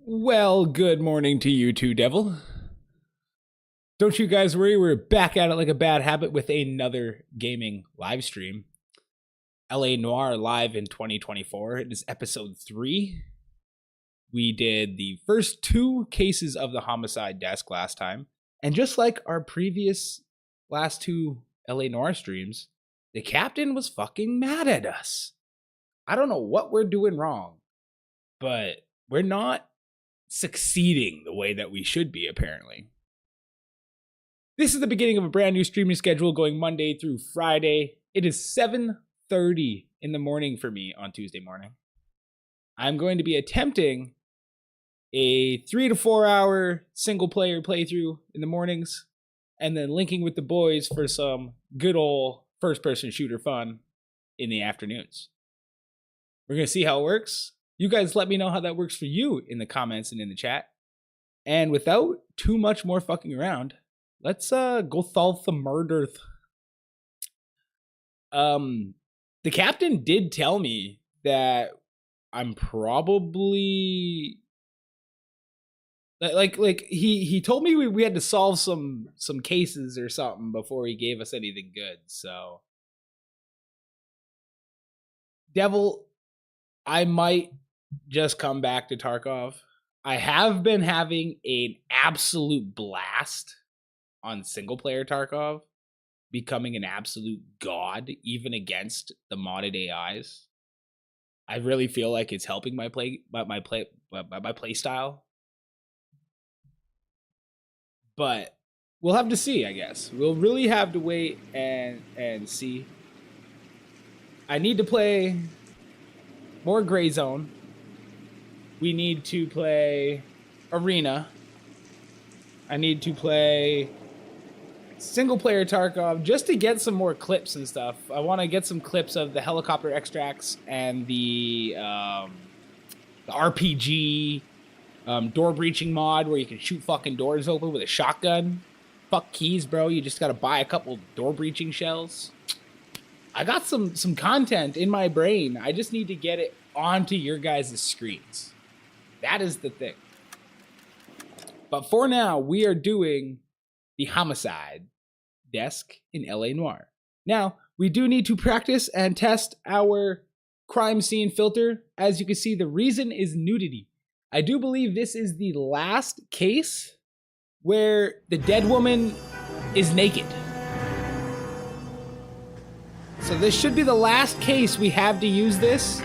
Well, good morning to you too, Devil. Don't you guys worry, we're back at it like a bad habit with another gaming live stream. LA Noire live in 2024. It is episode 3. We did the first 2 cases of the homicide desk last time. And just like our previous last 2 LA Noire streams, the captain was fucking mad at us. I don't know what we're doing wrong, but we're not succeeding the way that we should be, apparently. This is the beginning of a brand new streaming schedule going Monday through Friday. It is 7:30 in the morning for me on Tuesday morning. I'm going to be attempting a 3 to 4 hour single player playthrough in the mornings and then linking with the boys for some good old first person shooter fun in the afternoons. We're going to see how it works. You guys let me know how that works for you in the comments and in the chat. And without too much more fucking around, let's go solve the murder. The captain did tell me that I'm probably like he told me we had to solve some cases or something before he gave us anything good. So Devil, I might just come back to Tarkov. I have been having an absolute blast on single player Tarkov, becoming an absolute god even against the modded AIs. I really feel like it's helping my play style. But we'll have to see, I guess. We'll really have to wait and see. I need to play more Gray Zone. We need to play Arena. I need to play single player Tarkov just to get some more clips and stuff. I want to get some clips of the helicopter extracts and the RPG door breaching mod where you can shoot fucking doors open with a shotgun. Fuck keys, bro. You just gotta buy a couple door breaching shells. I got some content in my brain. I just need to get it onto your guys' screens. That is the thing. But for now, we are doing the homicide desk in LA Noire. Now, we do need to practice and test our crime scene filter. As you can see, the reason is nudity. I do believe this is the last case where the dead woman is naked. So this should be the last case we have to use this.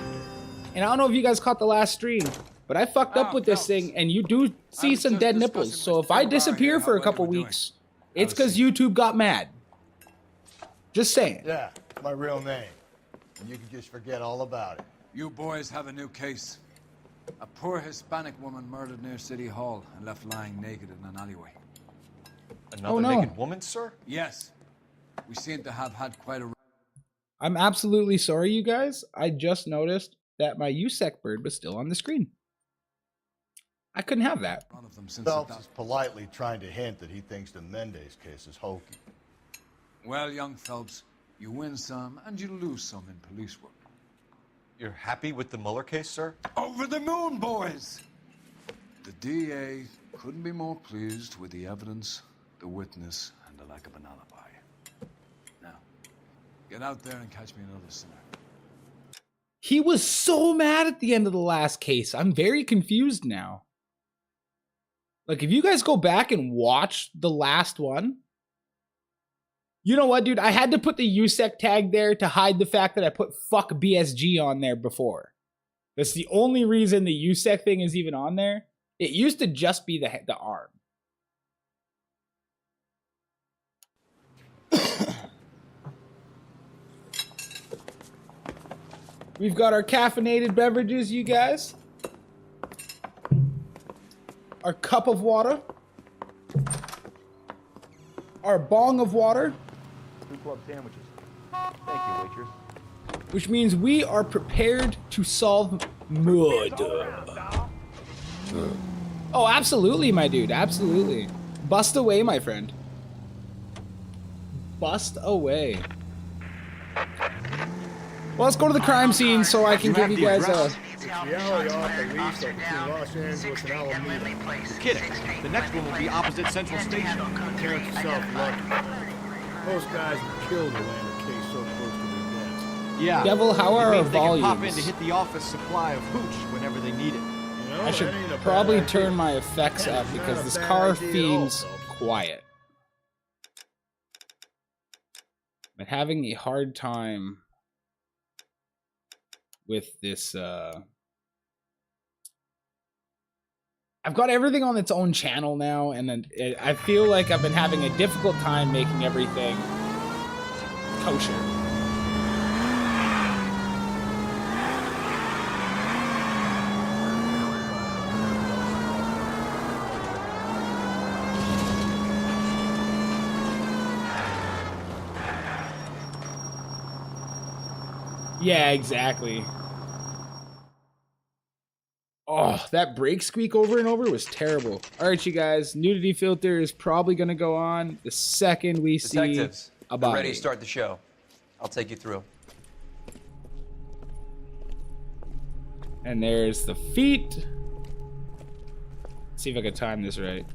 And I don't know if you guys caught the last stream, but I fucked up with this thing, and you do see some dead nipples. So if I disappear for a couple weeks, it's because YouTube got mad. Just saying. Yeah, my real name. And you can just forget all about it. You boys have a new case. A poor Hispanic woman murdered near City Hall and left lying naked in an alleyway. Another naked woman, sir? Yes. We seem to have had quite a... I'm absolutely sorry, you guys. I just noticed that my USEC bird was still on the screen. I couldn't have that. One of them since Phelps is politely trying to hint that he thinks the Mendez case is hokey. Well, young Phelps, you win some and you lose some in police work. You're happy with the Mueller case, sir? Over the moon, boys! The DA couldn't be more pleased with the evidence, the witness, and the lack of an alibi. Now, get out there and catch me another sinner. He was so mad at the end of the last case. I'm very confused now. Like, if you guys go back and watch the last one, you know what, dude? I had to put the USEC tag there to hide the fact that I put fuck BSG on there before. That's the only reason the USEC thing is even on there. It used to just be the arm. We've got our caffeinated beverages, you guys. Our cup of water. Our bong of water. 2 club sandwiches. Thank you, waitress. Which means we are prepared to solve murder. Oh, absolutely, my dude. Absolutely. Bust away, my friend. Bust away. Well, let's go to the crime scene so I can give you guys a the alley off the lease between Los Angeles and Alameda. You're kidding. The next one will be opposite Central Station. Count yourself lucky. Most guys would kill to land a case so close to their deaths. Yeah. Devil, how are it our means they can pop in volumes? to hit the office supply of hooch whenever they need it. You know, I should that ain't a bad probably idea. turn my effects Yeah, up it's not because a this bad car idea at all, seems folks. quiet. But having a hard time with this. I've got everything on its own channel now, and then I feel like I've been having a difficult time making everything kosher. Yeah, exactly. Oh, that brake squeak over and over was terrible. All right, you guys, nudity filter is probably going to go on the second we Detectives, see a they're body. ready to start the show. I'll take you through. And there's the feet. Let's see if I can time this right.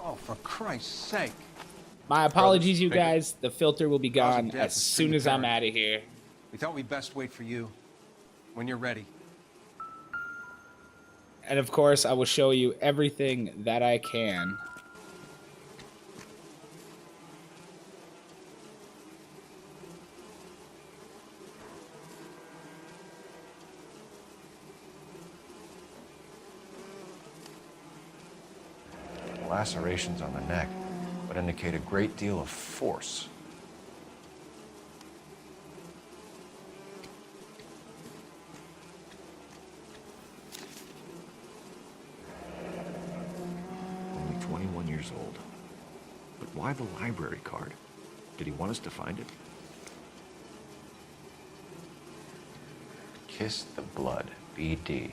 Oh, for Christ's sake. My apologies, you Brothers, guys. The filter will be Cause of gone death as is soon as I'm premature. out of here. We thought we'd best wait for you. When you're ready. And of course, I will show you everything that I can. Lacerations on the neck would indicate a great deal of force. Only 21 years old. But why the library card? Did he want us to find it? Kiss the blood, BD.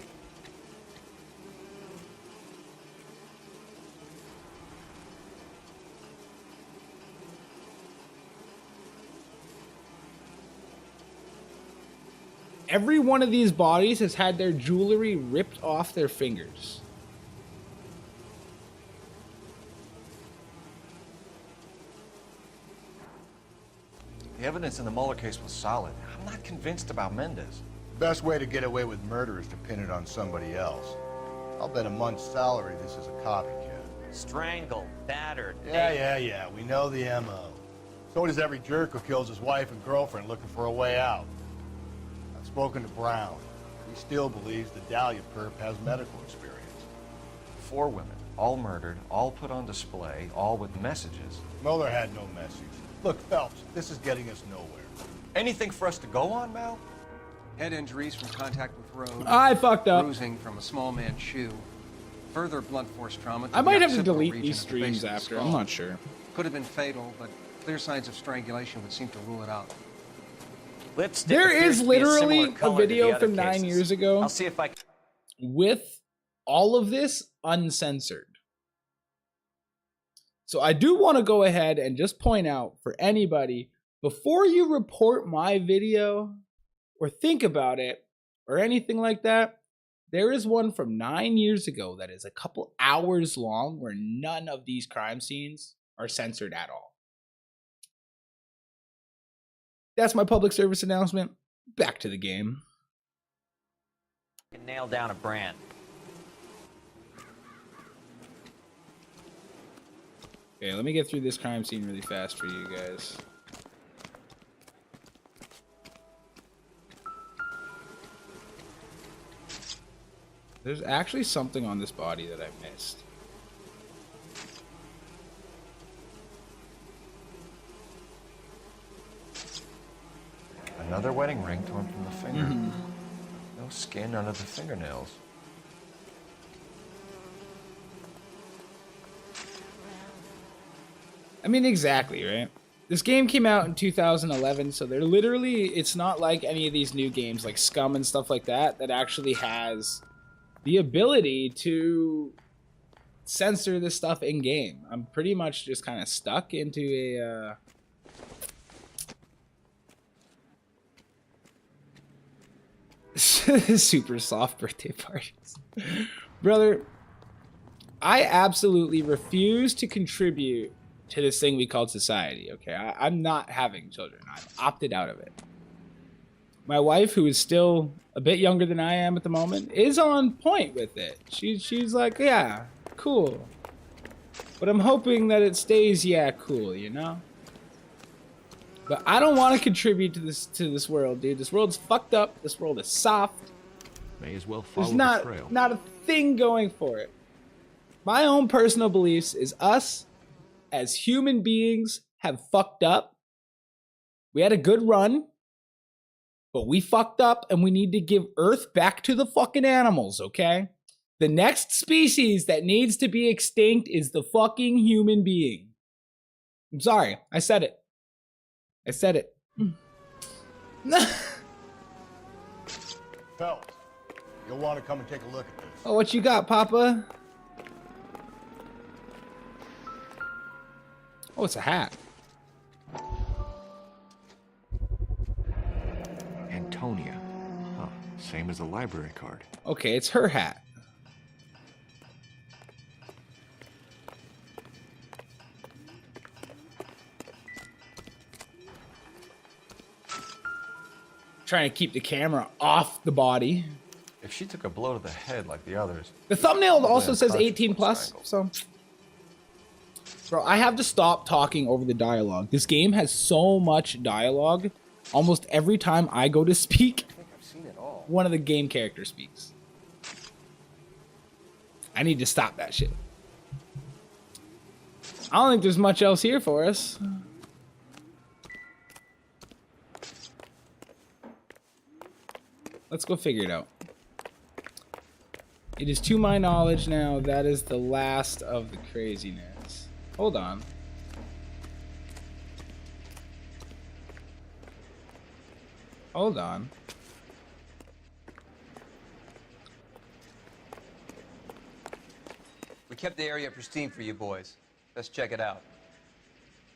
Every one of these bodies has had their jewelry ripped off their fingers. The evidence in the Mueller case was solid. I'm not convinced about Mendez. Best way to get away with murder is to pin it on somebody else. I'll bet a month's salary this is a copycat. Strangled, battered. Yeah. We know the M.O. So does every jerk who kills his wife and girlfriend looking for a way out. I've spoken to Brown. He still believes the Dahlia perp has medical experience. 4 women, all murdered, all put on display, all with messages. Mueller had no message. Look, Phelps, this is getting us nowhere. Anything for us to go on, Mal? Head injuries from contact with road. I fucked up. Bruising from a small man's shoe. Further blunt force trauma. To I the might have to occipital delete region these at the base streams of the after. skull. I'm not sure. Could have been fatal, but clear signs of strangulation would seem to rule it out. Lipstick There appears is to be a literally similar a color to the video other from 9 cases. years ago I'll see if I can. with all of this uncensored. So I do want to go ahead and just point out for anybody, before you report my video or think about it or anything like that, there is one from 9 years ago that is a couple hours long where none of these crime scenes are censored at all. That's my public service announcement. Back to the game. Nail down a brand. Okay, let me get through this crime scene really fast for you guys. There's actually something on this body that I missed. Another wedding ring torn from the finger. No skin under the fingernails. I mean, exactly, right? This game came out in 2011, so they're literally, it's not like any of these new games like Scum and stuff like that, that actually has the ability to censor this stuff in game. I'm pretty much just kind of stuck into a Super soft birthday parties. Brother, I absolutely refuse to contribute to this thing we call society, okay? I'm not having children. I've opted out of it. My wife, who is still a bit younger than I am at the moment, is on point with it. She's like, yeah, cool. But I'm hoping that it stays, yeah, cool, you know? But I don't want to contribute to this world, dude. This world's fucked up. This world is soft. May as well follow There's the trail. not a thing going for it. My own personal beliefs is us as human beings have fucked up. We had a good run, but we fucked up and we need to give Earth back to the fucking animals, okay? The next species that needs to be extinct is the fucking human being. I'm sorry. I said it. I said it. Fellas, you'll want to come and take a look at this. Oh, what you got, Papa? Oh, it's a hat. Antonia. Huh. Same as the library card. Okay, it's her hat. Trying to keep the camera off the body. If she took a blow to the head like the others... The thumbnail probably also says unconscious 18 when plus, strangled. so... Bro, I have to stop talking over the dialogue. This game has so much dialogue. Almost every time I go to speak, I think I've seen it all. one of the game characters speaks. I need to stop that shit. I don't think there's much else here for us. Let's go figure it out. It is to my knowledge now, that is the last of the craziness. Hold on. Hold on. We kept the area pristine for you boys. Let's check it out.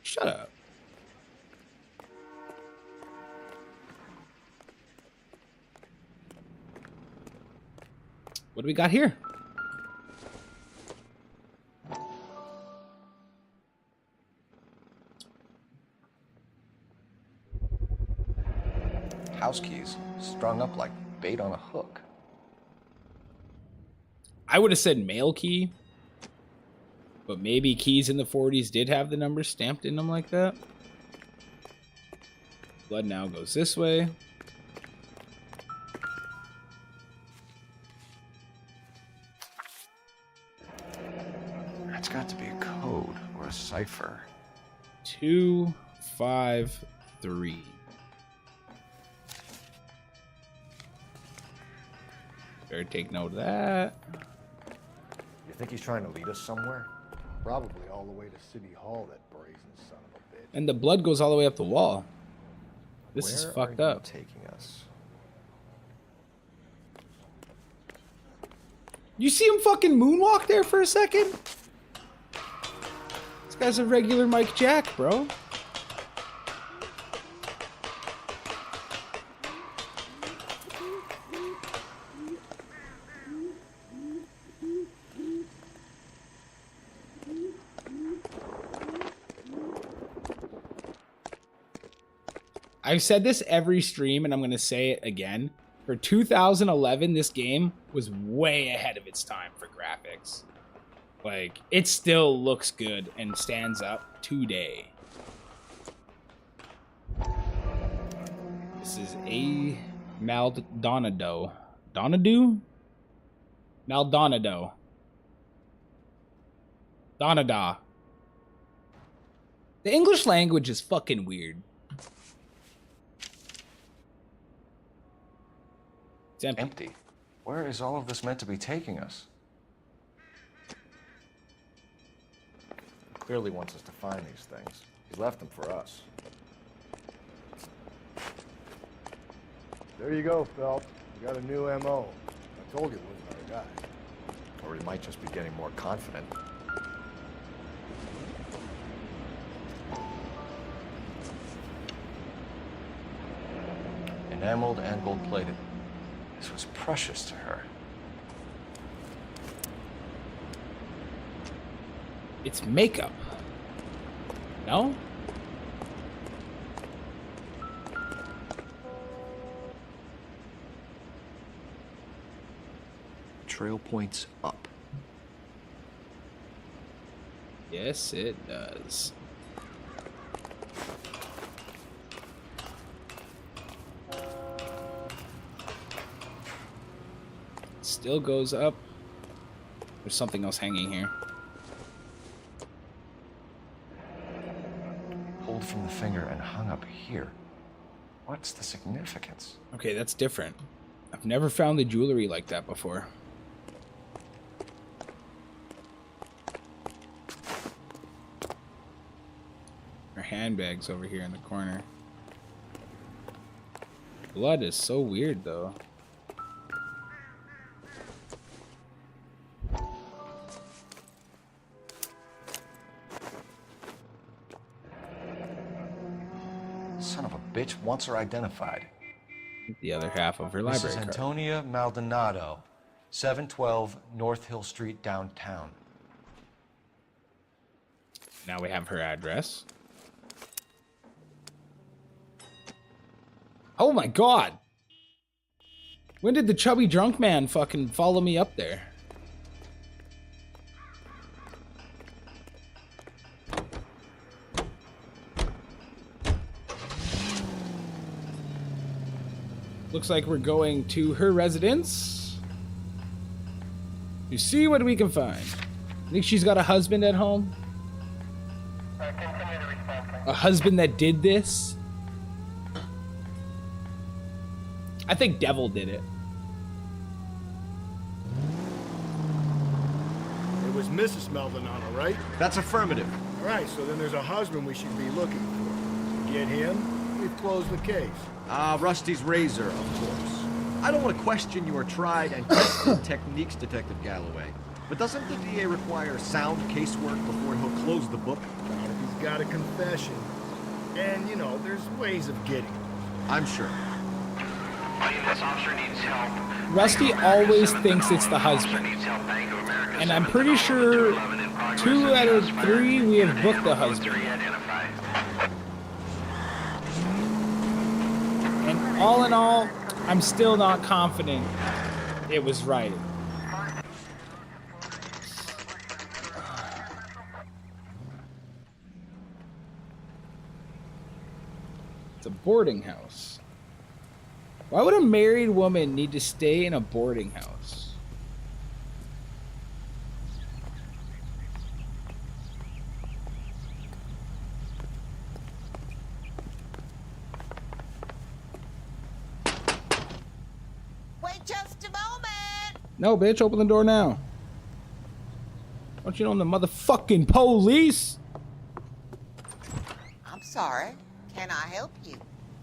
Shut up. What do we got here? House keys, strung up like bait on a hook. I would have said mail key, but maybe keys in the 40s did have the numbers stamped in them like that. Blood now goes this way. That's got to be a code or a cipher. 253. Better take note of that. You think he's trying to lead us somewhere? Probably all the way to City Hall, that brazen son of a bitch. And the blood goes all the way up the wall. This is fucked up. Taking us. You see him fucking moonwalk there for a second? This guy's a regular Mike Jack, bro. I've said this every stream, and I'm going to say it again. For 2011, this game was way ahead of its time for graphics. Like, it still looks good and stands up today. This is a Maldonado. Donado? Maldonado. Donada. The English language is fucking weird. It's empty. Empty. Where is all of this meant to be taking us? Clearly wants us to find these things. He's left them for us. There you go, Phelps. You got a new M.O. I told you it wasn't our guy. Or he might just be getting more confident. Enameled and gold-plated. This was precious to her. It's makeup. No? Trail points up. Yes, it does. Still goes up. There's something else hanging here. Pulled from the finger and hung up here. What's the significance? Okay, that's different. I've never found the jewelry like that before. Her handbag's over here in the corner. Blood is so weird, though. Son of a bitch wants her identified. The other half of her library Mrs. card. Antonia Maldonado, 712 North Hill Street, downtown. Now we have her address. Oh my god! When did the chubby drunk man fucking follow me up there? Looks like we're going to her residence to see what we can find. Think she's got a husband at home? A husband that did this? I think Devil did it. It was Mrs. Maldonado, right? That's affirmative. All right, so then there's a husband we should be looking for. Get him, we've closed the case. Rusty's razor, of course. I don't want to question your tried and tested techniques, Detective Galloway. But doesn't the DA require sound casework before he'll close the book? Not if he's got a confession. And, you know, there's ways of getting it. I'm sure. Rusty always thinks it's the husband. And I'm pretty sure 2 out of 3 we have booked the husband. And all in all, I'm still not confident it was right. It's a boarding house. Why would a married woman need to stay in a boarding house? Wait just a moment. No, bitch, open the door now. Don't you know I'm the motherfucking police? I'm sorry. Can I help you?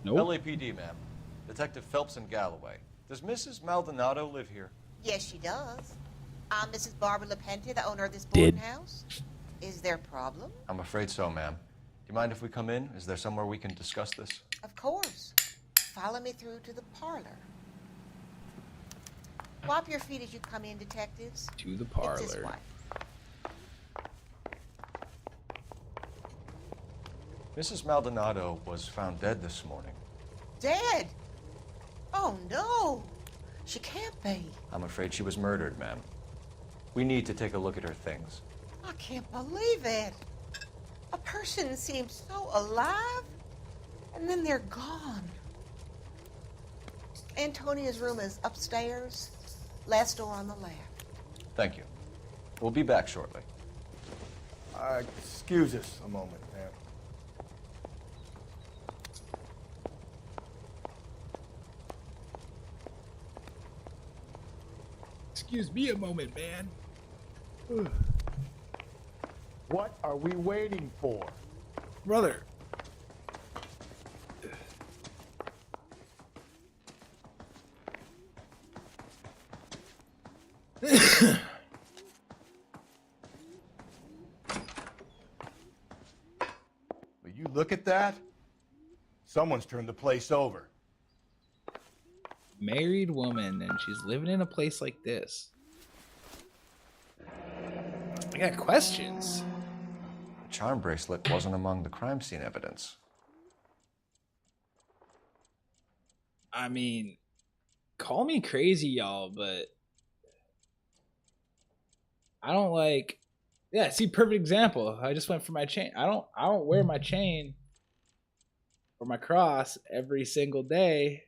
Nope. LAPD, ma'am. Detective Phelps and Galloway. Does Mrs. Maldonado live here? Yes, she does. I'm Mrs. Barbara LaPente, the owner of this boarding Did. house. Is there a problem? I'm afraid so, ma'am. Do you mind if we come in? Is there somewhere we can discuss this? Of course. Follow me through to the parlor. Wipe your feet as you come in, detectives. To the It's this parlor. way. Mrs. Maldonado was found dead this morning. Dead? Oh, no. She can't be. I'm afraid she was murdered, ma'am. We need to take a look at her things. I can't believe it. A person seems so alive, and then they're gone. Antonia's room is upstairs, last door on the left. Thank you. We'll be back shortly. Excuse us a moment, ma'am. Excuse me a moment, man. What are we waiting for? Brother. Will you look at that? Someone's turned the place over. married woman, and she's living in a place like this. I got questions. The charm bracelet wasn't among the crime scene evidence. I mean, call me crazy, y'all, but I don't like. Yeah, see, perfect example. I just went for my chain. I don't wear my chain or my cross every single day.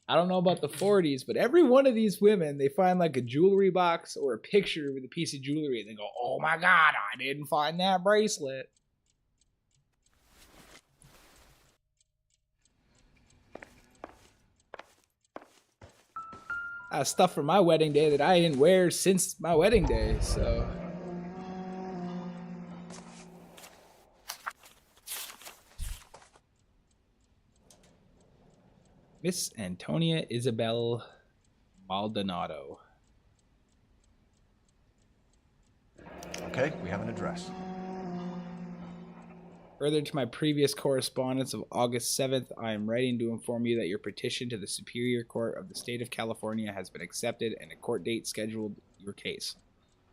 I don't know about the 40s, but every one of these women, they find like a jewelry box or a picture with a piece of jewelry, and they go, "Oh my God, I didn't find that bracelet." Stuff from my wedding day that I didn't wear since my wedding day, so. Miss Antonia Isabel Maldonado. Okay, we have an address. Further to my previous correspondence of August 7th, I am writing to inform you that your petition to the Superior Court of the State of California has been accepted and a court date scheduled your case.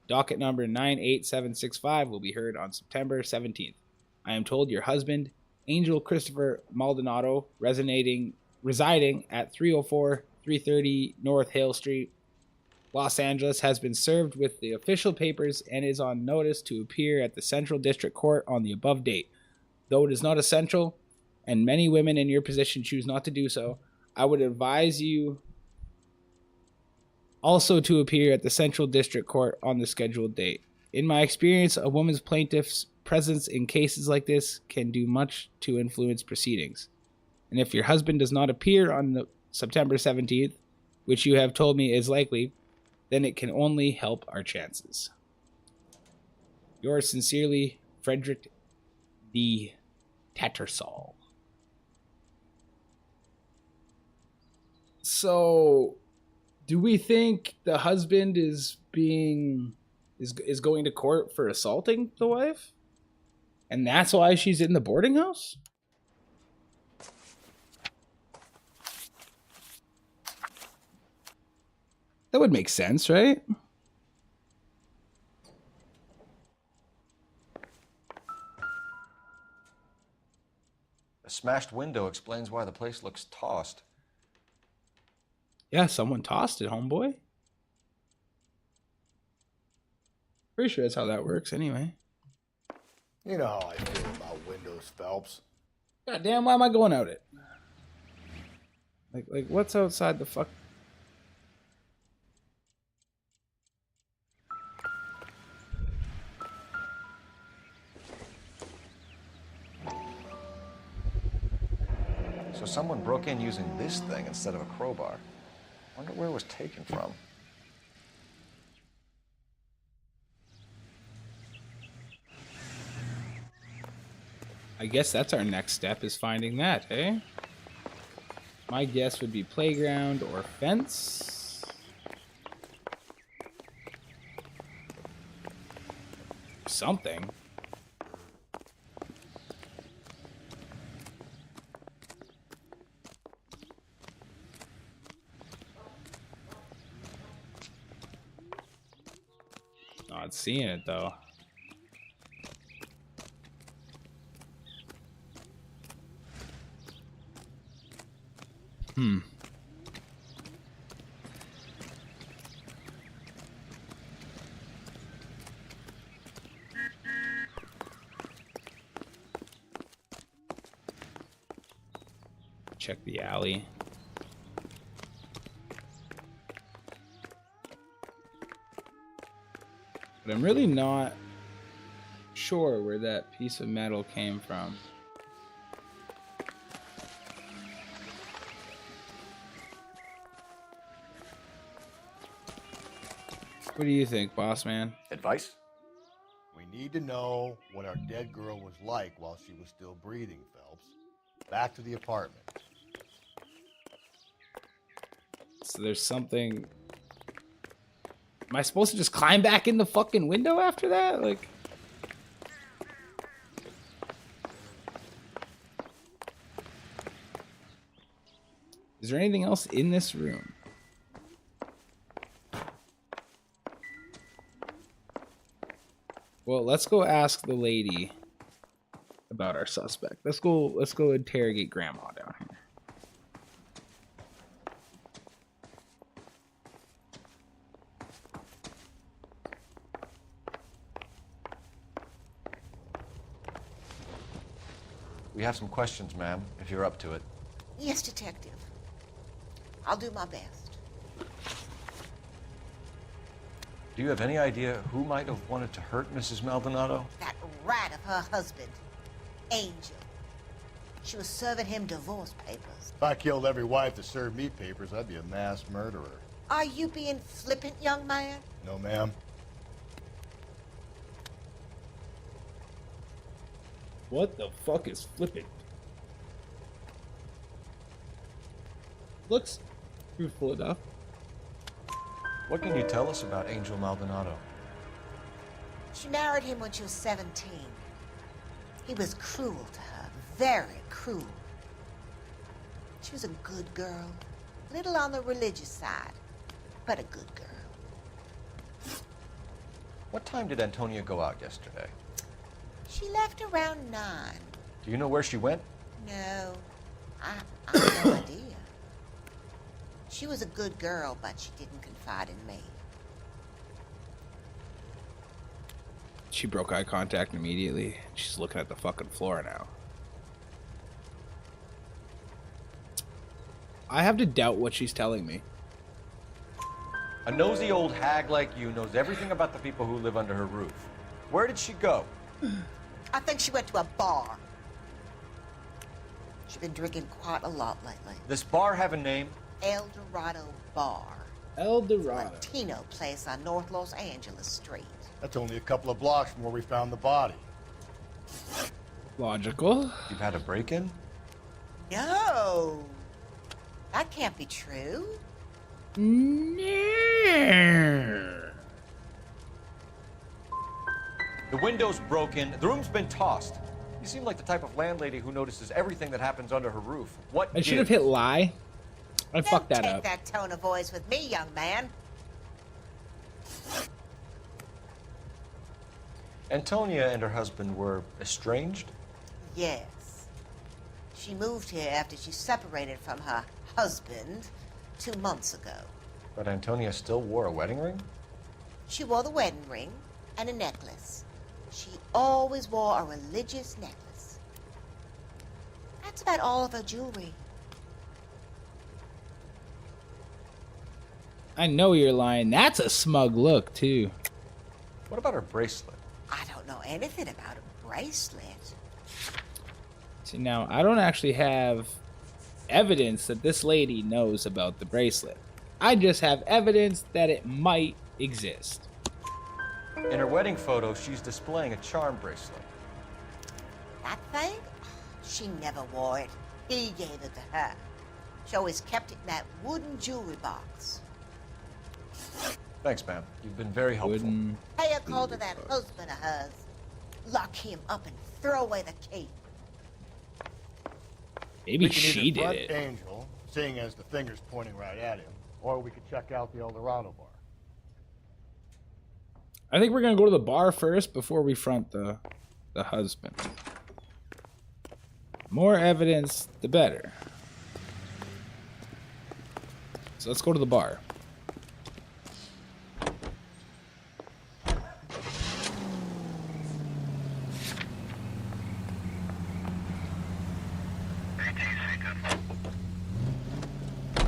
Docket number 98765 will be heard on September 17th. I am told your husband, Angel Christopher Maldonado, residing at 304-330 North Hale Street, Los Angeles, has been served with the official papers and is on notice to appear at the Central District Court on the above date. Though it is not essential, and many women in your position choose not to do so, I would advise you also to appear at the Central District Court on the scheduled date. In my experience, a woman's plaintiff's presence in cases like this can do much to influence proceedings. And if your husband does not appear on the September 17th, which you have told me is likely, then it can only help our chances. Yours sincerely, Frederick D. Tattersall. So, do we think the husband is going to court for assaulting the wife? And that's why she's in the boarding house? That would make sense, right? A smashed window explains why the place looks tossed. Yeah, someone tossed it, homeboy. Pretty sure that's how that works anyway. You know how I feel about windows, Phelps. God damn, why am I going out it? Like what's outside the fuck? So someone broke in using this thing instead of a crowbar. Wonder where it was taken from. I guess that's our next step, is finding that, eh? My guess would be playground or fence. Something. Not seeing it though. Check the alley. But I'm really not sure where that piece of metal came from. What do you think, boss man? Advice? We need to know what our dead girl was like while she was still breathing, Phelps. Back to the apartment. So there's something... Am I supposed to just climb back in the fucking window after that? Like... Is there anything else in this room? Well, let's go ask the lady about our suspect. Let's go interrogate Grandma down here. We have some questions, ma'am, if you're up to it. Yes, Detective. I'll do my best. Do you have any idea who might have wanted to hurt Mrs. Maldonado? That rat of her husband, Angel. She was serving him divorce papers. If I killed every wife that served me papers, I'd be a mass murderer. Are you being flippant, young man? No, ma'am. What the fuck is flipping? Looks truthful enough. What can you tell us about Angel Maldonado? She married him when she was 17. He was cruel to her, very cruel. She was a good girl, little on the religious side, but a good girl. What time did Antonia go out yesterday? She left around 9. Do you know where she went? No, I have no idea. She was a good girl, but she didn't confide in me. She broke eye contact immediately. She's looking at the fucking floor now. I have to doubt what she's telling me. A nosy old hag like you knows everything about the people who live under her roof. Where did she go? I think she went to a bar. She's been drinking quite a lot lately. This bar have a name? El Dorado Bar. El Dorado. Latino place on North Los Angeles Street. That's only a couple of blocks from where we found the body. Logical. You've had a break-in? No. That can't be true. No. The window's broken. The room's been tossed. You seem like the type of landlady who notices everything that happens under her roof. What I should have hit lie. I fucked that Don't up. take that tone of voice with me, young man. Antonia and her husband were estranged? Yes. She moved here after she separated from her husband 2 months ago. But Antonia still wore a wedding ring? She wore the wedding ring and a necklace. She always wore a religious necklace. That's about all of her jewelry. I know you're lying. That's a smug look, too. What about her bracelet? I don't know anything about a bracelet. See, now, I don't actually have evidence that this lady knows about the bracelet. I just have evidence that it might exist. In her wedding photo, she's displaying a charm bracelet. That thing? She never wore it. He gave it to her. She always kept it in that wooden jewelry box. Thanks, ma'am. You've been very helpful. Wooden. Pay a call to that husband of hers. Lock him up and throw away the key. Maybe We can she either did front it. Angel, seeing as the finger's pointing right at him, or we could check out the El Dorado bar. I think we're gonna go to the bar first before we front the husband. More evidence, the better. So let's go to the bar.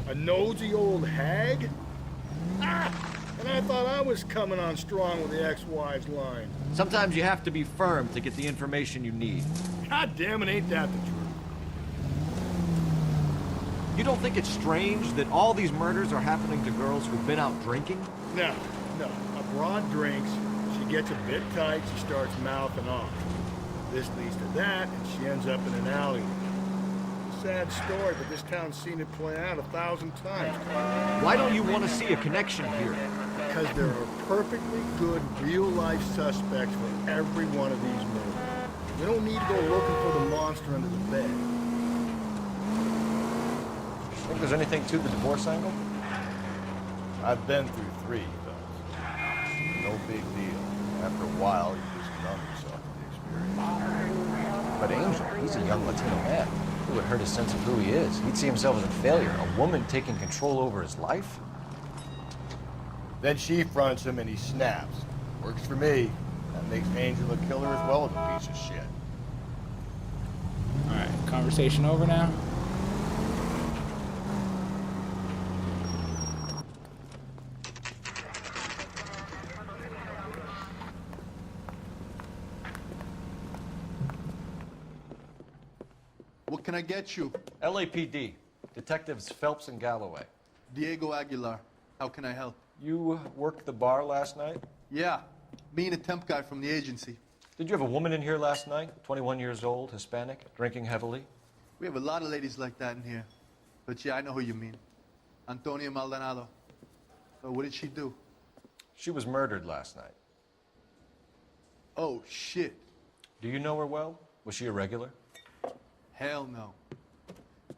A nosy old hag? Ah! And I thought I was coming on strong with the ex-wives line. Sometimes you have to be firm to get the information you need. God damn it, ain't that the truth? You don't think it's strange that all these murders are happening to girls who've been out drinking? No. A broad drinks, she gets a bit tight, she starts mouthing off. This leads to that, and she ends up in an alleyway. It's a sad story, but this town's seen it play out 1,000 times. Why don't you want to see a connection here? Because there are perfectly good real-life suspects for every one of these murders. We don't need to go looking for the monster under the bed. I Think there's anything to the divorce angle? I've been through 3, though. No big deal. After a while, you just numb yourself to the experience. But Angel, he's a young Latino man. It would hurt his sense of who he is. He'd see himself as a failure. A woman taking control over his life? Then she fronts him and he snaps. Works for me. That makes Angel a killer as well as a piece of shit. Alright, conversation over now. What can I get you? LAPD. Detectives Phelps and Galloway. Diego Aguilar. How can I help? You worked the bar last night? Yeah, me and a temp guy from the agency. Did you have a woman in here last night? 21 years old, Hispanic, drinking heavily? We have a lot of ladies like that in here. But yeah, I know who you mean. Antonia Maldonado. What did she do? She was murdered last night. Oh, shit. Do you know her well? Was she a regular? Hell no.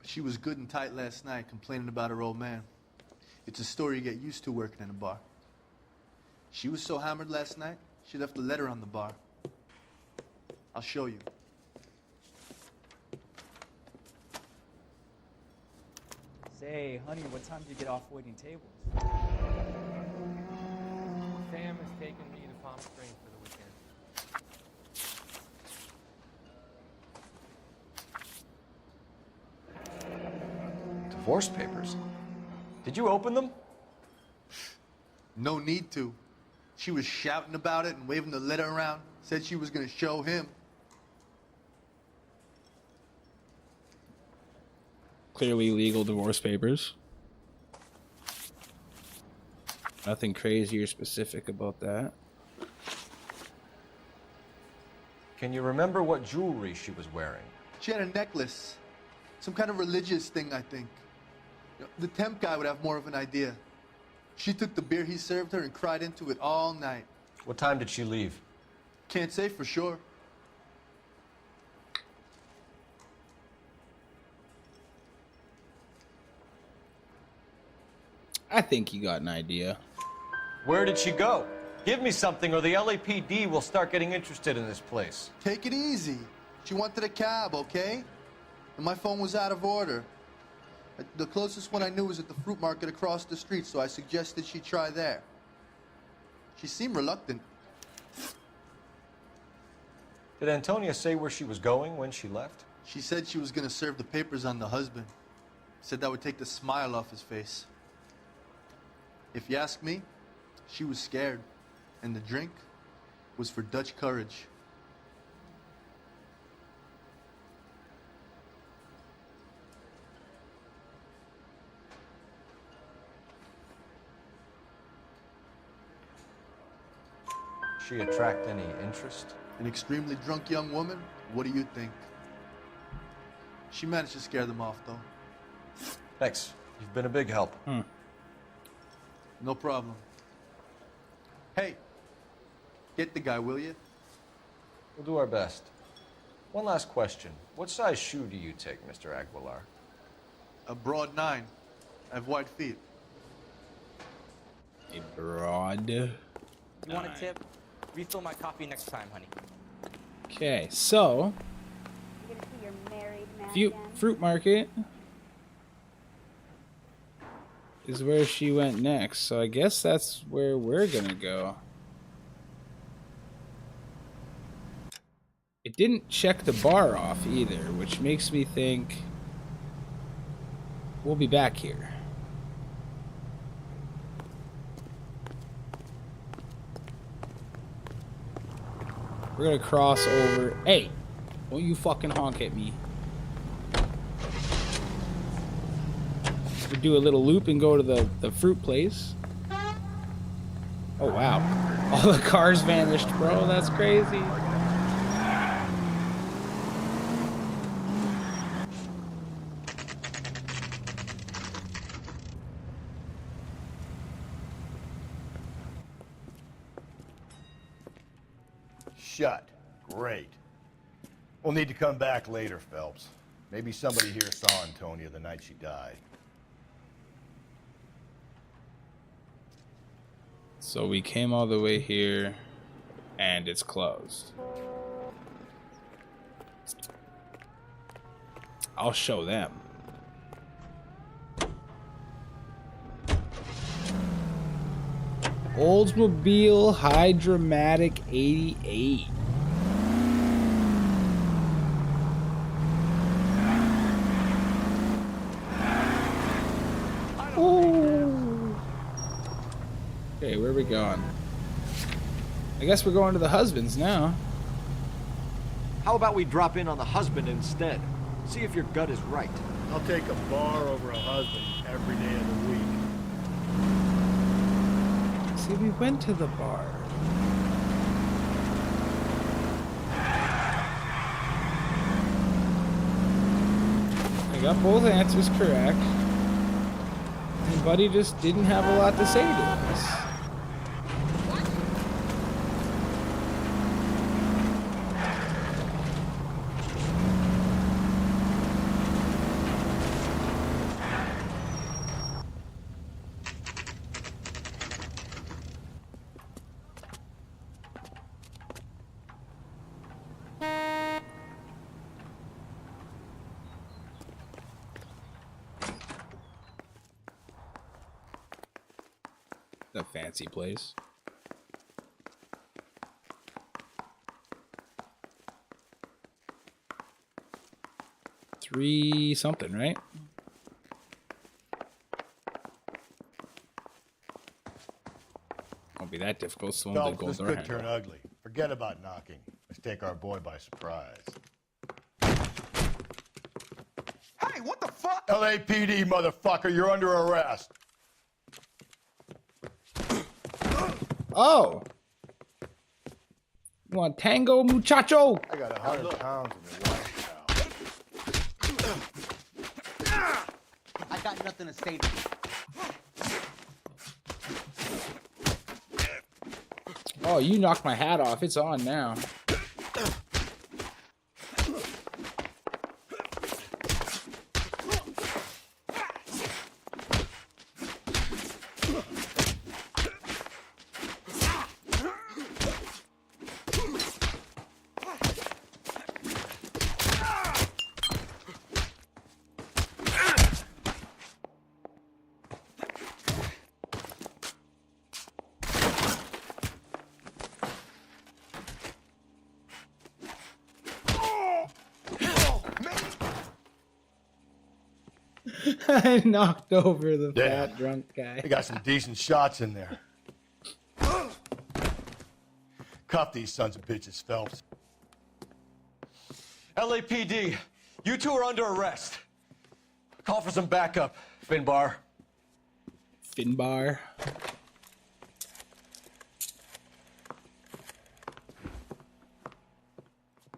She was good and tight last night, complaining about her old man. It's a story you get used to working in a bar. She was so hammered last night, she left a letter on the bar. I'll show you. Say, honey, what time do you get off waiting tables? Sam has taken me to Palm Springs for the weekend. Divorce papers? Did you open them? No need to. She was shouting about it and waving the letter around. Said she was gonna show him. Clearly legal divorce papers. Nothing crazy or specific about that. Can you remember what jewelry she was wearing? She had a necklace. Some kind of religious thing, I think. The temp guy would have more of an idea. She took the beer he served her and cried into it all night. What time did she leave? Can't say for sure. I think you got an idea. Where did she go? Give me something or the LAPD will start getting interested in this place. Take it easy. She wanted a cab, okay? And my phone was out of order. The closest one I knew was at the fruit market across the street, so I suggested she try there. She seemed reluctant. Did Antonia say where she was going when she left? She said she was gonna serve the papers on the husband. Said that would take the smile off his face. If you ask me, she was scared. And the drink was for Dutch courage. She attract any interest? An extremely drunk young woman? What do you think? She managed to scare them off, though. Thanks. You've been a big help. No problem. Hey, get the guy, will you? We'll do our best. One last question. What size shoe do you take, Mr. Aguilar? A broad 9. I have wide feet. A broad. You want a tip? Refill my coffee next time, honey. Okay, so fruit market is where she went next, so I guess that's where we're gonna go. It didn't check the bar off either, which makes me think we'll be back here. We're gonna cross over. Hey, don't you fucking honk at me. We do a little loop and go to the fruit place. Oh wow, all the cars vanished, bro. That's crazy. Shut. Great. We'll need to come back later, Phelps. Maybe somebody here saw Antonia the night she died. So we came all the way here, and it's closed. I'll show them. Oldsmobile Hydromatic 88. Ooh. Okay, where are we going? I guess we're going to the husband's now. How about we drop in on the husband instead? See if your gut is right. I'll take a bar over a husband every day of the week. See, we went to the bar. I got both answers correct. And Buddy just didn't have a lot to say to us. A fancy place. $3 something, right? Won't be that difficult. So the Phelps, gold this door could handle. turn ugly. Forget about knocking. Let's take our boy by surprise. Hey, what the fuck? LAPD, motherfucker, you're under arrest. Oh! You want tango, muchacho? I got 100 pounds in the wash towel. I got nothing to say to you. Oh, you knocked my hat off. It's on now. I knocked over the fat drunk guy. We got some decent shots in there. Cuff these sons of bitches, Phelps. LAPD, you two are under arrest. Call for some backup, Finbar. Finbar.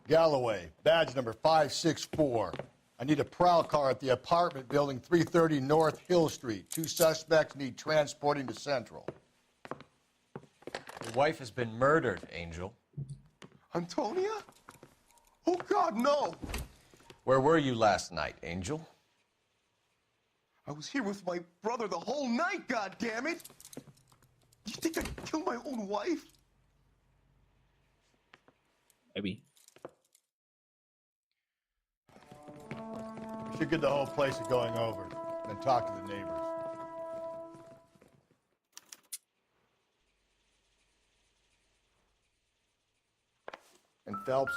Galloway, badge number 564. I need a prowl car at the apartment building 330 North Hill Street. 2 suspects need transporting to Central. Your wife has been murdered, Angel. Antonia? Oh, God, no! Where were you last night, Angel? I was here with my brother the whole night, God damn it! You think I'd kill my own wife? Maybe. We should get the whole place going over, then talk to the neighbors. And Phelps,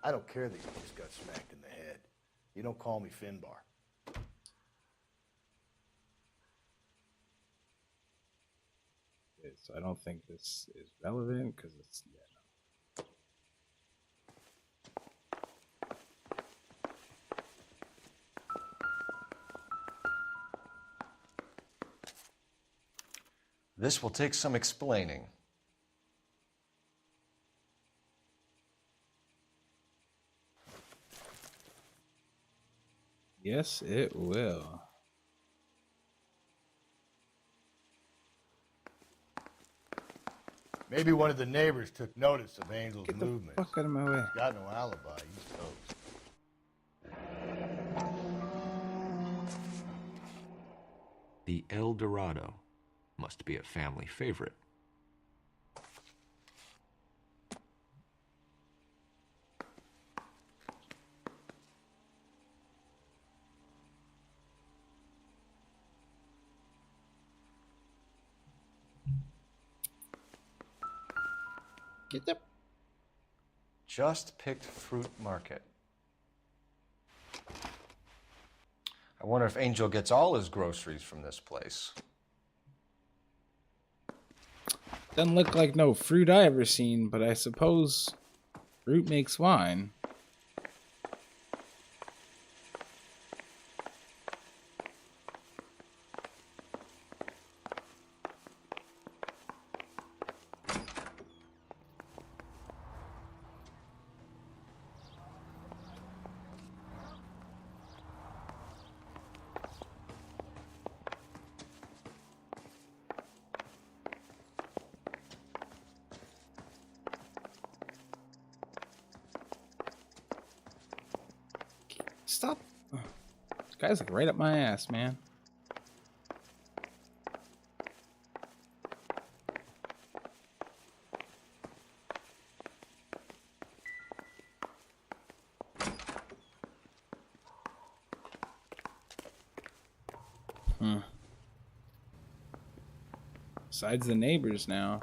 I don't care that you just got smacked in the head. You don't call me Finbar. So I don't think this is relevant because it's This will take some explaining. Yes, it will. Maybe one of the neighbors took notice of Angel's movements. Fuck out of my way. Got no alibi. He's toast. The El Dorado must be a family favorite. Get the... Just picked fruit market. I wonder if Angel gets all his groceries from this place. Doesn't look like no fruit I ever seen, but I suppose fruit makes wine. Stop. This guy's like right up my ass, man. Besides the neighbors now.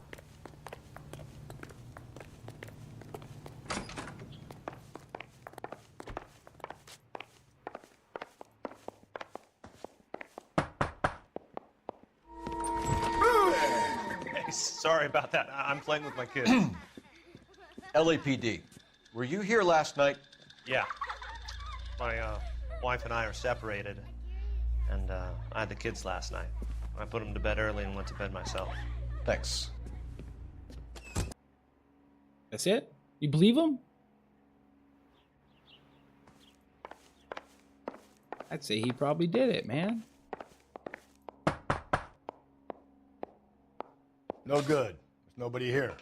Sorry about that. I'm playing with my kids. LAPD, were you here last night? Yeah. My wife and I are separated, and I had the kids last night. I put them to bed early and went to bed myself. Thanks. That's it? You believe him? I'd say he probably did it, man. No good. There's nobody here.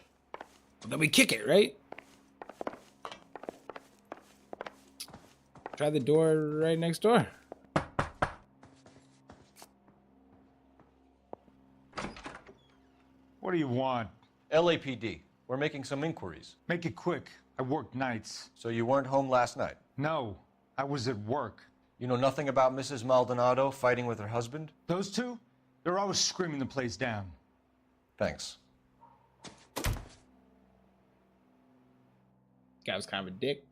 Well, then we kick it, right? Try the door right next door. What do you want? LAPD, we're making some inquiries. Make it quick. I work nights. So you weren't home last night? No, I was at work. You know nothing about Mrs. Maldonado fighting with her husband? Those two? They're always screaming the place down. Thanks. Guy was kind of a dick.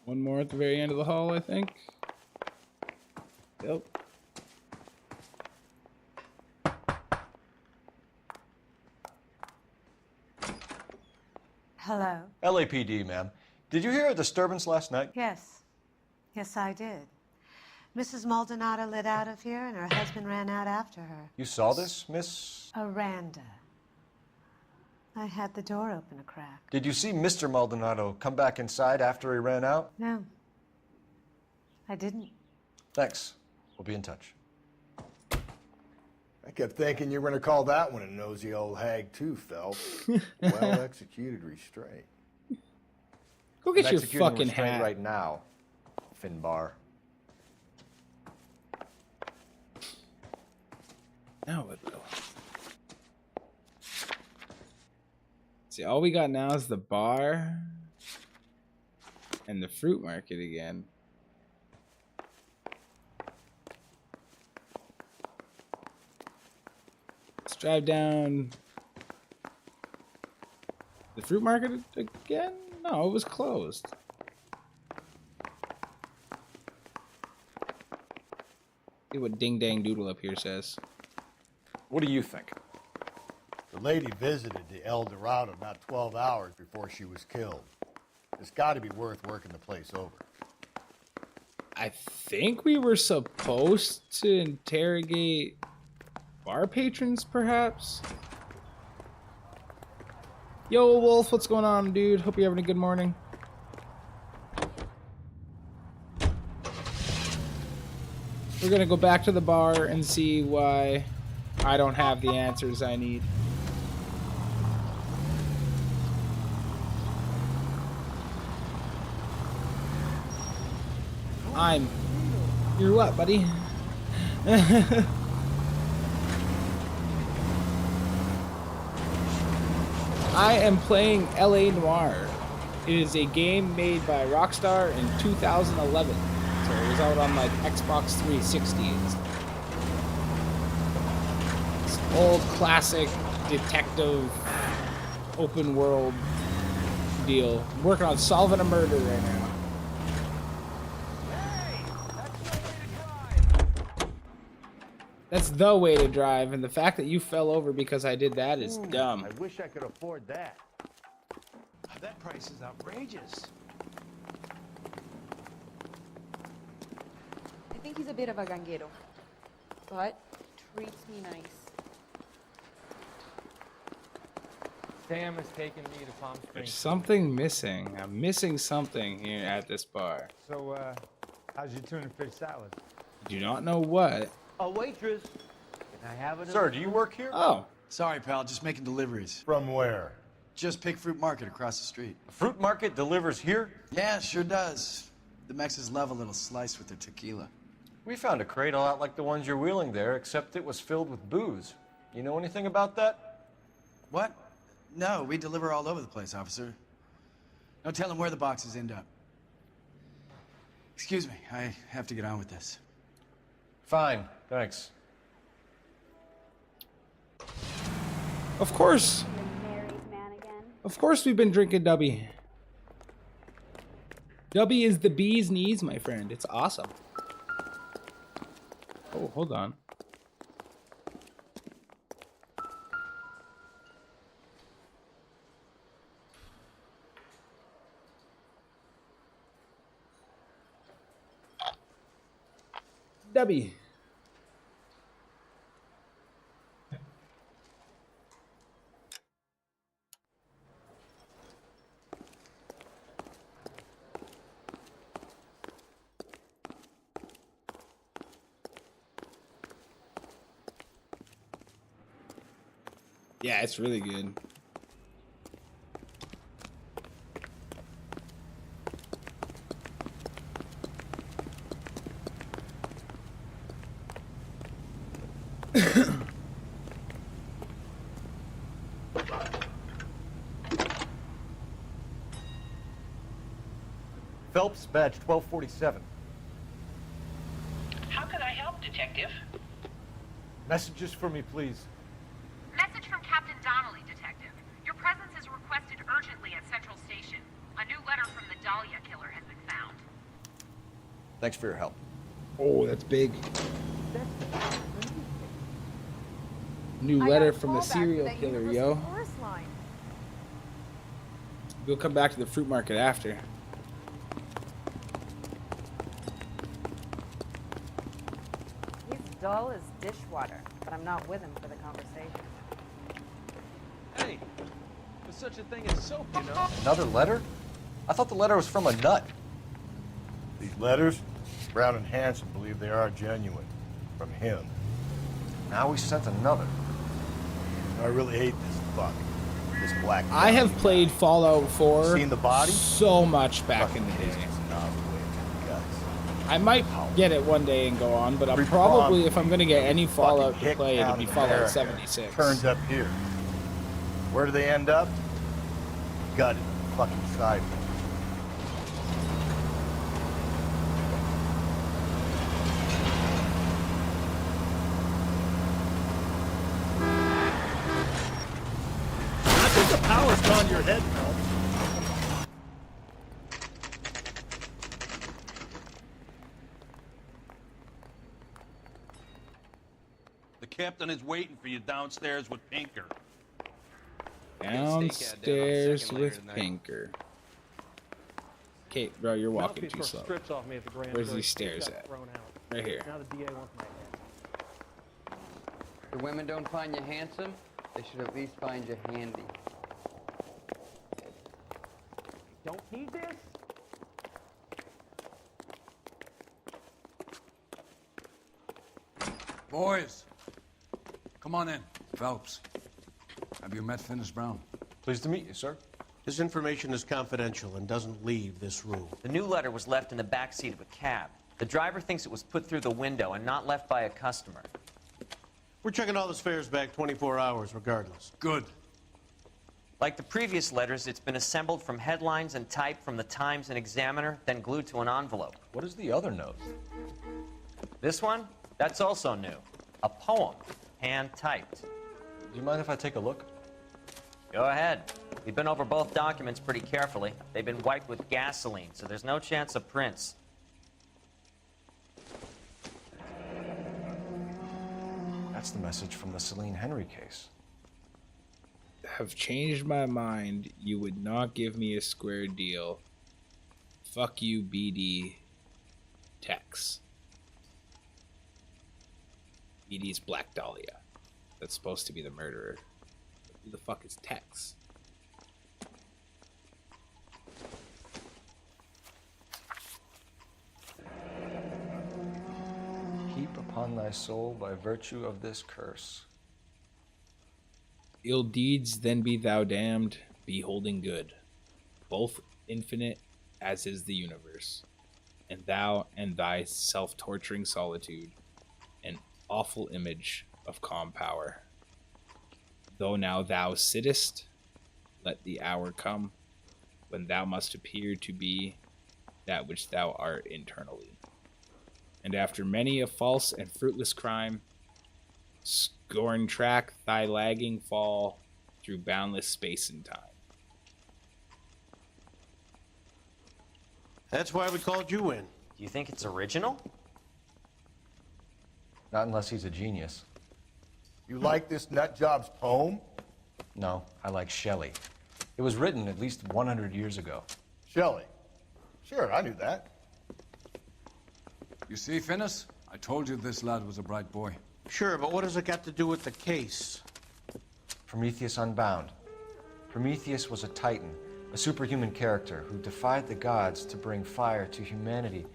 One more at the very end of the hall, I think. Yep. Hello? LAPD, ma'am. Did you hear a disturbance last night? Yes. Yes, I did. Mrs. Maldonado lit out of here, and her husband ran out after her. You saw this, Miss? Aranda. I had the door open a crack. Did you see Mr. Maldonado come back inside after he ran out? No. I didn't. Thanks. We'll be in touch. I kept thinking you were going to call that one a nosy old hag too, Phelps. Well executed restraint. Go get I'm your executing fucking restraint hat. right now, Finbar. Now what though? See, all we got now is the bar and the fruit market again. Let's drive down the fruit market again? No, it was closed. See what Ding Dang Doodle up here says. What do you think? The lady visited the El Dorado about 12 hours before she was killed. It's got to be worth working the place over. I think we were supposed to interrogate bar patrons, perhaps? Yo, Wolf, what's going on, dude? Hope you're having a good morning. We're gonna go back to the bar and see why I don't have the answers I need. You're what, buddy? I am playing LA Noire. It is a game made by Rockstar in 2011. So it was out on like Xbox 360. It's old classic detective open world deal. I'm working on solving a murder right now. That's the way to drive, and the fact that you fell over because I did that is dumb. I wish I could afford that. That price is outrageous. I think he's a bit of a ganguero, but treats me nice. Sam has taken me to Palm There's Springs. something missing. I'm missing something here at this bar. So, how's your tuna fish salad? Do not know what. A waitress. Can I have it? Sir, do you work here? Oh. Sorry, pal, just making deliveries. From where? Just Pig Fruit Market across the street. The fruit market delivers here? Yeah, sure does. The Mexes love a little slice with their tequila. We found a crate a lot like the ones you're wheeling there, except it was filled with booze. You know anything about that? What? No, we deliver all over the place, officer. No telling where the boxes end up. Excuse me, I have to get on with this. Fine, thanks. Of course. Of course we've been drinking Dubby. Dubby is the bee's knees, my friend. It's awesome. Oh, hold on. Dubby. Yeah, it's really good. Phelps, badge 1247. How can I help, Detective? Messages for me, please. Message from Captain Donnelly, Detective. Your presence is requested urgently at Central Station. A new letter from the Dahlia killer has been found. Thanks for your help. Oh, that's big. New letter from the serial killer, yo. We'll come back to the fruit market after. He's dull as dishwater, but I'm not with him for the conversation. Hey, there's such a thing as soap, you know. Another letter? I thought the letter was from a nut. These letters, Brown and Hanson believe they are genuine. From him. Now we sent another. I really hate this fuck. This black. I have played Fallout 4 Seen the body? so much back in the day. I might get it one day and go on, but I'm probably, if I'm going to get any Fallout to play, it'll be Fallout 76. Turns up here. Where do they end up? Gutted. Fucking side. I think the power's gone your head, Phelps. The captain is waiting for you downstairs with Pinker. Downstairs with Pinker. Okay, bro, you're walking too slow. Strips off me at the grand Where's jury. these stairs Got at? thrown out. Right here. Now the DA wants my head. The women don't find you handsome, they should at least find you handy. Don't heed this? Boys, come on in. Phelps, have you met Finis Brown? Pleased to meet you, sir. This information is confidential and doesn't leave this room. The new letter was left in the back seat of a cab. The driver thinks it was put through the window and not left by a customer. We're checking all the fares back 24 hours regardless. Good. Like the previous letters, it's been assembled from headlines and typed from the Times and Examiner, then glued to an envelope. What is the other note? This one? That's also new. A poem, hand-typed. Do you mind if I take a look? Go ahead. We've been over both documents pretty carefully. They've been wiped with gasoline, so there's no chance of prints. That's the message from the Celine Henry case. Have changed my mind. You would not give me a square deal. Fuck you, BD. Tex. BD's Black Dahlia. That's supposed to be the murderer. Who the fuck is Tex? Heap upon thy soul by virtue of this curse. Ill deeds, then be thou damned, beholding good, both infinite as is the universe, and thou and thy self-torturing solitude, an awful image of calm power. Though now thou sittest, let the hour come when thou must appear to be that which thou art internally. And after many a false and fruitless crime, scorn track thy lagging fall through boundless space and time. That's why we called you in. Do you think it's original? Not unless he's a genius. You like this nutjob's poem? No, I like Shelley. It was written at least 100 years ago. Shelley. Sure, I knew that. You see, Finnis? I told you this lad was a bright boy. Sure, but what has it got to do with the case? Prometheus Unbound. Prometheus was a titan, a superhuman character who defied the gods to bring fire to humanity.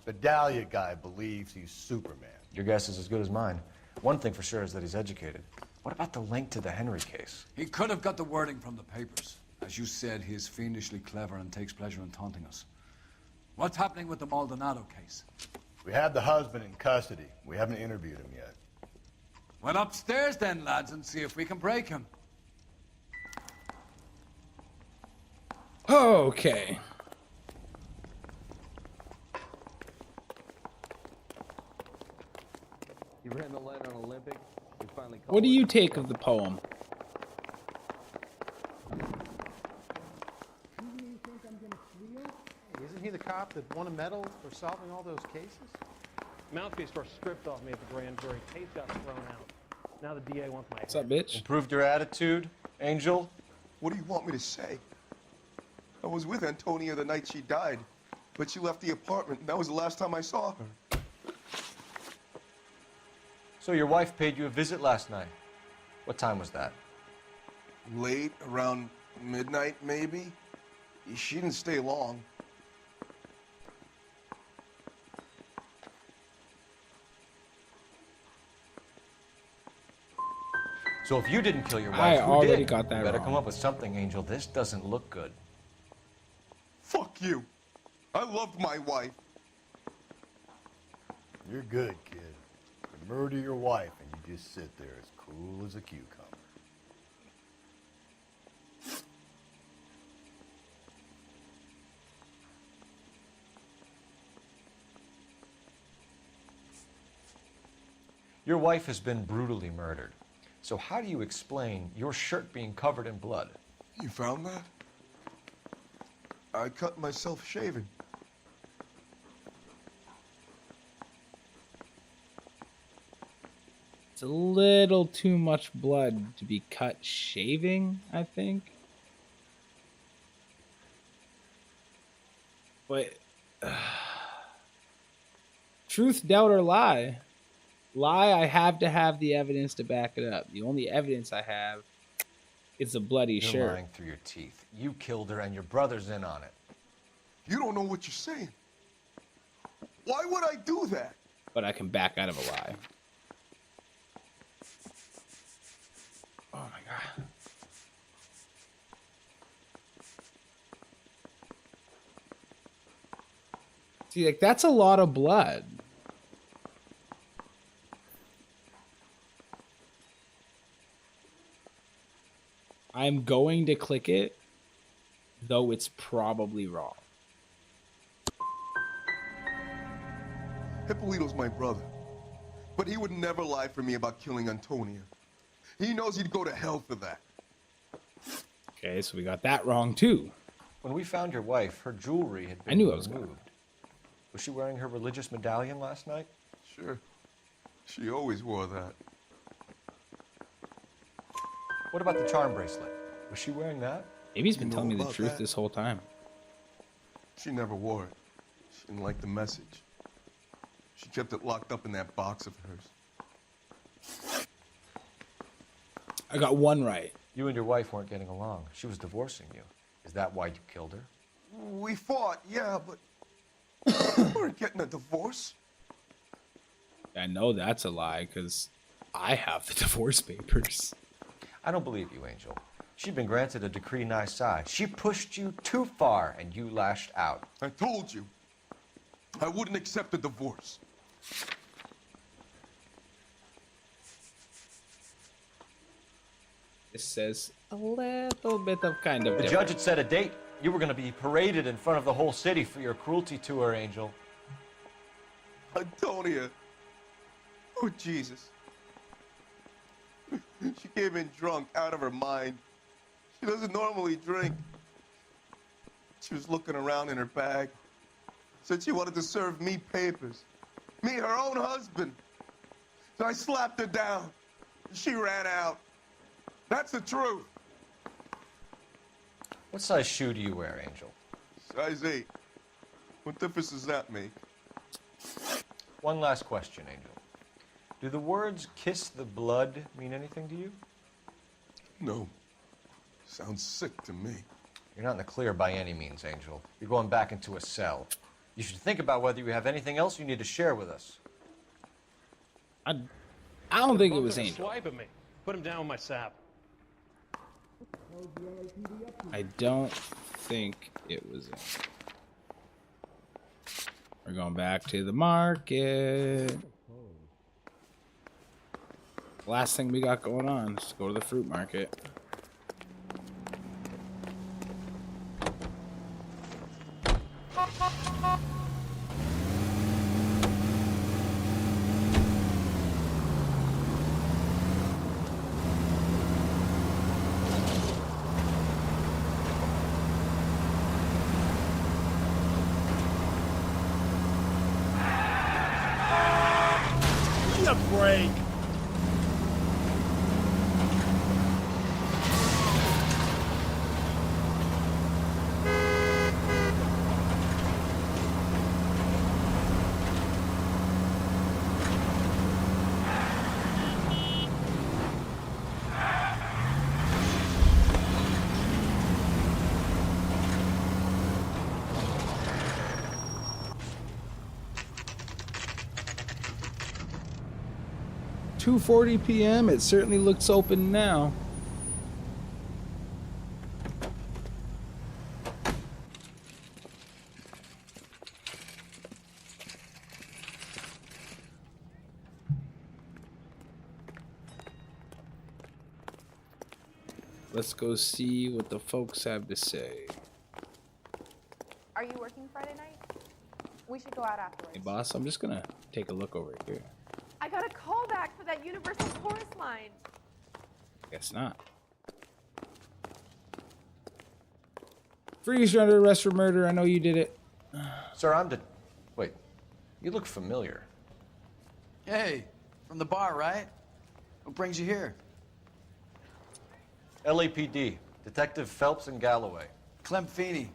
The Dahlia guy believes he's Superman. Your guess is as good as mine. One thing for sure is that he's educated. What about the link to the Henry case? He could have got the wording from the papers. As you said, he is fiendishly clever and takes pleasure in taunting us. What's happening with the Maldonado case? We have the husband in custody. We haven't interviewed him yet. Well, upstairs then, lads, and see if we can break him. Okay. You ran the light on Olympic. We finally What do you take of the poem? Isn't he the cop that won a medal for solving all those cases? Mouthpiece got stripped off me at the grand jury. Case got thrown out. Now the DA wants my What's up, bitch? Improved your attitude, Angel? What do you want me to say? I was with Antonia the night she died, but she left the apartment, and that was the last time I saw her. So your wife paid you a visit last night. What time was that? Late, around midnight, maybe? She didn't stay long. So if you didn't kill your wife, I who already did? got that You better wrong. come up with something, Angel. This doesn't look good. Fuck you. I loved my wife. You're good, kid. You murder your wife and you just sit there as cool as a cucumber. Your wife has been brutally murdered. So how do you explain your shirt being covered in blood? You found that? I cut myself shaving. It's a little too much blood to be cut shaving, I think. But truth, doubt, or lie? Lie, I have to have the evidence to back it up. The only evidence I have is a bloody You're shirt. lying through your teeth. You killed her and your brother's in on it. You don't know what you're saying. Why would I do that? But I can back out of a lie. Oh my god. See, like, that's a lot of blood. I'm going to click it, though it's probably wrong. Hippolito's my brother. But he would never lie for me about killing Antonia. He knows he'd go to hell for that. Okay, so we got that wrong too. When we found your wife, her jewelry had been I knew I was removed. Was she wearing her religious medallion last night? Sure. She always wore that. What about the charm bracelet? Was she wearing that? Maybe he's been You know telling me the about truth that? this whole time. She never wore it. She didn't like the message. She kept it locked up in that box of hers. I got one right. You and your wife weren't getting along. She was divorcing you. Is that why you killed her? We fought, yeah, but we weren't getting a divorce. I know that's a lie because I have the divorce papers. I don't believe you, Angel. She'd been granted a decree nisi. She pushed you too far, and you lashed out. I told you. I wouldn't accept a divorce. This says a little bit of kind of The different. judge had set a date. You were going to be paraded in front of the whole city for your cruelty to her, Angel. Antonia. Oh, Jesus. She came in drunk, out of her mind. She doesn't normally drink. She was looking around in her bag. Said she wanted to serve me papers. Me, her own husband. So I slapped her down. She ran out. That's the truth. What size shoe do you wear, Angel? Size 8. What difference does that make? One last question, Angel. Do the words kiss the blood mean anything to you? No. Sounds sick to me. You're not in the clear by any means, Angel. You're going back into a cell. You should think about whether you have anything else you need to share with us. I don't think it Both was took a Angel. Swipe at me. Put him down with my sap. I don't think it was Angel. We're going back to the market. Last thing we got going on. Let's go to the fruit market. Give me a break. $2:40 p.m. It certainly looks open now. Let's go see what the folks have to say. Are you working Friday night? We should go out afterwards. Hey, boss, I'm just gonna take a look over here. I got a call back for that Universal Chorus line. Guess not. Freeze, you're under arrest for murder. I know you did it. Sir, Wait, you look familiar. Hey, from the bar, right? What brings you here? LAPD, Detective Phelps and Galloway. Clem Feeney.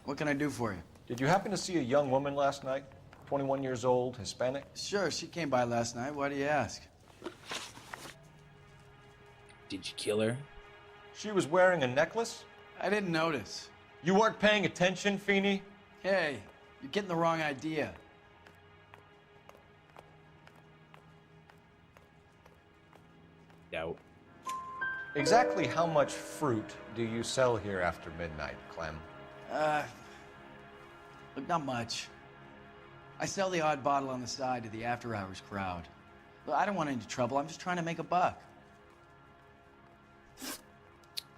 What can I do for you? Did you happen to see a young woman last night? 21 years old, Hispanic? Sure, she came by last night. Why do you ask? Did you kill her? She was wearing a necklace? I didn't notice. You weren't paying attention, Feeney? Hey, you're getting the wrong idea. Doubt. Exactly how much fruit do you sell here after midnight, Clem? Look, not much. I sell the odd bottle on the side to the after-hours crowd. Look, I don't want any trouble. I'm just trying to make a buck.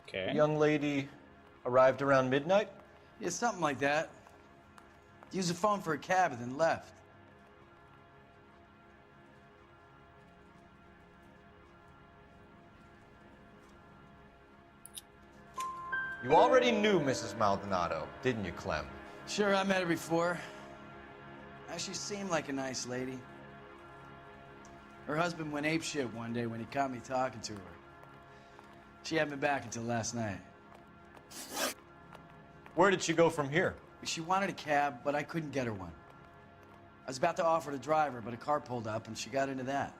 Okay. The young lady arrived around midnight? Yeah, something like that. Used the phone for a cab and then left. You already knew Mrs. Maldonado, didn't you, Clem? Sure, I met her before. She seemed like a nice lady. Her husband went apeshit one day when he caught me talking to her. She had me back until last night. Where did she go from here? She wanted a cab, but I couldn't get her one. I was about to offer to drive her, but a car pulled up and she got into that.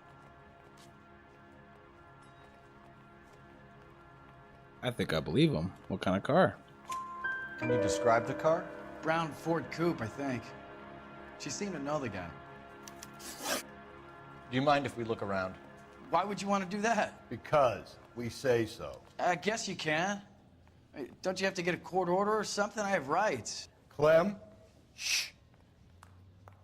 I think I believe him. What kind of car? Can you describe the car? Brown Ford Coupe, I think. She seemed to know the guy. Do you mind if we look around? Why would you want to do that? Because we say so. I guess you can. Don't you have to get a court order or something? I have rights. Clem? Shh.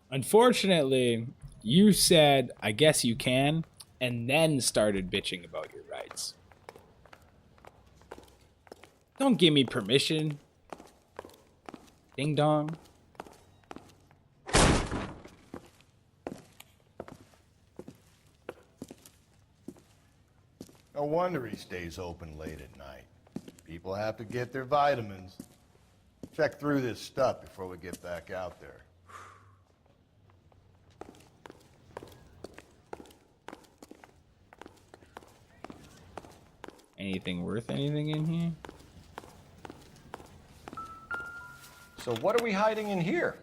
Unfortunately, you said, I guess you can, and then started bitching about your rights. Don't give me permission. Ding dong. No wonder he stays open late at night. People have to get their vitamins. Check through this stuff before we get back out there. Anything worth anything in here? So what are we hiding in here?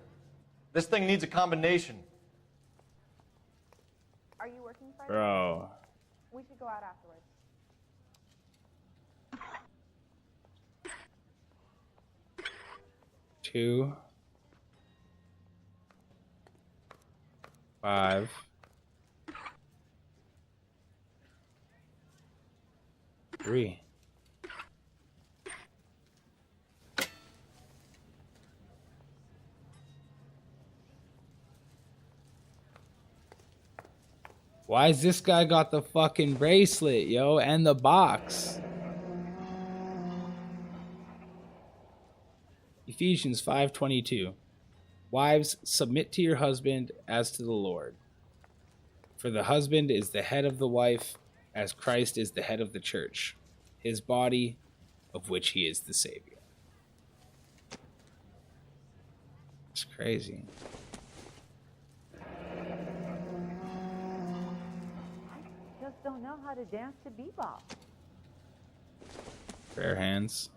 This thing needs a combination. Are you working Friday? Bro. We should go out afterwards. Two. 5. 3. Why is this guy got the fucking bracelet, yo, and the box? Ephesians 5:22. Wives, submit to your husband as to the Lord. For the husband is the head of the wife, as Christ is the head of the church, his body, of which he is the Savior. It's crazy. Just don't know how to dance to bebop. Bare hands.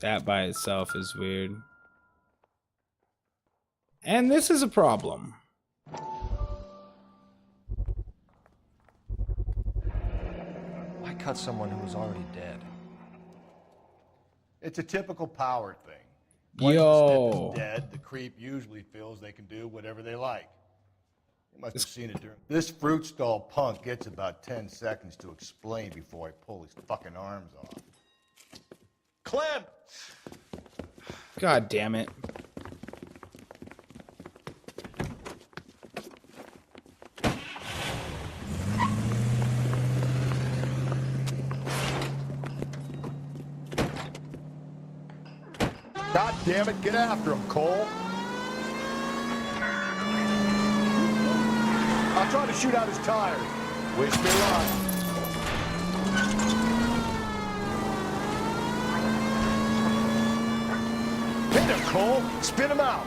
That by itself is weird. And this is a problem. Why cut someone who was already dead? It's a typical power thing. Yo. Once the step is dead, the creep usually feels they can do whatever they like. You must have seen it during. This fruit stall punk gets about 10 seconds to explain before I pull his fucking arms off. Clem! God damn it. God damn it, get after him, Cole. I'll try to shoot out his tires. Wish me luck. Hit him, Cole. Spin him out.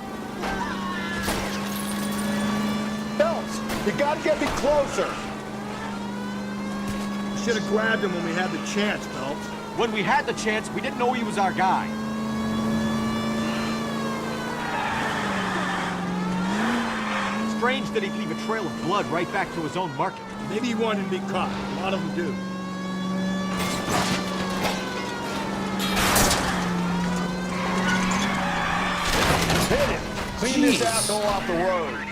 Phelps, you gotta get me closer. You should have grabbed him when we had the chance, Phelps. When we had the chance, we didn't know he was our guy. Strange that he'd leave a trail of blood right back to his own market. Maybe he wanted to be caught. A lot of them do. Hit him. Clean this asshole off the road.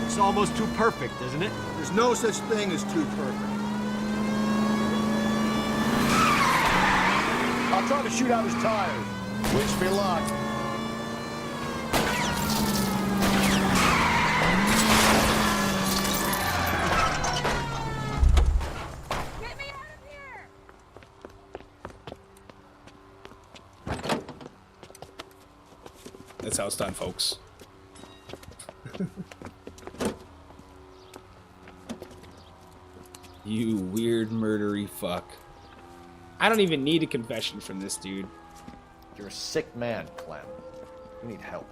It's almost too perfect, isn't it? There's no such thing as too perfect. I'll try to shoot out his tires. Wish me luck. That's how it's done, folks. You weird murdery fuck. I don't even need a confession from this dude. You're a sick man, Clem. You need help.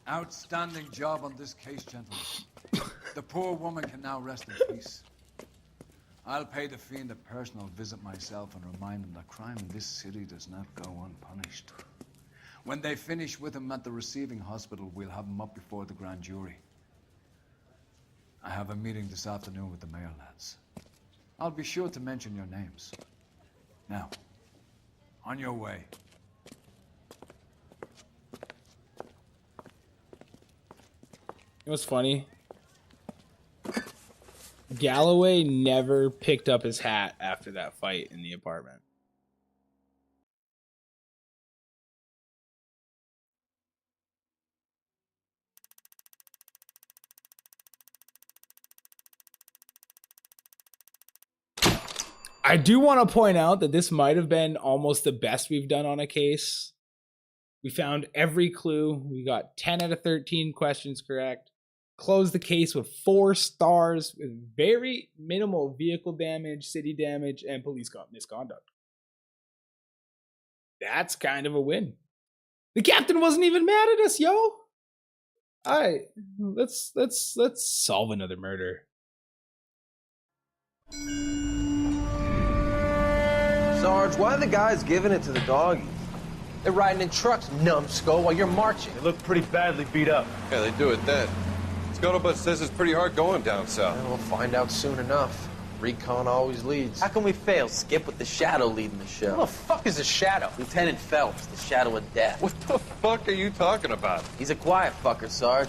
Outstanding job on this case, gentlemen. The poor woman can now rest in peace. I'll pay the fiend a personal visit myself and remind him that crime in this city does not go unpunished. When they finish with him at the receiving hospital, we'll have him up before the grand jury. I have a meeting this afternoon with the mayor lads. I'll be sure to mention your names. Now, on your way. It was funny. Galloway never picked up his hat after that fight in the apartment. I do want to point out that this might have been almost the best we've done on a case. We found every clue. We got 10 out of 13 questions correct. Closed the case with 4 stars with very minimal vehicle damage, city damage, and police misconduct. That's kind of a win. The captain wasn't even mad at us, yo. All right, let's solve another murder. Sarge, why are the guys giving it to the doggies? They're riding in trucks, numbskull, while you're marching. They look pretty badly beat up. Yeah, they do at that. Scuttlebutt says it's pretty hard going down south. Well, we'll find out soon enough. Recon always leads. How can we fail? Skip with the Shadow leading the show. Who the fuck is a Shadow? Lieutenant Phelps, the Shadow of Death. What the fuck are you talking about? He's a quiet fucker, Sarge.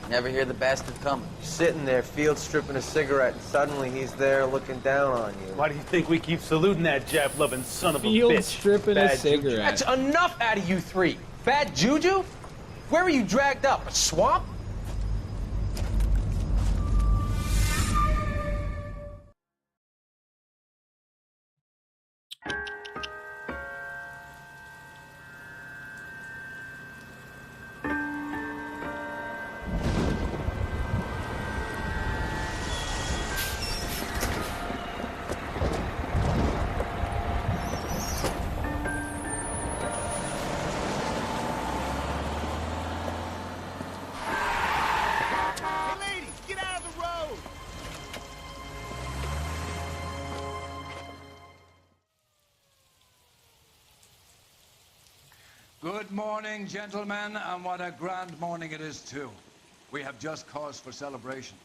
Never hear the bastard coming. Sitting there, field stripping a cigarette, and suddenly he's there looking down on you. Why do you think we keep saluting that Jap-loving son of a bitch? Field stripping a cigarette. That's enough out of you three. Bad juju? Where were you dragged up? A swamp? Good morning, gentlemen, and what a grand morning it is, too. We have just cause for celebration.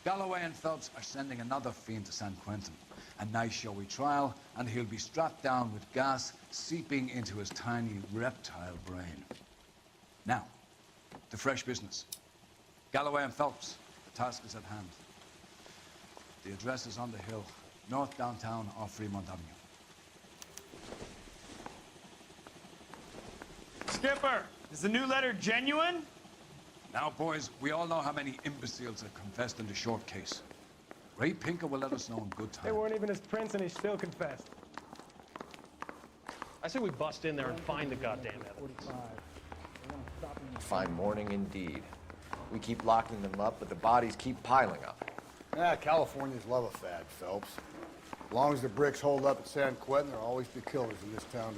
Galloway and Phelps are sending another fiend to San Quentin. A nice showy trial, and he'll be strapped down with gas seeping into his tiny reptile brain. Now, to fresh business. Galloway and Phelps, the task is at hand. The address is on the hill, north downtown off Fremont Avenue. Skipper, is the new letter genuine? Now, boys, we all know how many imbeciles have confessed in the short case. Ray Pinker will let us know in good time. They weren't even his prince and he still confessed. I say we bust in there and find the goddamn evidence. Fine morning indeed. We keep locking them up, but the bodies keep piling up. Ah, Californians love a fad, Phelps. As long as the bricks hold up at San Quentin, there'll always be killers in this town.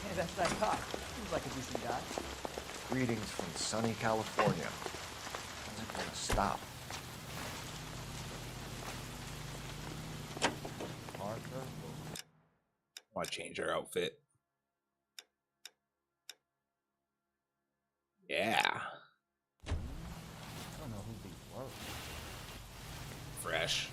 Hey, that's that cop. Seems like a decent guy. Greetings from sunny California. When's it gonna stop? Arthur. Want to change our outfit? Yeah. I don't know who these were. Fresh.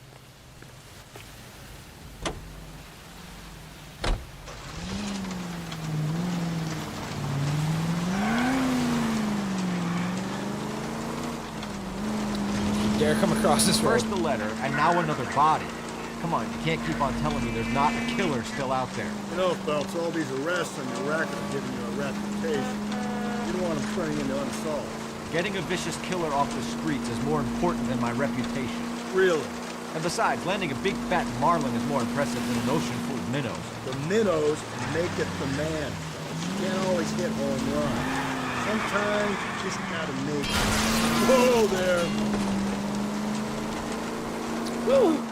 Dare come across this road. First the letter, and now another body. Come on, you can't keep on telling me there's not a killer still out there. You know, Phelps, all these arrests on your record are giving you a reputation. You don't want them turning into unsolved. Getting a vicious killer off the streets is more important than my reputation. Really? And besides, landing a big fat marlin is more impressive than an ocean full of minnows. The minnows make it the man. You can't always hit home runs. Sometimes you just gotta make it. Whoa there! Woo!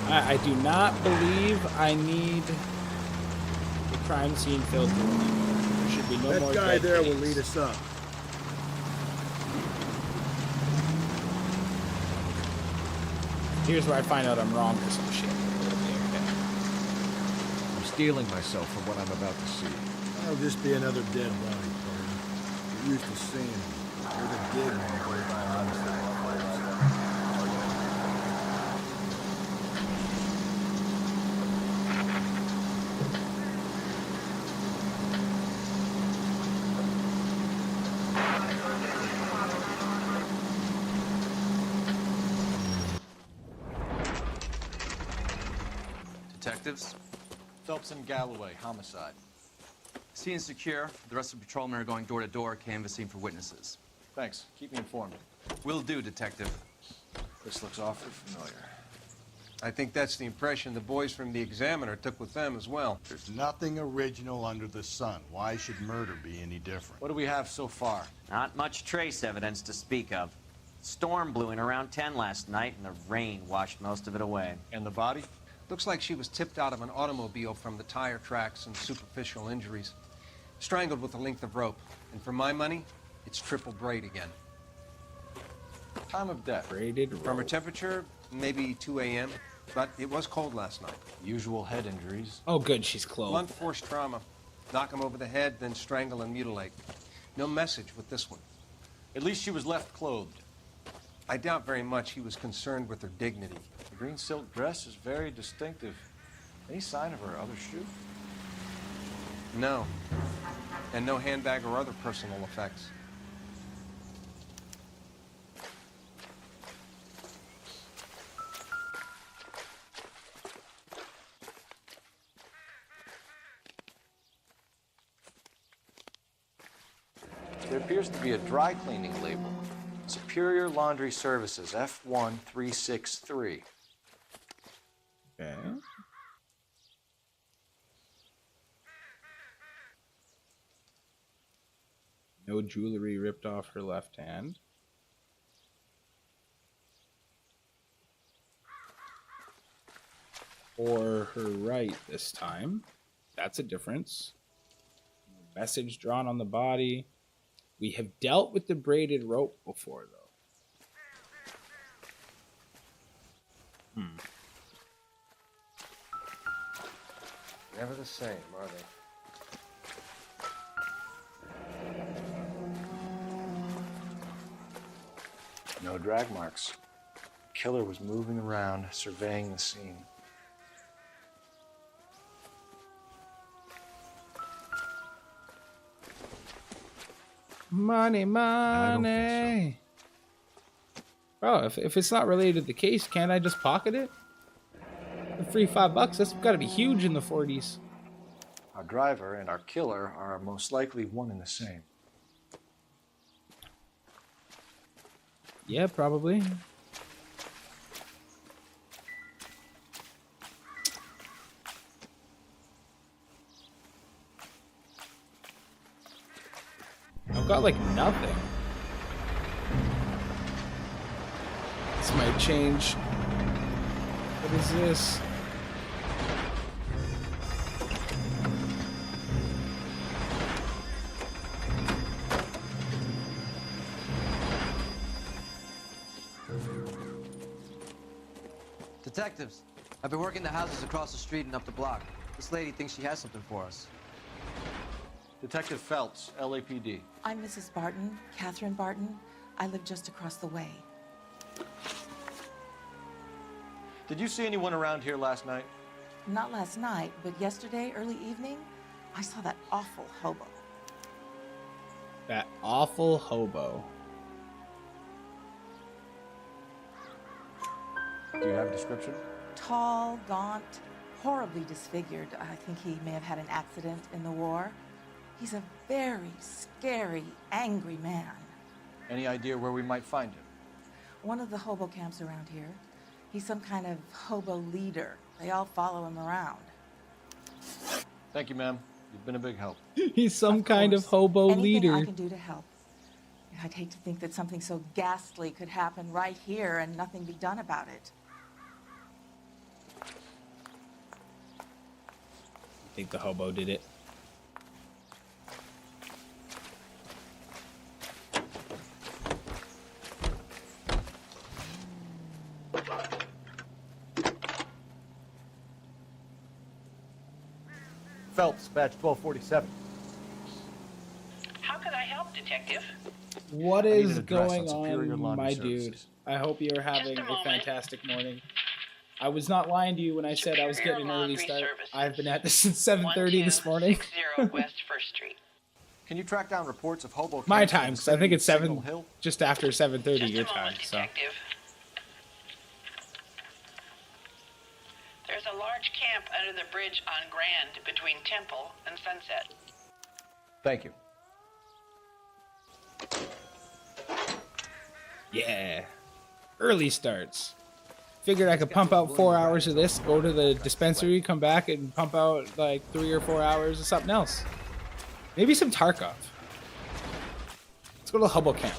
I do not believe I need the crime scene filter anymore. There should be no more. That guy there will lead us up. Here's where I find out I'm wrong for some shit. I'm steeling myself for what I'm about to see. That'll just be another dead body, partner. You're used to seeing them. You're the dig man. Detectives? Phelps and Galloway, homicide. Scene is secure. The rest of the patrolmen are going door to door, canvassing for witnesses. Thanks. Keep me informed. Will do, Detective. This looks awfully familiar. I think that's the impression the boys from the Examiner took with them as well. There's nothing original under the sun. Why should murder be any different? What do we have so far? Not much trace evidence to speak of. Storm blew in around 10 last night, and the rain washed most of it away. And the body? Looks like she was tipped out of an automobile from the tire tracks and superficial injuries. Strangled with a length of rope. And for my money, it's triple braid again. Time of death? Braided rope. From her temperature, maybe 2 a.m., but it was cold last night. Usual head injuries. Oh, good, she's clothed. Blunt force trauma. Knock him over the head, then strangle and mutilate. No message with this one. At least she was left clothed. I doubt very much he was concerned with her dignity. The green silk dress is very distinctive. Any sign of her other shoe? No. And no handbag or other personal effects. There appears to be a dry cleaning label. Superior Laundry Services, F1363. Okay. No jewelry ripped off her left hand. Or her right this time. That's a difference. Message drawn on the body. We have dealt with the braided rope before, though. Never the same, are they? No drag marks. The killer was moving around, surveying the scene. Money, money. Bro, if it's not related to the case, can't I just pocket it? The free $5, that's got to be huge in the 40s. Our driver and our killer are most likely one and the same. Yeah, probably. I've got like nothing. This might change. What is this? Detectives, I've been working the houses across the street and up the block. This lady thinks she has something for us. Detective Phelps, LAPD. I'm Mrs. Barton, Catherine Barton. I live just across the way. Did you see anyone around here last night? Not last night, but yesterday, early evening, I saw that awful hobo. That awful hobo. Do you have a description? Tall, gaunt, horribly disfigured. I think he may have had an accident in the war. He's a very scary, angry man. Any idea where we might find him? One of the hobo camps around here. He's some kind of hobo leader. They all follow him around. Thank you, ma'am. You've been a big help. He's some kind of hobo Anything leader. I can do to help. I'd hate to think that something so ghastly could happen right here and nothing be done about it. I think the hobo did it. Phelps, badge 1247. How can I help, Detective? What I need is an address going on Superior on, Laundry my Services. dude? I hope you're having a fantastic morning. I was not lying to you when I said I was getting an early start. I've been at this since 7:30 this morning. 1260 West First Street. Can you track down reports of hobo My camps in time, the because I think it's Signal 7, Hill? just after 7:30 your time. So Detective. There's a large camp under the bridge on Grand between Temple and Sunset. Thank you. yeah, early starts. Figured I could pump out 4 hours of this, go to the dispensary, come back, and pump out like 3 or 4 hours of something else. Maybe some Tarkov. Let's go to the hobo camp.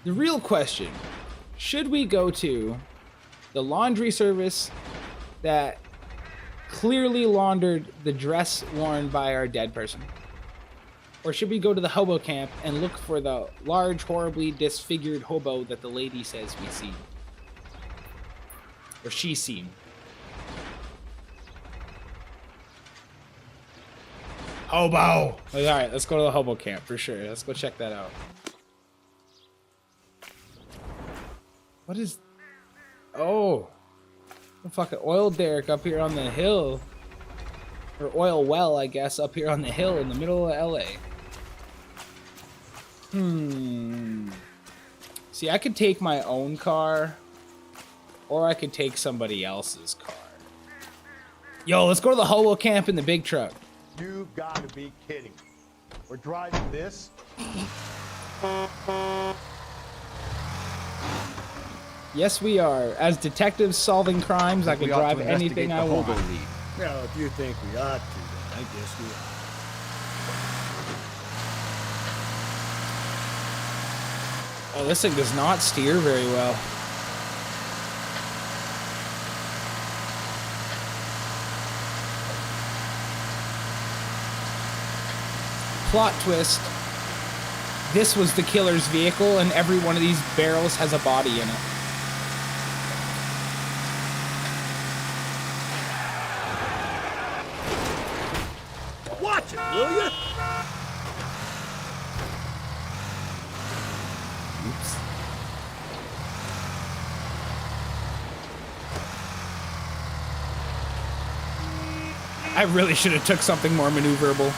The real question, should we go to the laundry service that clearly laundered the dress worn by our dead person? Or should we go to the hobo camp and look for the large, horribly disfigured hobo that the lady says we see? Or she seen? Hobo! Alright, let's go to the hobo camp for sure. Let's go check that out. What is... Oh! A fucking oil derrick up here on the hill. Or oil well, I guess, up here on the hill in the middle of LA. See, I could take my own car, or I could take somebody else's car. Yo, let's go to the hobo camp in the big truck. You gotta be kidding. We're driving this? Yes, we are. As detectives solving crimes, I can drive anything I want. Well, if you think we ought to, then I guess we ought. Oh, this thing does not steer very well. Plot twist. This was the killer's vehicle, and every one of these barrels has a body in it. Watch it, will you? Oops. I really should have took something more maneuverable.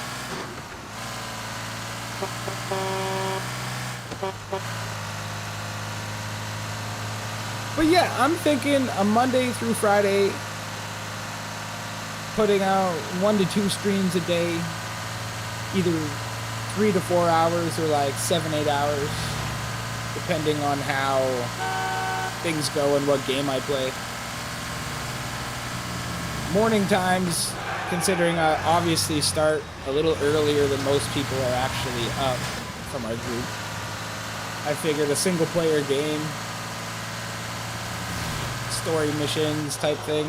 But yeah, I'm thinking a Monday through Friday, putting out 1 to 2 streams a day, either 3 to 4 hours or like 7-8 hours, depending on how things go and what game I play. Morning times, considering I obviously start a little earlier than most people are actually up from our group. I figured a single player game, story missions type thing.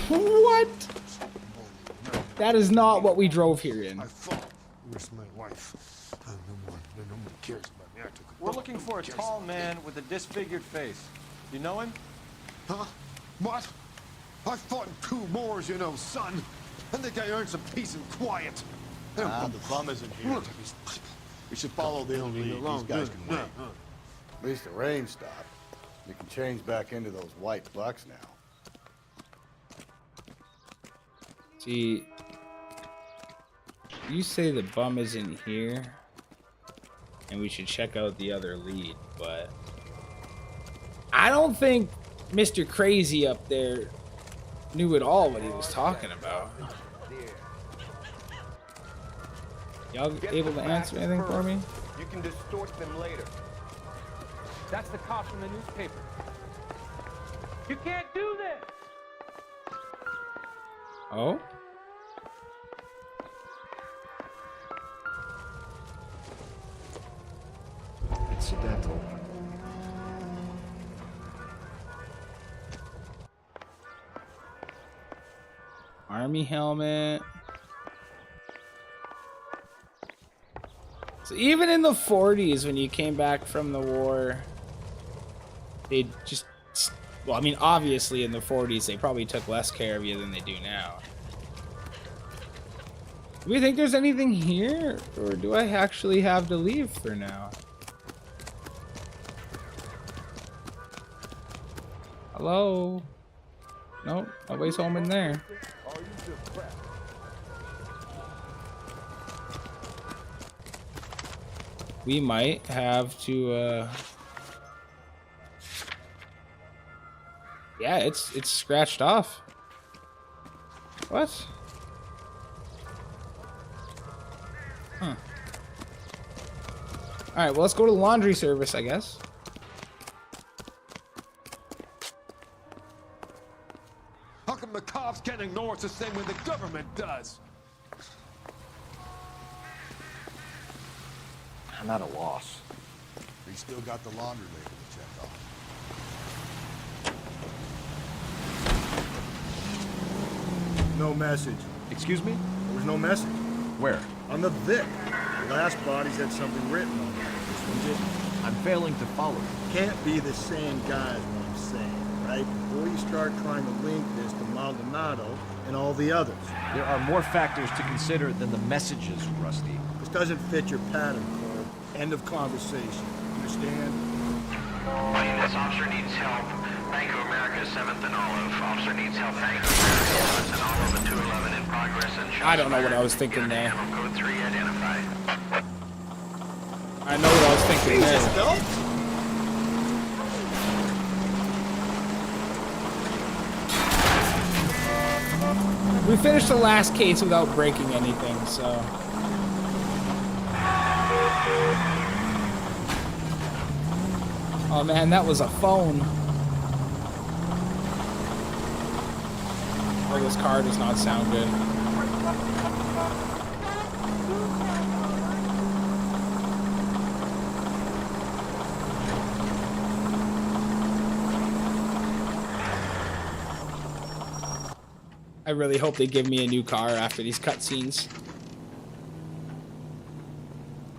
What? That is not what we drove here in. Where's my wife? No more. Nobody cares about me. I took a We're looking for a tall man with a disfigured face. You know him? Huh? What? I fought in 2 wars, you know, son. I think I earned some peace and quiet. The bum isn't here. We should follow this lead. These guys can wait. At least the rain stopped. We can change back into those white bucks now. See, you say the bum isn't here. And we should check out the other lead, but I don't think Mr. Crazy up there knew at all what he was talking about. Y'all able to answer anything for me? You can distort them later. That's the cop from the newspaper. You can't do this! Oh? Incidental. Army helmet. So even in the 40s, when you came back from the war, they just, well, I mean, obviously in the 40s, they probably took less care of you than they do now. Do we think there's anything here, or do I actually have to leave for now? Hello? Nope, nobody's home in there. We might have to, yeah, it's scratched off. What? Huh. Alright, well, let's go to the laundry service, I guess. How come the cops can't ignore us the same way the government does? I'm at a loss. We still got the laundry label to check off. No message. Excuse me? There was no message. Where? On the Vic. The last bodies had something written on it. This one didn't. I'm failing to follow you. Can't be the same guy is what I'm saying, right? Before you start trying to link this to Maldonado and all the others. There are more factors to consider than the messages, Rusty. This doesn't fit your pattern, Cole. End of conversation. Understand? This officer needs help. Bank of America, 7th and Olive. Officer needs help. Bank of America, 7th and Olive, and 211 in progress. And I don't know what I was thinking there. Code 3 identified. I know what I was thinking there. We finished the last case without breaking anything, so. Oh man, that was a phone. Oh, this car does not sound good. I really hope they give me a new car after these cutscenes.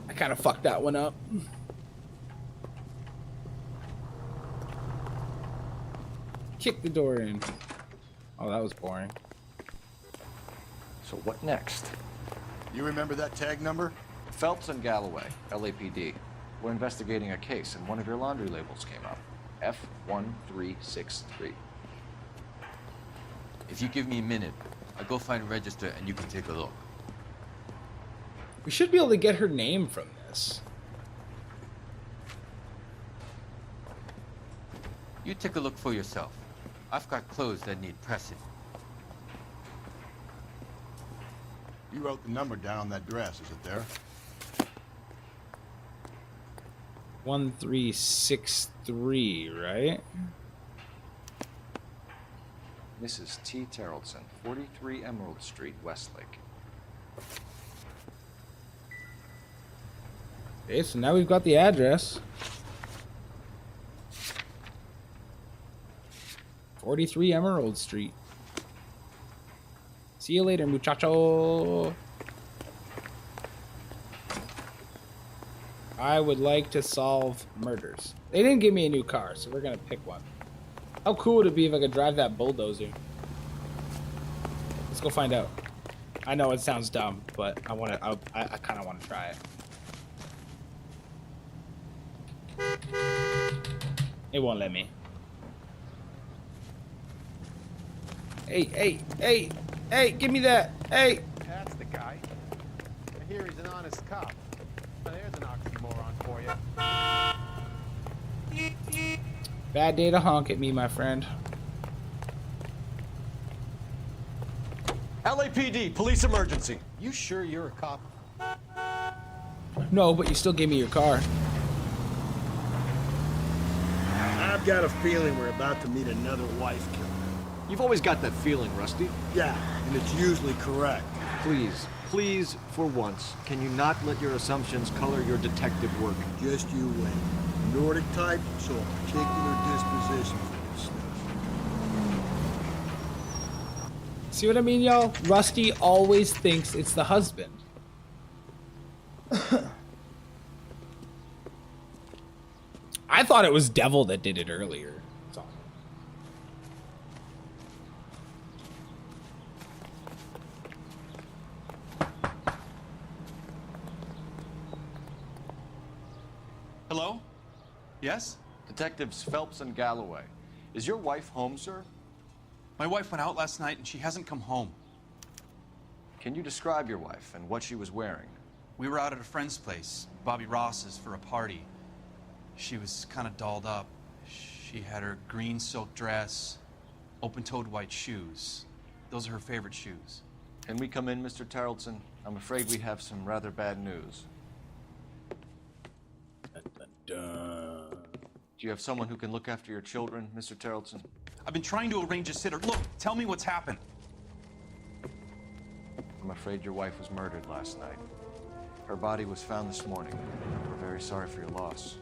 I kind of fucked that one up. Kick the door in. Oh, that was boring. So what next? You remember that tag number? Phelps and Galloway, LAPD. We're investigating a case, and one of your laundry labels came up. F1363. If you give me a minute, I'll go find a register and you can take a look. We should be able to get her name from this. You take a look for yourself. I've got clothes that need pressing. You wrote the number down on that dress, is it there? 1363, right? Mrs. T. Terrellson, 43 Emerald Street, Westlake. Okay, so now we've got the address. 43 Emerald Street. See you later, muchacho. I would like to solve murders. They didn't give me a new car, so we're gonna pick one. How cool would it be if I could drive that bulldozer? Let's go find out. I know it sounds dumb, but I kind of want to try it. It won't let me. Hey, give me that. Hey. That's the guy. I hear he's an honest cop. Now, there's an oxymoron. for you. Bad day to honk at me, my friend. LAPD, police emergency. You sure you're a cop? No, but you still gave me your car. I've got a feeling we're about to meet another wife killer. You've always got that feeling, Rusty. Yeah, and it's usually correct. Please, please, for once, can you not let your assumptions color your detective work? Just you wait. Nordic type, so a particular disposition for this stuff. See what I mean, y'all? Rusty always thinks it's the husband. I thought it was Devil that did it earlier. That's all. Hello? Yes? Detectives Phelps and Galloway. Is your wife home, sir? My wife went out last night and she hasn't come home. Can you describe your wife and what she was wearing? We were out at a friend's place, Bobby Ross's, for a party. She was kind of dolled up. She had her green silk dress, open-toed white shoes. Those are her favorite shoes. Can we come in, Mr. Tarleton? I'm afraid we have some rather bad news. Do you have someone who can look after your children, Mr. Tarleton? I've been trying to arrange a sitter. Look, tell me what's happened. I'm afraid your wife was murdered last night. Her body was found this morning. We're very sorry for your loss.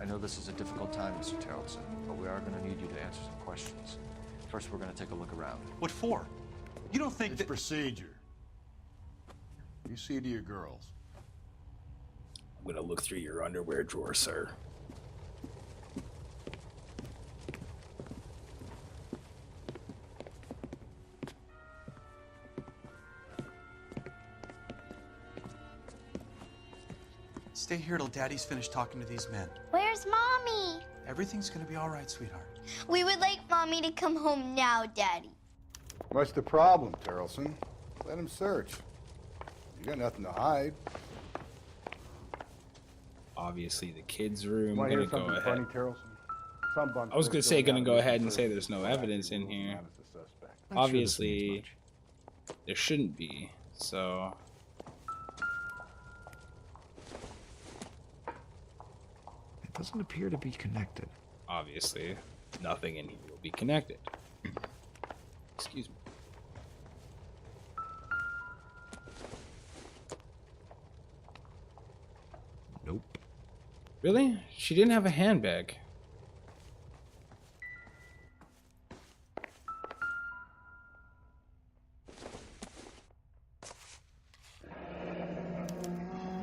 I know this is a difficult time, Mr. Tarleton, but we are going to need you to answer some questions. First, we're going to take a look around. What for? You don't think It's procedure. You see to your girls. I'm gonna look through your underwear drawer, sir. Stay here till Daddy's finished talking to these men. Where's Mommy? Everything's gonna be all right, sweetheart. We would like Mommy to come home now, Daddy. What's the problem, Tarleton? Let him search. You got nothing to hide. Obviously, the kids' room. Want to Gonna hear something go ahead. funny, Tarleton? Some bumps I was are gonna still say, gonna down go to ahead and the say first there's no back evidence in rules here. not as a suspect. Obviously, there shouldn't be. So. It doesn't appear to be connected. Obviously, nothing in here will be connected. Excuse me. Nope. Really? She didn't have a handbag.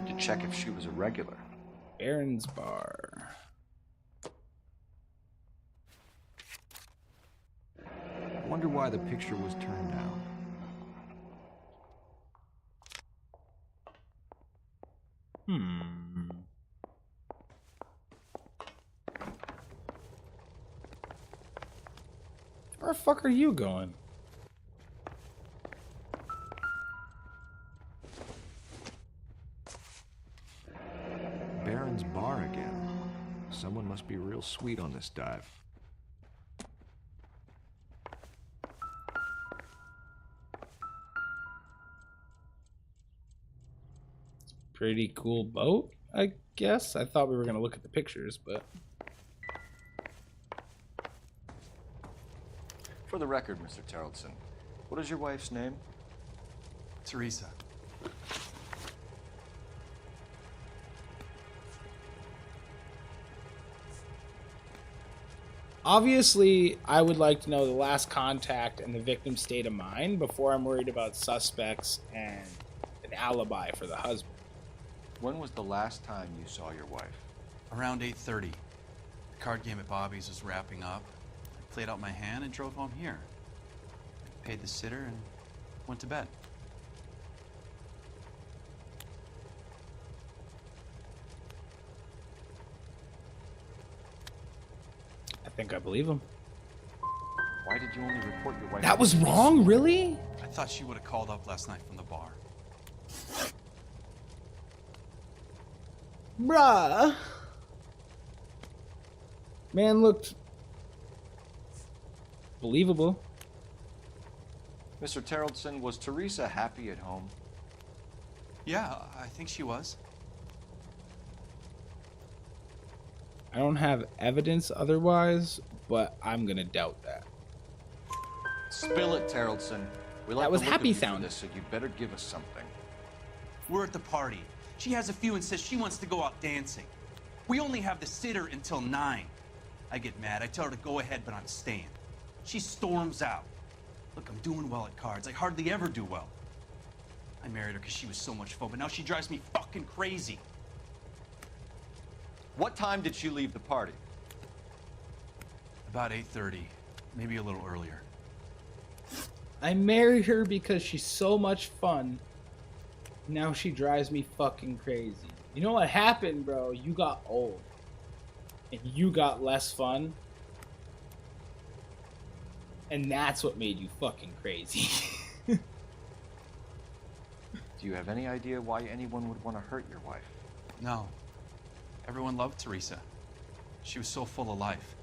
Need to check if she was a regular. Aaron's bar. I wonder why the picture was turned down. Where the fuck are you going? Baron's bar again. Someone must be real sweet on this dive. Pretty cool boat, I guess. I thought we were gonna look at the pictures, but For the record, Mr. Tarleton, what is your wife's name? Teresa. obviously I would like to know the last contact and the victim's state of mind before I'm worried about suspects and an alibi for the husband. When was the last time you saw your wife? Around 8:30. The card game at Bobby's was wrapping up. I played out my hand and drove home here. Paid the sitter and went to bed. I think I believe him. Why did you only report your wife? That was wrong, really? I thought she would have called up last night from the bar. Bruh. Man looked believable. Mr. Terrellson, was Teresa happy at home? Yeah, I think she was. I don't have evidence otherwise, but I'm gonna doubt that. Spill it, Terrellson. We like That was the look happy of you for sound. this, so you better give us something. We're at the party. She has a few and says she wants to go out dancing. We only have the sitter until 9. I get mad. I tell her to go ahead, but I'm staying. She storms out. Look, I'm doing well at cards. I hardly ever do well. I married her because she was so much fun, but now she drives me fucking crazy. What time did she leave the party? About 8:30, maybe a little earlier. I married her because she's so much fun. Now she drives me fucking crazy. You know what happened, bro? You got old. And you got less fun. And that's what made you fucking crazy. Do you have any idea why anyone would want to hurt your wife? No. Everyone loved Teresa. She was so full of life.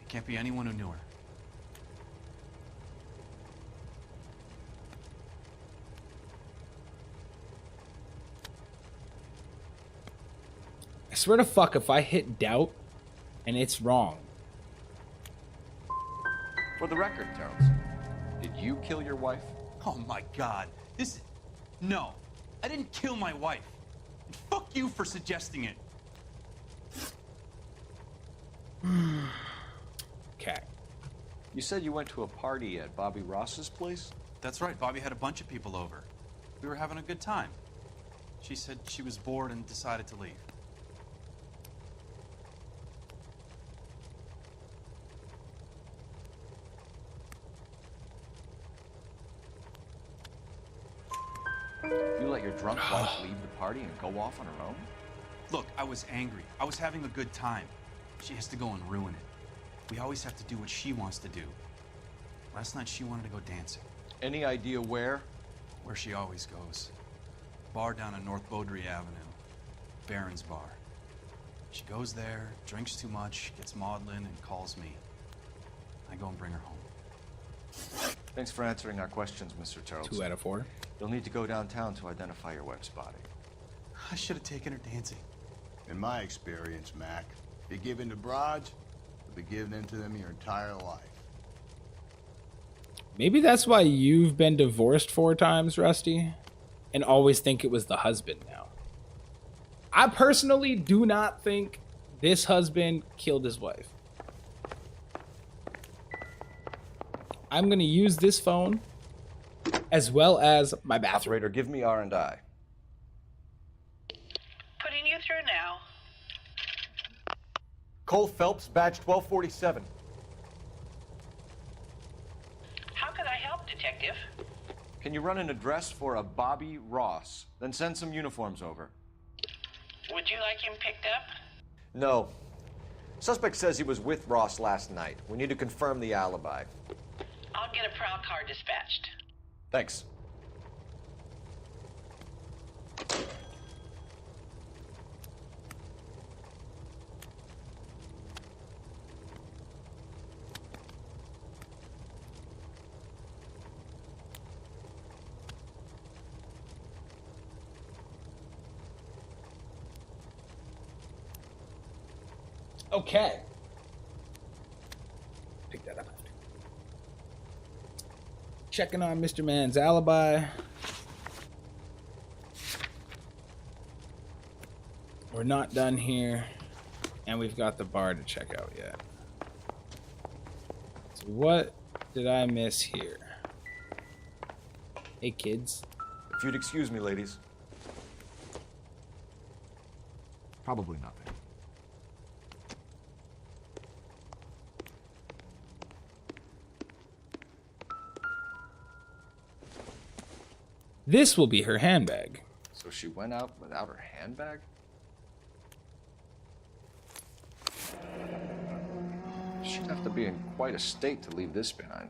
It can't be anyone who knew her. I swear to fuck if I hit doubt and it's wrong. For the record, Terrellson, did you kill your wife? Oh my God. No. I didn't kill my wife. And fuck you for suggesting it. Okay. You said you went to a party at Bobby Ross's place? That's right. Bobby had a bunch of people over. We were having a good time. She said she was bored and decided to leave. You let your drunk wife leave the party and go off on her own? Look, I was angry. I was having a good time. She has to go and ruin it. We always have to do what she wants to do. Last night she wanted to go dancing. Any idea where? Where she always goes. Bar down on North Beaudry Avenue. Baron's Bar. She goes there, drinks too much, gets maudlin, and calls me. I go and bring her home. Thanks for answering our questions, Mr. Terrellson. 2 out of 4. You'll need to go downtown to identify your wife's body. I should have taken her dancing. In my experience, Mac, if you give in to broads, you'll be giving in to them your entire life. Maybe that's why you've been divorced 4 times, Rusty, and always think it was the husband now. I personally do not think this husband killed his wife. I'm going to use this phone as well as my bathroom. Operator, give me R&I. Putting you through now. Cole Phelps, badge 1247. How can I help, Detective? Can you run an address for a Bobby Ross? Then send some uniforms over. Would you like him picked up? No. Suspect says he was with Ross last night. We need to confirm the alibi. I'll get a prowl car dispatched. Thanks. Okay. Pick that up. Checking on Mr. Man's alibi. We're not done here. And we've got the bar to check out yet. So what did I miss here? Hey, kids. If you'd excuse me, ladies. Probably nothing. This will be her handbag. So she went out without her handbag? She'd have to be in quite a state to leave this behind.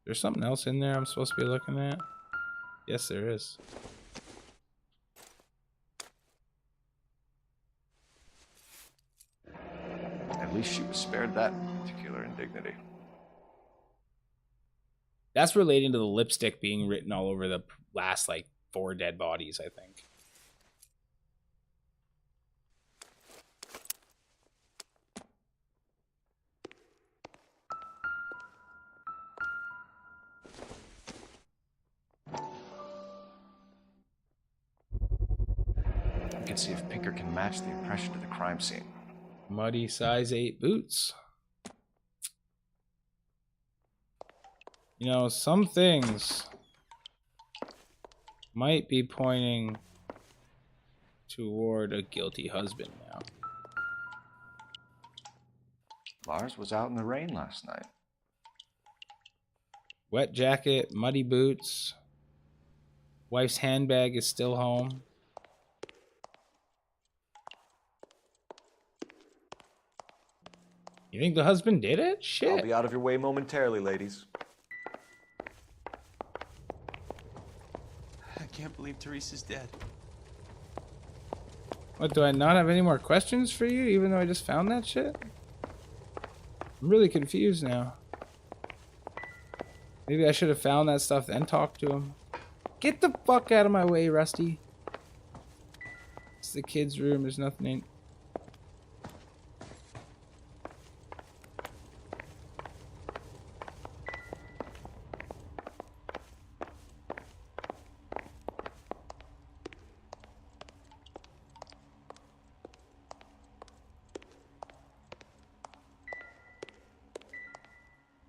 There's something else in there I'm supposed to be looking at? Yes, there is. At least she was spared that particular indignity. That's relating to the lipstick being written all over the last, like, 4 dead bodies, I think. We can see if Pinker can match the impression to the crime scene. Muddy size 8 boots. You know, some things might be pointing toward a guilty husband now. Lars was out in the rain last night. Wet jacket, muddy boots. Wife's handbag is still home. You think the husband did it? Shit. I'll be out of your way momentarily, ladies. I can't believe Teresa's dead. What, do I not have any more questions for you, even though I just found that shit? I'm really confused now. Maybe I should have found that stuff then talked to him. Get the fuck out of my way, Rusty. It's the kid's room. There's nothing in.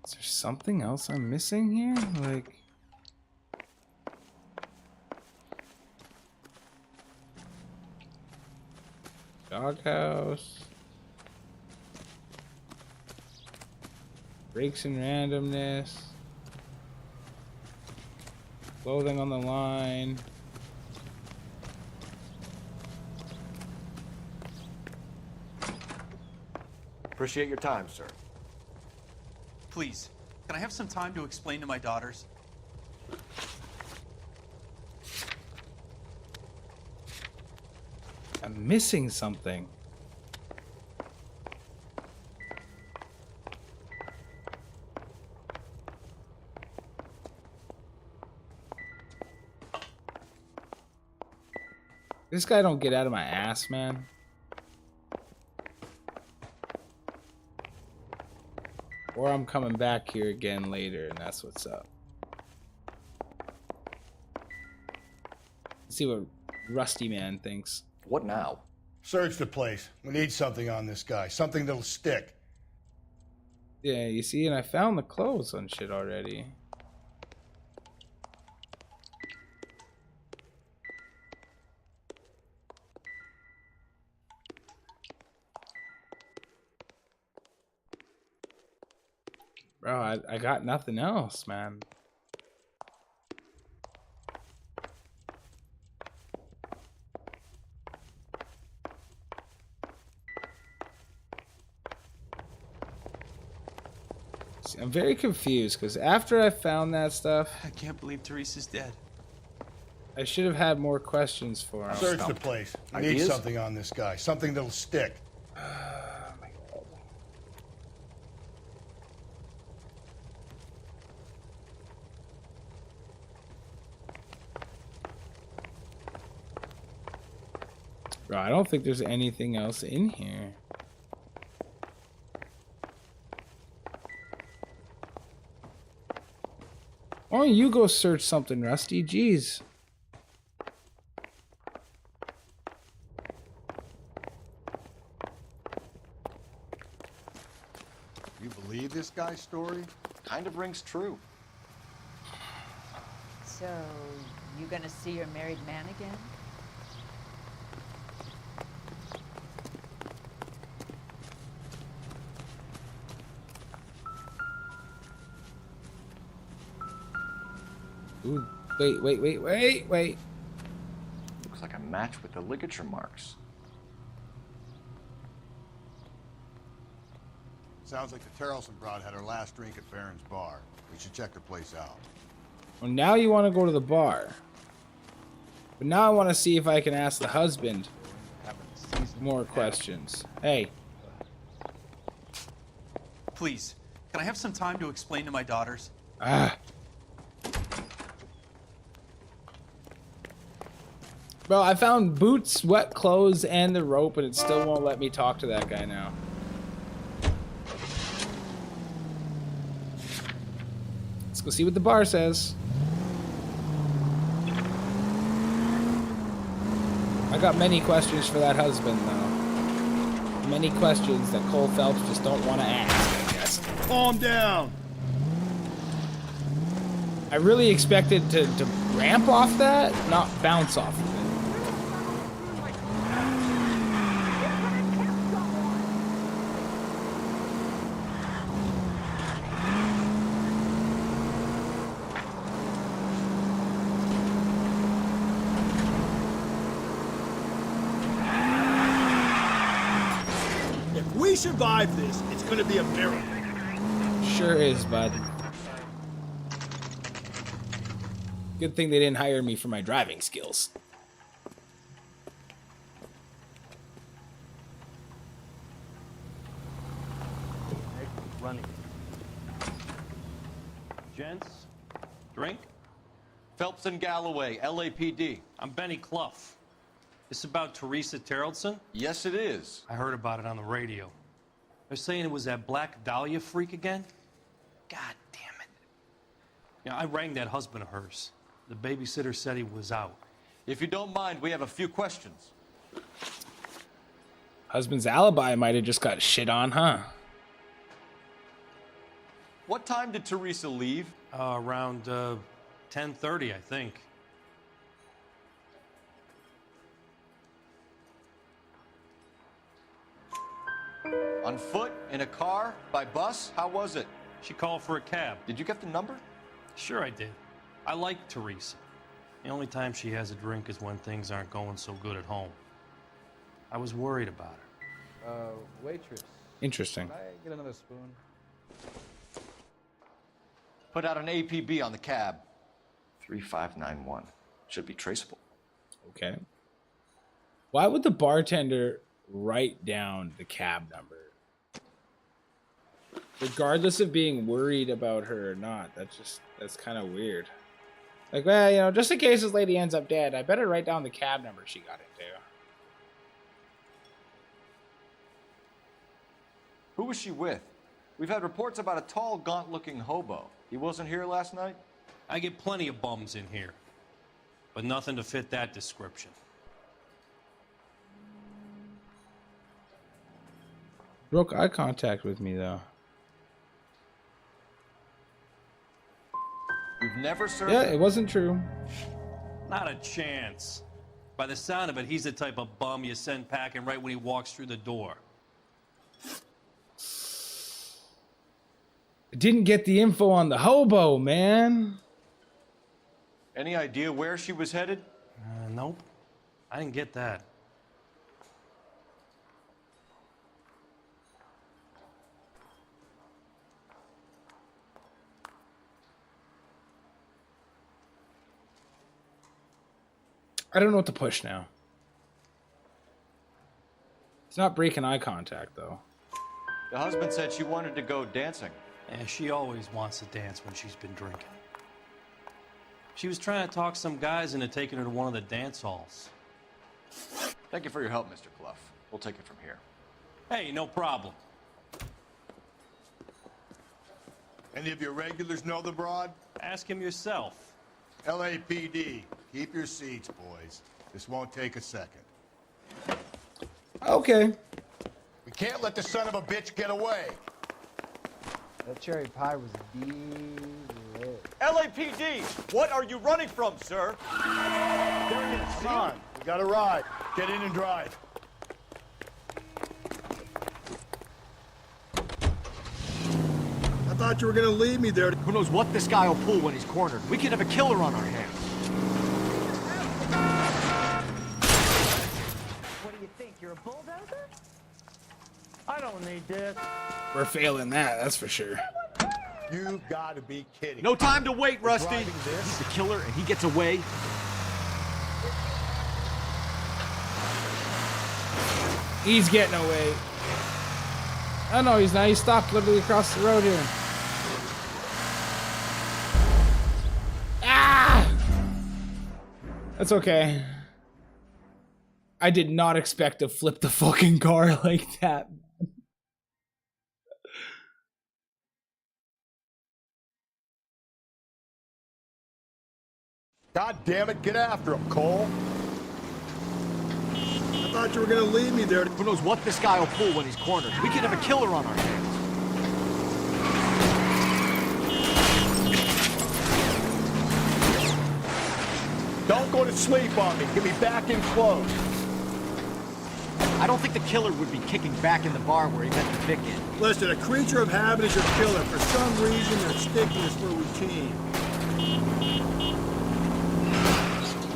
Is there something else I'm missing here? Like... doghouse. Breaks in randomness. Clothing on the line. Appreciate your time, sir. Please, can I have some time to explain to my daughters? I'm missing something. This guy don't get out of my ass, man. Or I'm coming back here again later, and that's what's up. Let's see what Rusty Man thinks. What now? Search the place. We need something on this guy. Something that'll stick. Yeah, you see, and I found the clothes on shit already. Bro, I got nothing else, man. See, I'm very confused because after I found that stuff, I can't believe Teresa's dead. I should have had more questions for him. Search the place. We need something on this guy. Something that'll stick. Bro, I don't think there's anything else in here. Why don't you go search something, Rusty? Jeez. You believe this guy's story? Kind of rings true. So, you gonna see your married man again? Ooh, wait. Looks like a match with the ligature marks. Sounds like the Terrelson broad had her last drink at Barron's bar. We should check her place out. Well, now you want to go to the bar. But now I want to see if I can ask the husband more questions. Hey. Please, can I have some time to explain to my daughters? Ah. Bro, I found boots, wet clothes, and the rope, and it still won't let me talk to that guy now. Let's go see what the bar says. I got many questions for that husband, though. Many questions that Cole Phelps just don't want to ask, I guess. Calm down. I really expected to ramp off that, not bounce off of it. If we survive this, it's gonna be a miracle. Sure is, bud. Good thing they didn't hire me for my driving skills. Running. Gents, drink? Phelps and Galloway, LAPD. I'm Benny Clough. This about Teresa Terrelson? Yes, it is. I heard about it on the radio. They're saying it was that Black Dahlia freak again? God damn it. Yeah, I rang that husband of hers. The babysitter said he was out. If you don't mind, we have a few questions. Husband's alibi might have just got shit on, huh? What time did Teresa leave? Around 10:30, I think. On foot? In a car? By bus? How was it? She called for a cab. Did you get the number? Sure I did. I like Teresa. The only time she has a drink is when things aren't going so good at home. I was worried about her. Waitress. Interesting. Can I get another spoon? Put out an APB on the cab. 3591. Should be traceable. Okay. Why would the bartender write down the cab number? Regardless of being worried about her or not, that's kind of weird. Like, well, you know, just in case this lady ends up dead, I better write down the cab number she got into. Who was she with? We've had reports about a tall, gaunt-looking hobo. He wasn't here last night? I get plenty of bums in here, but nothing to fit that description. Broke eye contact with me, though. You've never served? Yeah, it wasn't true. Not a chance. By the sound of it, he's the type of bum you send packing right when he walks through the door. I didn't get the info on the hobo, man. Any idea where she was headed? Nope. I didn't get that. I don't know what to push now. It's not breaking eye contact, though. The husband said she wanted to go dancing. Yeah, she always wants to dance when she's been drinking. She was trying to talk some guys into taking her to one of the dance halls. Thank you for your help, Mr. Clough. We'll take it from here. Hey, no problem. Any of your regulars know the broad? Ask him yourself. LAPD, keep your seats, boys. This won't take a second. Okay. We can't let the son of a bitch get away. That cherry pie was delicious. LAPD, what are you running from, sir? Come on, we got a ride. Get in and drive. I thought you were gonna leave me there. Who knows what this guy will pull when he's cornered? We could have a killer on our hands. What do you think? You're a bulldozer? I don't need this. We're failing that, that's for sure. You gotta be kidding. No time to wait, We're Rusty. driving this? He's the killer and he gets away. He's getting away. Oh no, he's not. He stopped literally across the road here. Ah! That's okay. I did not expect to flip the fucking car like that. God damn it, get after him, Cole. I thought you were gonna leave me there. Who knows what this guy will pull when he's cornered. We could have a killer on our hands. Don't go to sleep on me. Get me back in close. I don't think the killer would be kicking back in the bar where he meant to kick in. Listen, a creature of habit is your killer. For some reason, their stickiness for routine.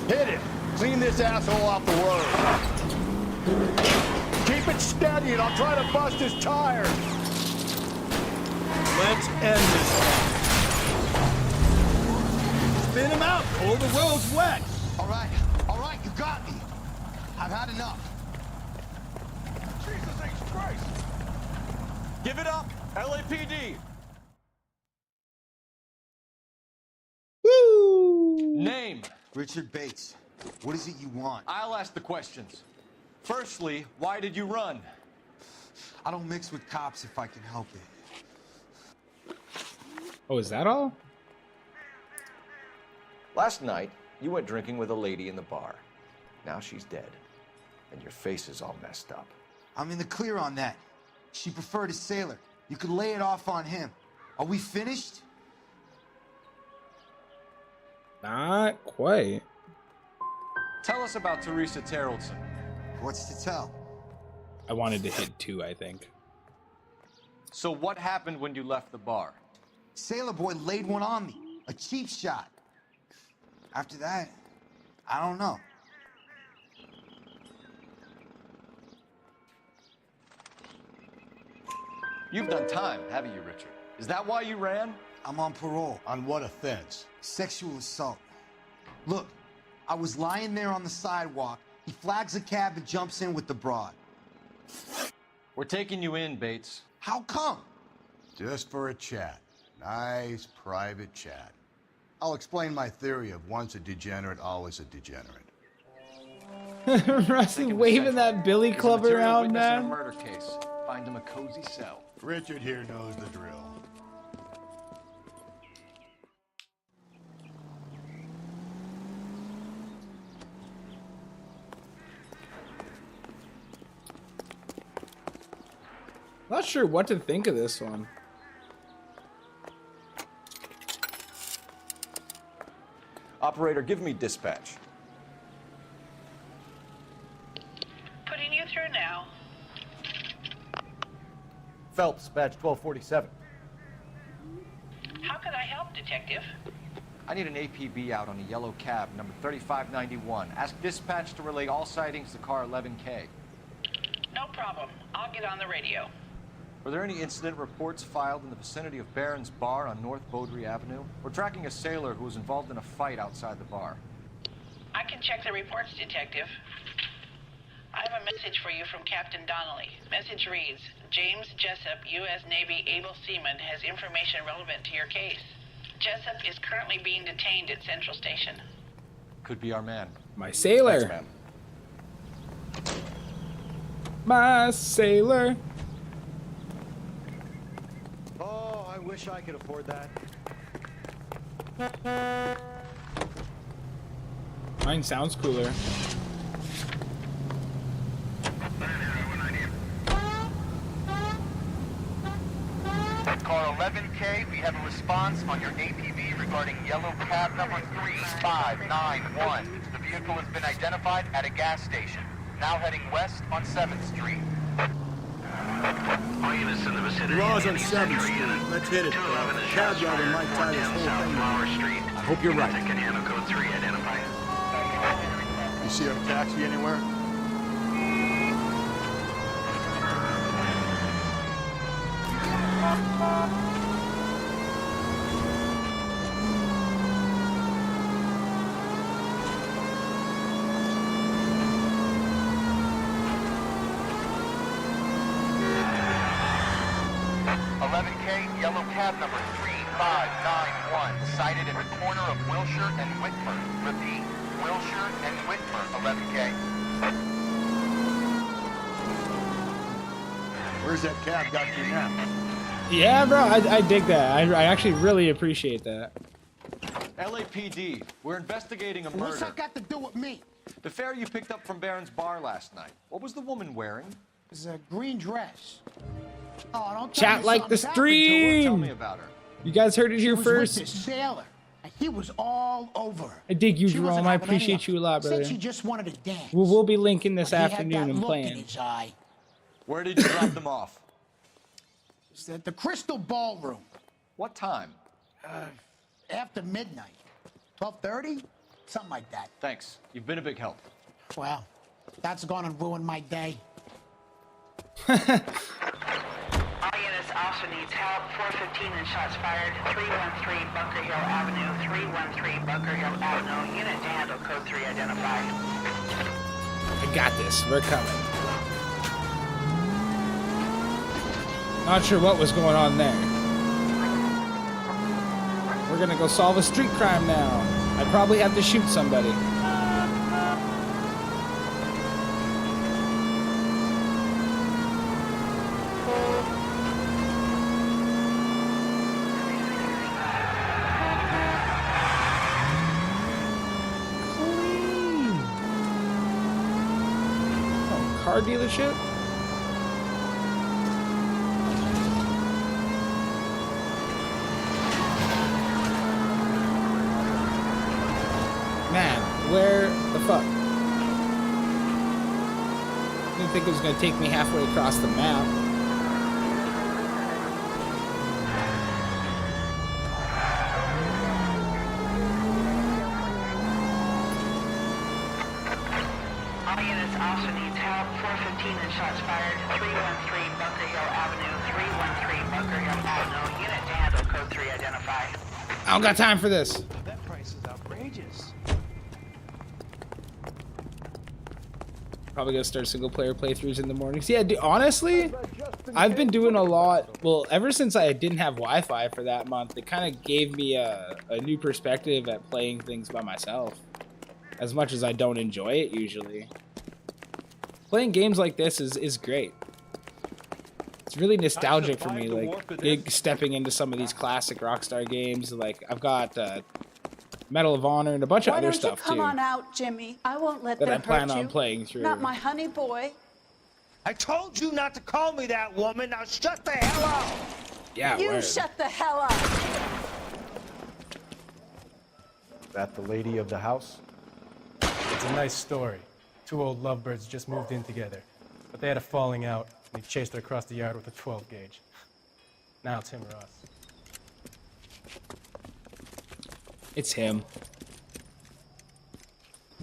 Hit it. Clean this asshole off the road. Keep it steady and I'll try to bust his tires. Let's end this thing. Spin him out, Cole. The road's wet. All right, you got me. I've had enough. Jesus H. Christ. Give it up, LAPD. Woo! Name. Richard Bates. What is it you want? I'll ask the questions. Firstly, why did you run? I don't mix with cops if I can help it. Oh, is that all? Last night, you went drinking with a lady in the bar. Now she's dead, and your face is all messed up. I'm in the clear on that. She preferred a sailor. You could lay it off on him. Are we finished? Not quite. Tell us about Teresa Terrellson. What's to tell? I wanted to hit 2, I think. So what happened when you left the bar? Sailor Boy laid one on me. A cheap shot. After that, I don't know. You've done time, haven't you, Richard? Is that why you ran? I'm on parole. On what offense? Sexual assault. Look, I was lying there on the sidewalk. He flags a cab and jumps in with the broad. We're taking you in, Bates. How come? Just for a chat. Nice private chat. I'll explain my theory of once a degenerate, always a degenerate. Russ is waving that billy club He's a material around, witness in a man. murder case. Find him a cozy cell. Richard here knows the drill. Not sure what to think of this one. Operator, give me dispatch. Putting you through now. Phelps, badge 1247. How can I help, Detective? I need an APB out on a yellow cab, number 3591. Ask dispatch to relay all sightings to car 11K. No problem. I'll get on the radio. Were there any incident reports filed in the vicinity of Barron's Bar on North Beaudry Avenue? We're tracking a sailor who was involved in a fight outside the bar. I can check the reports, Detective. I have a message for you from Captain Donnelly. Message reads, James Jessup, U.S. Navy able seaman, has information relevant to your case. Jessup is currently being detained at Central Station. Could be our man. My sailor. Thanks, ma'am. My sailor. Oh, I wish I could afford that. Mine sounds cooler. Car 11K, we have a response on your APB regarding yellow cab number 3591. The vehicle has been identified at a gas station. Now heading west on 7th Street. All units in the vicinity. Raw's on 7th Street. Let's hit it. Cab driver might tie this whole thing. Flower Street. I hope you're right. Canano code 3 identified. You see our taxi anywhere? Where's that cab got you now? Yeah, bro, I dig that. I actually really appreciate that. LAPD, we're investigating a murder. What's that got to do with me? The fare you picked up from Barron's bar last night. What was the woman wearing? It was a green dress. Oh, don't Chat like the stream. Tell me about her. You guys heard it here She was first. with this sailor, and he was all over her. I dig you, She wasn't Jerome. I having any appreciate of you a lot, it. brother. Said she just wanted to dance. We'll be linking this But he had afternoon that and look in playing. his eye. Where did you drop them off? It's at the Crystal Ballroom. What time? After midnight. 12:30? Something like that. Thanks. You've been a big help. Well, that's gonna ruin my day. All units also needs help. 415 and shots fired. 313 Bunker Hill Avenue. 313 Bunker Hill Avenue. Unit to handle code 3 identified. I got this. We're coming. Not sure what was going on there. We're gonna go solve a street crime now. I probably have to shoot somebody. Oh, car dealership? Man, where the fuck? Didn't think it was gonna take me halfway across the map. All units also needs help. 415 and shots fired. 313 Bunker Hill Avenue. 313 Bunker Hill Avenue. Unit to handle code 3 identified. I don't got time for this. That price is outrageous. Probably gonna start single player playthroughs in the mornings. Yeah, honestly, I've been doing a lot. Well, ever since I didn't have Wi-Fi for that month, it kind of gave me a new perspective at playing things by myself. As much as I don't enjoy it usually, playing games like this is great. It's really nostalgic for me, like stepping into some of these classic Rockstar games. Like I've got Medal of Honor and a bunch of other stuff Come too on out, Jimmy. I won't let that them I plan hurt on you. playing through. Not my honey boy. I told you not to call me that, woman. Now shut the hell up. Yeah, You word. shut the hell up. That the lady of the house? It's a nice story. Two old lovebirds just moved in together, but they had a falling out, and he chased her across the yard with a 12 gauge. Now it's him or us. It's him.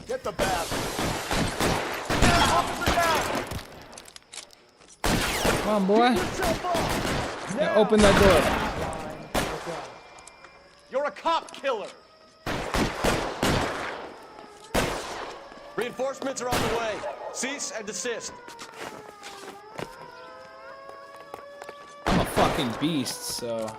Get the bat. Come on, boy. Yeah, open that door. You're a cop killer. Reinforcements are on the way. Cease and desist. I'm a fucking beast, so.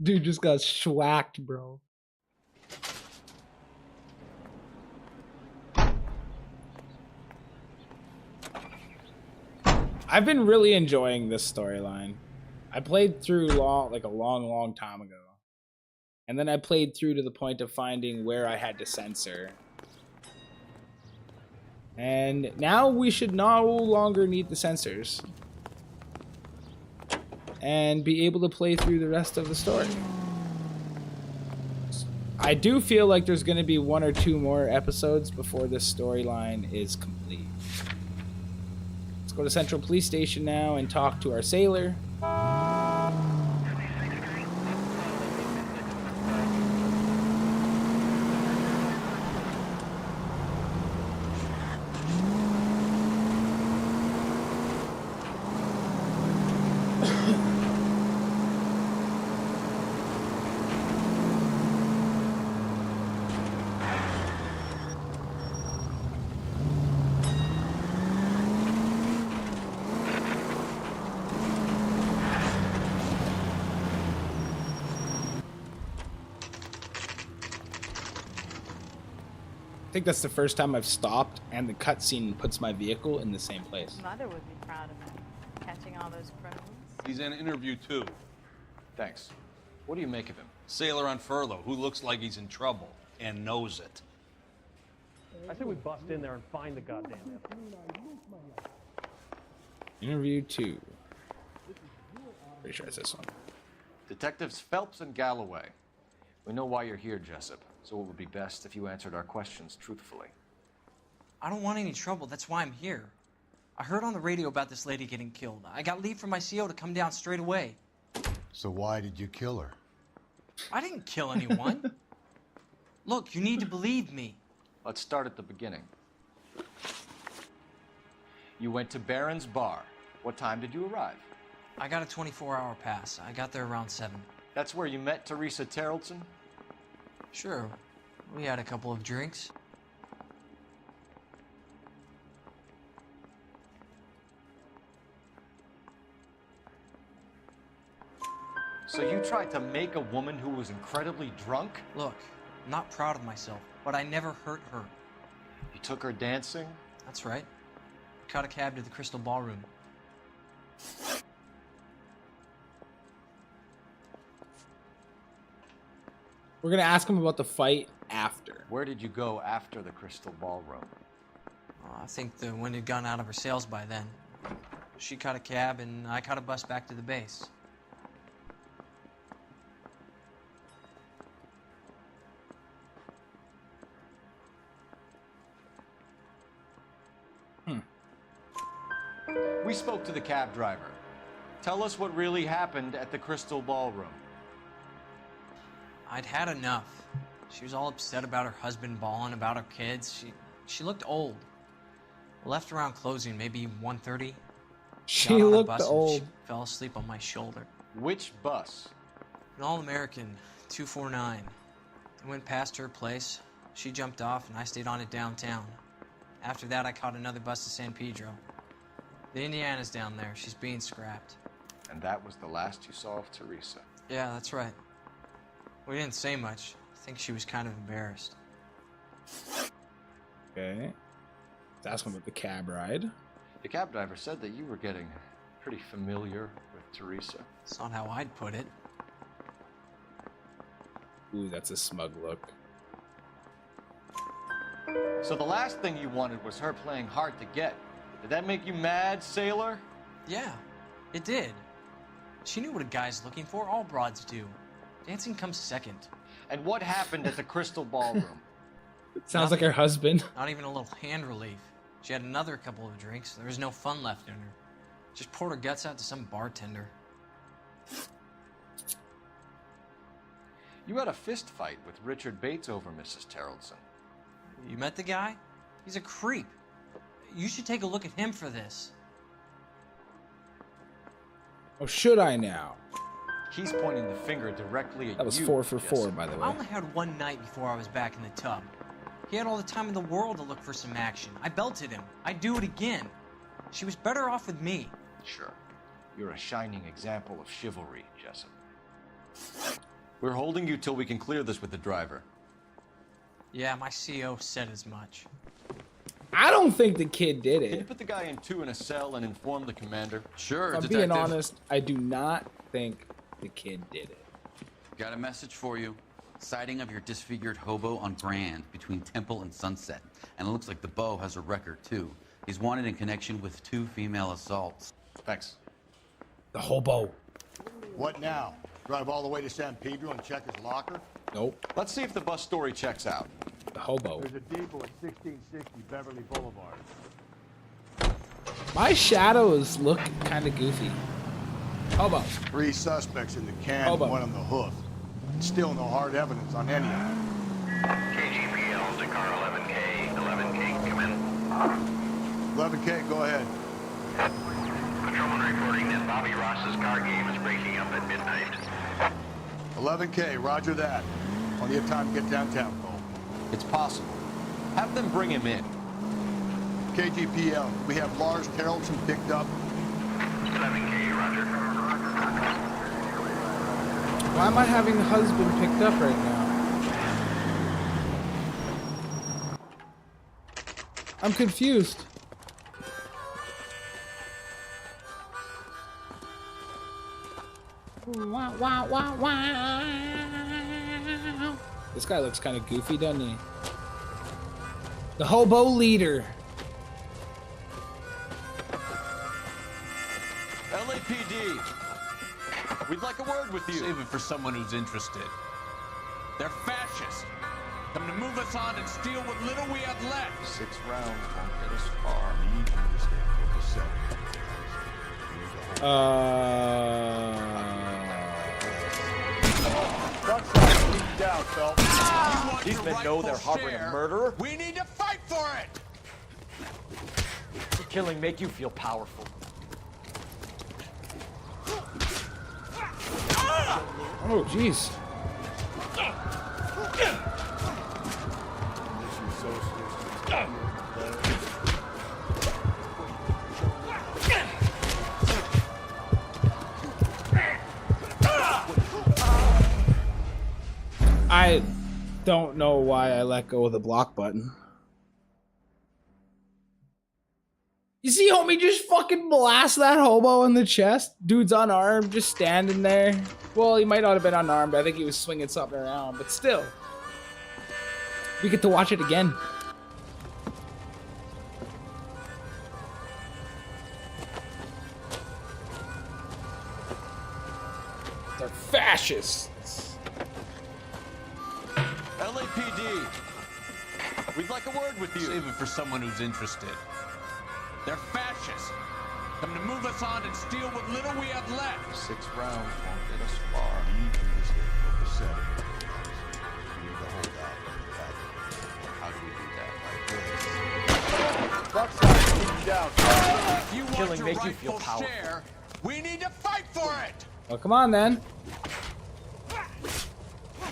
Dude just got schwacked, bro. I've been really enjoying this storyline. I played through a long time ago. And then I played through to the point of finding where I had to censor. And now we should no longer need the censors. And be able to play through the rest of the story. I do feel like there's going to be 1 or 2 more episodes before this storyline is complete. Let's go to Central Police Station now and talk to our sailor. I think that's the first time I've stopped and the cutscene puts my vehicle in the same place. Mother would be proud of him, catching all those criminals. He's in interview too. Thanks. What do you make of him? Sailor on furlough who looks like he's in trouble and knows it. I say we bust in there and find the goddamn Interview 2. Pretty sure it's this one. Detectives Phelps and Galloway. We know why you're here, Jessup, so it would be best if you answered our questions truthfully. I don't want any trouble. That's why I'm here. I heard on the radio about this lady getting killed. I got leave from my CO to come down straight away. So why did you kill her? I didn't kill anyone. Look, you need to believe me. Let's start at the beginning. You went to Barron's Bar. What time did you arrive? I got a 24-hour pass. I got there around 7. That's where you met Teresa Terrelson? Sure. We had a couple of drinks. So you tried to make a woman who was incredibly drunk? Look, I'm not proud of myself, but I never hurt her. You took her dancing? That's right. Caught a cab to the Crystal Ballroom. We're going to ask him about the fight after. Where did you go after the Crystal Ballroom? I think the wind had gone out of her sails by then. She caught a cab and I caught a bus back to the base. We spoke to the cab driver. Tell us what really happened at the Crystal Ballroom. I'd had enough. She was all upset about her husband balling, about her kids. She looked old. Left around closing, maybe 1:30. She looked old. She fell asleep on my shoulder. Which bus? An All-American, 249. I went past her place. She jumped off, and I stayed on it downtown. After that, I caught another bus to San Pedro. The Indiana's down there. She's being scrapped. And that was the last you saw of Teresa? Yeah, that's right. We didn't say much. I think she was kind of embarrassed. Okay. Let's ask him about the cab ride. The cab driver said that you were getting pretty familiar with Teresa. It's not how I'd put it. Ooh, that's a smug look. So the last thing you wanted was her playing hard to get. Did that make you mad, sailor? Yeah, it did. She knew what a guy's looking for. All broads do. Dancing comes second. And what happened at the Crystal Ballroom? Sounds like her husband. Not even a little hand relief. She had another couple of drinks. There was no fun left in her. Just poured her guts out to some bartender. You had a fist fight with Richard Bates over Mrs. Terrelson. You met the guy? He's a creep. You should take a look at him for this. Oh, should I now? He's pointing the finger directly at you. That was 4 for 4, by the way. I only had one night before I was back in the tub. He had all the time in the world to look for some action. I belted him. I'd do it again. She was better off with me. Sure. You're a shining example of chivalry, Jessup. We're holding you till we can clear this with the driver. Yeah, my CO said as much. I don't think the kid did Can you it. put the guy in 2 in a cell and inform the commander? Sure, If I'm detective. being honest, I do not think the kid did it. Got a message for you. Sighting of your disfigured hobo on Grand between Temple and Sunset. And it looks like the Beau has a record, too. He's wanted in connection with 2 female assaults. Thanks. The hobo. What now? Drive all the way to San Pedro and check his locker? Nope. Let's see if the bus story checks out. The hobo. There's a depot at 1660 Beverly Boulevard. My shadows look kind of goofy. Hobo. 3 suspects in the can Hobo. and 1 on the hoof. Still no hard evidence on any of them. KGPL to car 11K. 11K, come in. 11K, go ahead. Patrolman reporting that Bobby Ross's car game is breaking up at midnight. 11K, roger that. Plenty of time to get downtown, Cole. It's possible. Have them bring him in. KGPL, we have Lars Terrelson picked up. 11K, roger. Why am I having husband picked up right now? I'm confused. Wow, wow, wow, wow. This guy looks kind of goofy, doesn't he? The hobo leader. LAPD. We'd like a word with you. Save it for someone who's interested. They're fascists. Come to move us on and steal what little we have left. 6 rounds won't get us far. Need you to stay focused. Down, Phelps. These men know they're harboring a murderer. We need to fight for it. Does killing make you feel powerful? Oh, jeez. I don't know why I let go of the block button. You see homie just fucking blast that hobo in the chest? Dude's unarmed, just standing there. Well, he might not have been unarmed. I think he was swinging something around, but still. We get to watch it again. They're fascists. LAPD. We'd like a word with you. Save it for someone who's interested. They're fascists. Come to move us on and steal what little we have left. 6 rounds won't get us far. Need you to stay focused. We need to hold out. How do we do that? Truck side, keep down. If you want Killing your make you feel rightful powerful. share, we need to fight for it. Well, come on then.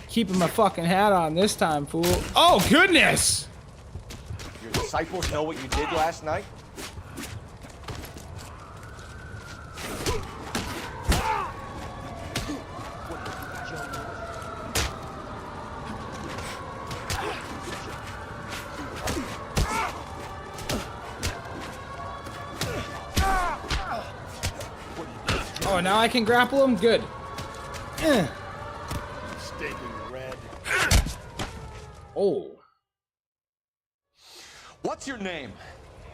Keeping my fucking hat on this time, fool. Oh, goodness! Your disciples know what you did last night? Oh, now I can grapple him? Good. Staking red. Oh. What's your name?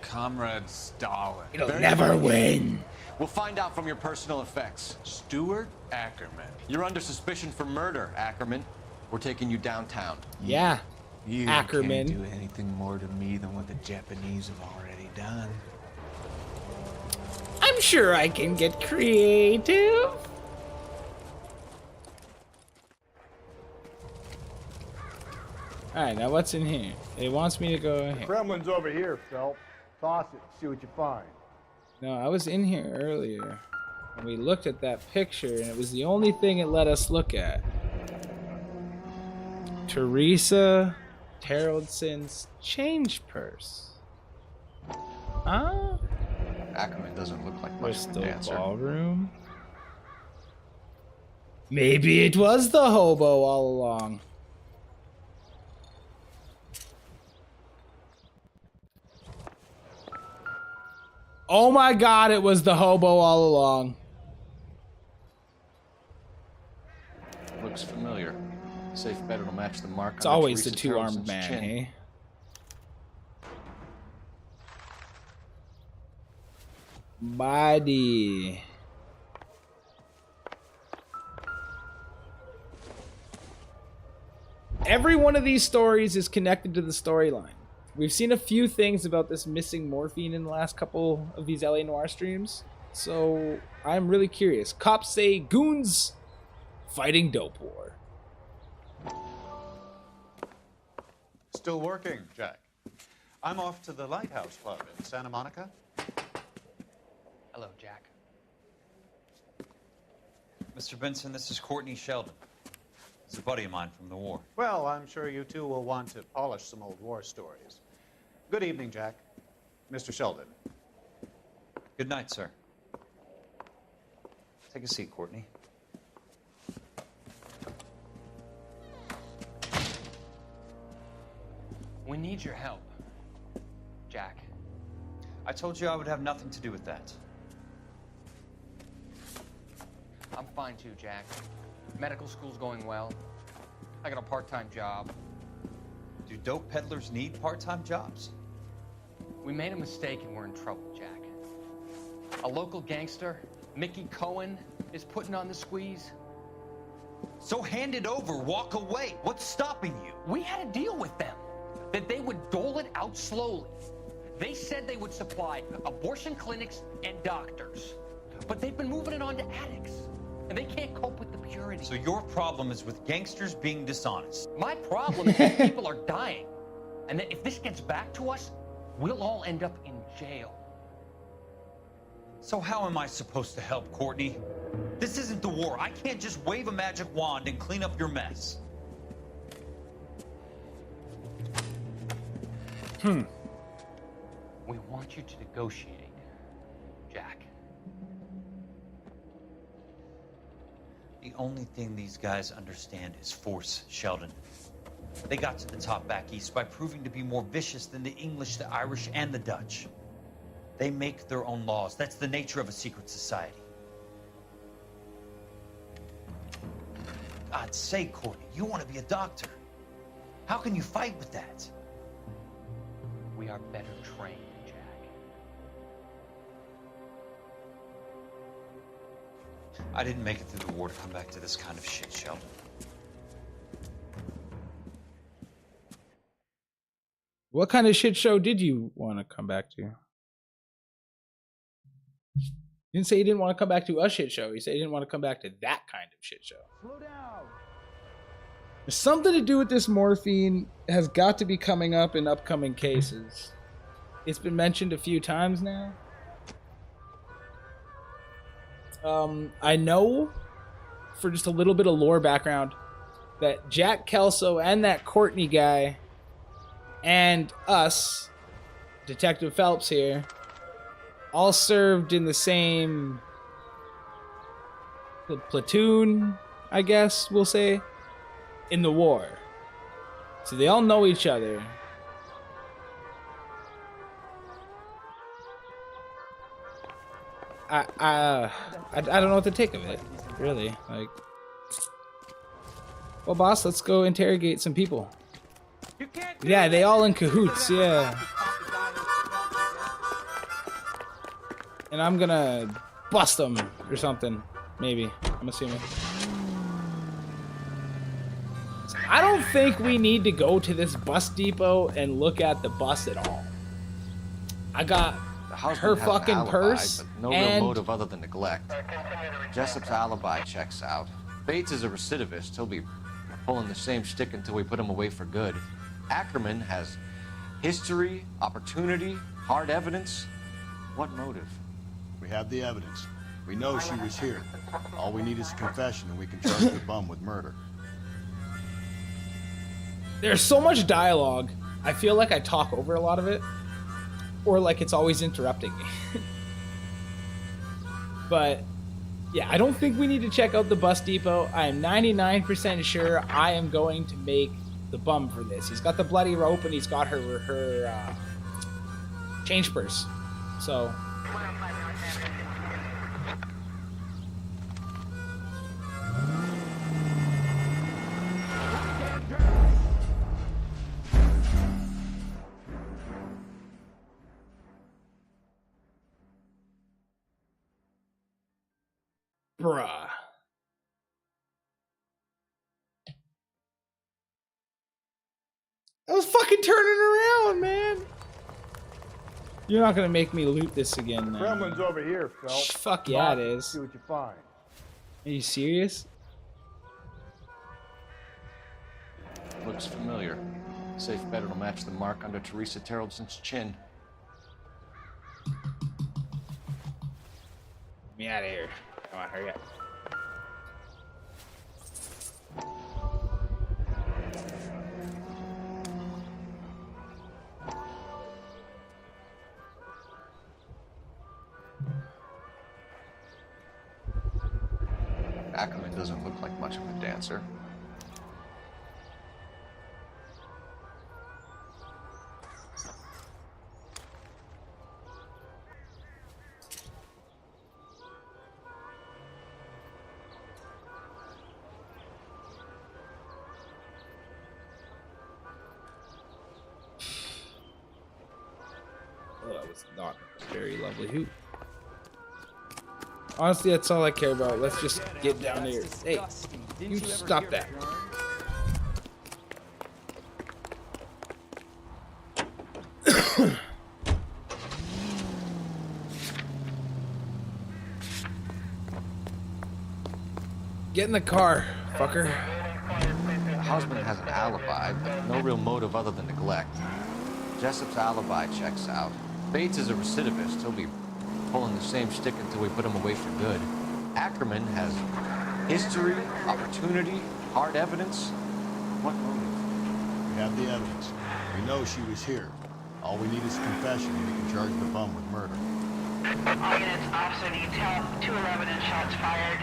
Comrade Stalin. It'll never win. We'll find out from your personal effects. Stuart Ackerman. You're under suspicion for murder, Ackerman. We're taking you downtown. Yeah. You Ackerman. can't do anything more to me than what the Japanese have already done. I'm sure I can get creative. Alright, now what's in here? It wants me to go The here. Kremlin's over here, Phelps. Toss it, see what you find. No, I was in here earlier. And we looked at that picture, and it was the only thing it let us look at. Teresa Terreldson's change purse. Huh? Ackerman doesn't look like much of a Crystal dancer. Ballroom. Maybe it was the hobo all along. Oh my god, it was the hobo all along. Looks familiar. Safe bet it'll match the mark. It's on always the Teresa two-armed Terrelson's man, chin. hey? Body. Every one of these stories is connected to the storyline. We've seen a few things about this missing morphine in the last couple of these LA Noire streams, so I'm really curious. Cops say goons fighting dope war. Still working, Jack. I'm off to the Lighthouse Club in Santa Monica. Hello, Jack. Mr. Benson, this is Courtney Sheldon. He's a buddy of mine from the war. Well, I'm sure you two will want to polish some old war stories. Good evening, Jack. Mr. Sheldon. Good night, sir. Take a seat, Courtney. We need your help. Jack. I told you I would have nothing to do with that. I'm fine too, Jack. Medical school's going well. I got a part-time job. Do dope peddlers need part-time jobs? We made a mistake and we're in trouble, Jack. A local gangster, Mickey Cohen, is putting on the squeeze. So hand it over, walk away. What's stopping you? We had a deal with them that they would dole it out slowly. They said they would supply abortion clinics and doctors, but they've been moving it on to addicts, and they can't cope with the purity. So your problem is with gangsters being dishonest. My problem is that people are dying, and that if this gets back to us, we'll all end up in jail. So how am I supposed to help, Courtney? This isn't the war. I can't just wave a magic wand and clean up your mess. We want you to negotiate, Jack. The only thing these guys understand is force, Sheldon. They got to the top back east by proving to be more vicious than the English, the Irish, and the Dutch. They make their own laws. That's the nature of a secret society. God's sake, Courtney, you want to be a doctor. How can you fight with that? We are better trained, Jack. I didn't make it through the war to come back to this kind of shit, Sheldon. What kind of shit show did you want to come back to? You didn't say you didn't want to come back to a shit show. You said you didn't want to come back to that kind of shit show. Slow down. There's something to do with this morphine has got to be coming up in upcoming cases. It's been mentioned a few times now. I know, for just a little bit of lore background, that Jack Kelso and that Courtney guy and us, Detective Phelps here, all served in the same platoon, I guess we'll say, in the war. So they all know each other. I don't know what to take of it, really. Like, well, boss, let's go interrogate some people. Yeah, they all in cahoots, yeah. And I'm gonna bust them or something, maybe. I'm assuming. I don't think we need to go to this bus depot and look at the bus at all. I got her fucking purse but no and real motive other than neglect. Jessup's alibi checks out. Bates is a recidivist. He'll be pulling the same shtick until we put him away for good. Ackerman has history, opportunity, hard evidence. What motive? We have the evidence. We know she was here. All we need is a confession and we can charge the bum with murder. there's so much dialogue. I feel like I talk over a lot of it, or like it's always interrupting me. But yeah, I don't think we need to check out the bus depot. I am 99% sure I am going to make the bum for this. He's got the bloody rope and he's got her change purse. So bruh. I was fucking turning around, man. You're not gonna make me loot this again now. Kremlin's over here, Phelps. Fuck yeah, it is. See what you find. Are you serious? Looks familiar. Safe bet it'll match the mark under Teresa Terrelson's chin. Get me out of here. Come on, hurry up. Ackerman doesn't look like much of a dancer. was not very lovely. Who? Honestly, that's all I care about. Let's just get down here. Hey, you stop that. Get in the car, fucker. The husband has an alibi, but no real motive other than neglect. Jessup's alibi checks out. Bates is a recidivist. He'll be pulling the same shtick until we put him away for good. Ackerman has history, opportunity, hard evidence. What motive? We have the evidence. We know she was here. All we need is a confession, and we can charge the bum with murder. All units, officer detail, 211 and shots fired.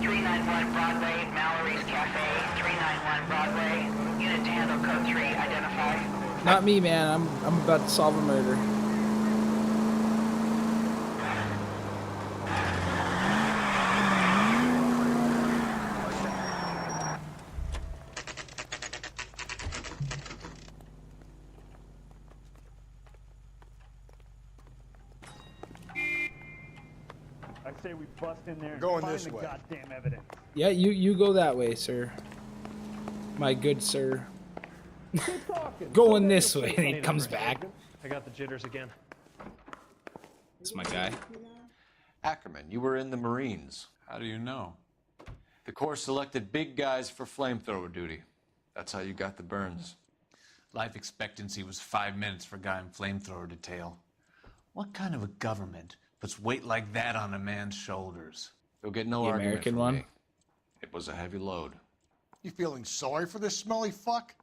391 Broadway, Mallory's Cafe, 391 Broadway. Unit to handle code 3, identify. Not me, man. I'm about to solve a murder. I say we bust in there and Going find this the way. goddamn evidence. Yeah, you go that way, sir. My good sir. Going this way, and he comes back. I got the jitters again. It's my guy. Ackerman, you were in the Marines. How do you know? The Corps selected big guys for flamethrower duty. That's how you got the burns. Life expectancy was 5 minutes for a guy in flamethrower detail. What kind of a government puts weight like that on a man's shoulders? You'll get no The argument American from one? me. It was a heavy load. You feeling sorry for this smelly fuck?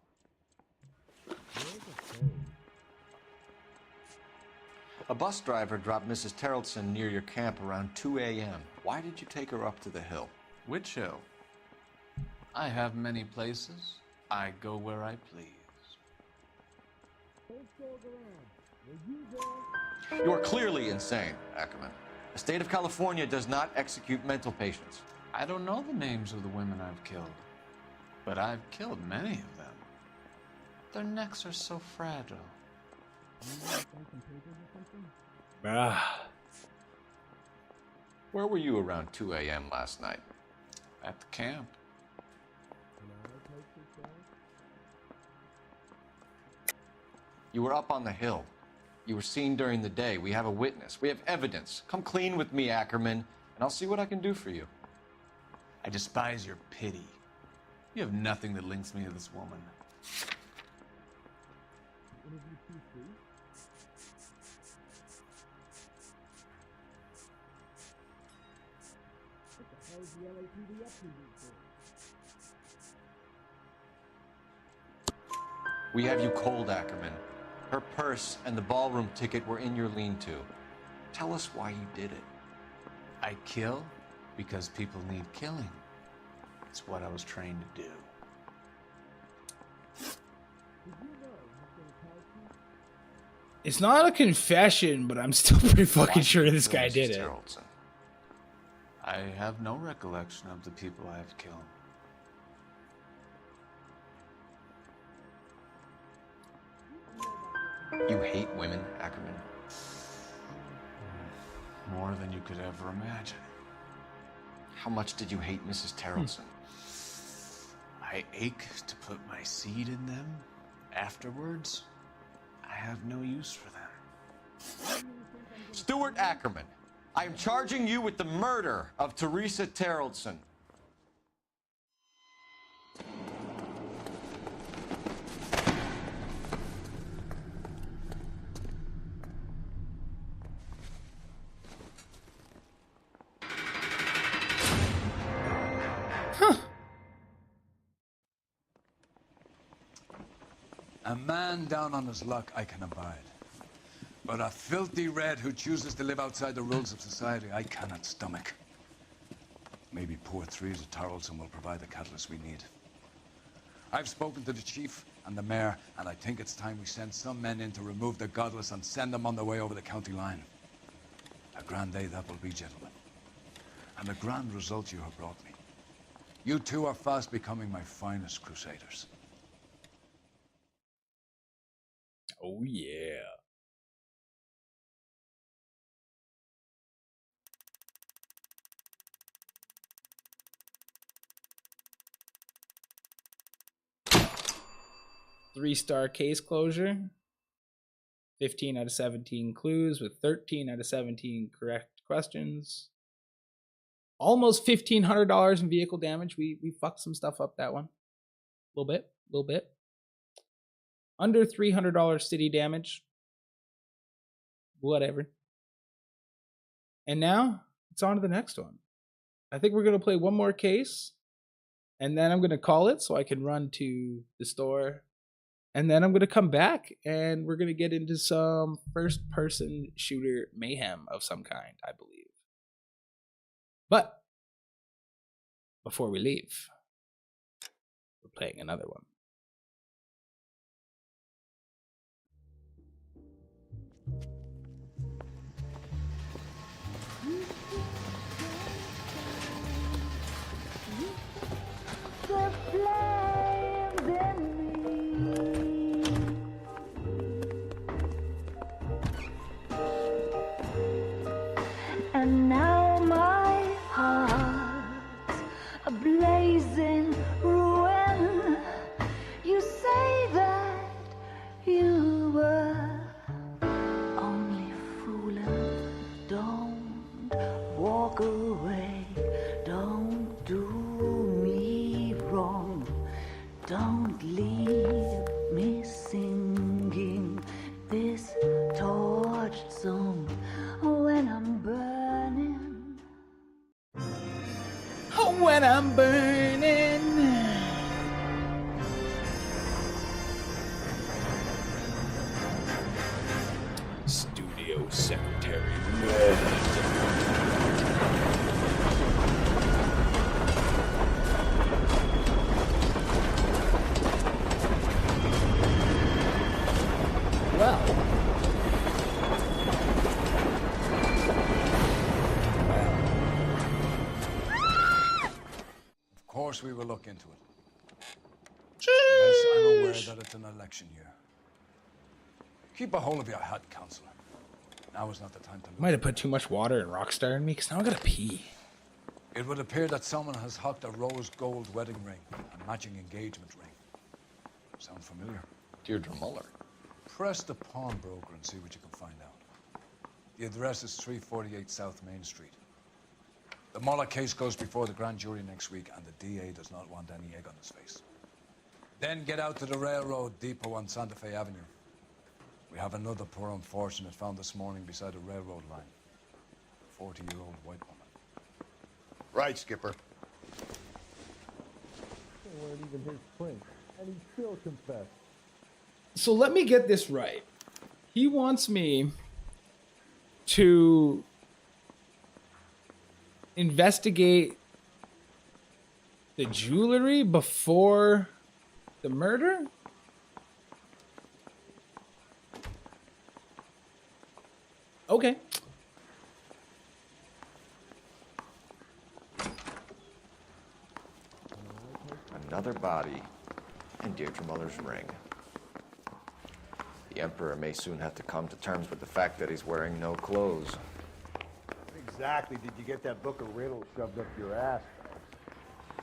A bus driver dropped Mrs. Terrelson near your camp around 2 a.m. Why did you take her up to the hill? Which hill? I have many places. I go where I please. You are clearly insane, Ackerman. The state of California does not execute mental patients. I don't know the names of the women I've killed, but I've killed many of them. Their necks are so fragile. Where were you around 2 a.m. last night? At the camp. You were up on the hill. You were seen during the day. We have a witness. We have evidence. Come clean with me, Ackerman, and I'll see what I can do for you. I despise your pity. You have nothing that links me to this woman. We have you cold, Ackerman. Her purse and the ballroom ticket were in your lean-to. Tell us why you did it. I kill because people need killing. It's what I was trained to do. It's not a confession, but I'm still pretty fucking sure this guy did it. I have no recollection of the people I have killed. You hate women, Ackerman? More than you could ever imagine. How much did you hate Mrs. Terrelson? I ache to put my seed in them. Afterwards, I have no use for them. Stuart Ackerman, I am charging you with the murder of Teresa Terrelson. A man down on his luck I can abide. But a filthy red who chooses to live outside the rules of society I cannot stomach. Maybe poor Teresa Tarleton will provide the catalyst we need. I've spoken to the chief and the mayor, and I think it's time we send some men in to remove the godless and send them on their way over the county line. A grand day that will be, gentlemen. And a grand result you have brought me. You two are fast becoming my finest crusaders. Oh yeah. 3-star case closure. 15 out of 17 clues with 13 out of 17 correct questions. Almost $1,500 in vehicle damage. We fucked some stuff up that one. A little bit. Under $300 city damage. Whatever. And now it's on to the next one. I think we're going to play one more case. And then I'm going to call it so I can run to the store. And then I'm going to come back and we're going to get into some first-person shooter mayhem of some kind, I believe. But before we leave, we're playing another one. The flames in and now my heart's a blazing ruin. You say that you were only fooling. Don't walk away. Don't do me wrong. Don't leave me singing this torched song when I'm burning. Oh, when I'm burning. Studio Secretary Of course we will look into it. Yes, I'm aware that it's an election year. Keep a hold of your hat, Counselor. Now is not the time to lose. Might have put too much water and Rockstar in me because now I gotta pee. It would appear that someone has hocked a rose gold wedding ring, a matching engagement ring. Sound familiar? Deirdre Muller. Press the pawnbroker and see what you can find out. The address is 348 South Main Street. The Muller case goes before the grand jury next week, and the DA does not want any egg on his face. Then get out to the railroad depot on Santa Fe Avenue. We have another poor unfortunate found this morning beside a railroad line. A 40-year-old white woman. Right, Skipper. They weren't even his print, and he still confessed. So let me get this right. He wants me to investigate the jewelry before the murder? Okay. Another body in Deirdre Muller's ring. The Emperor may soon have to come to terms with the fact that he's wearing no clothes. Exactly did you get that book of riddles shoved up your ass?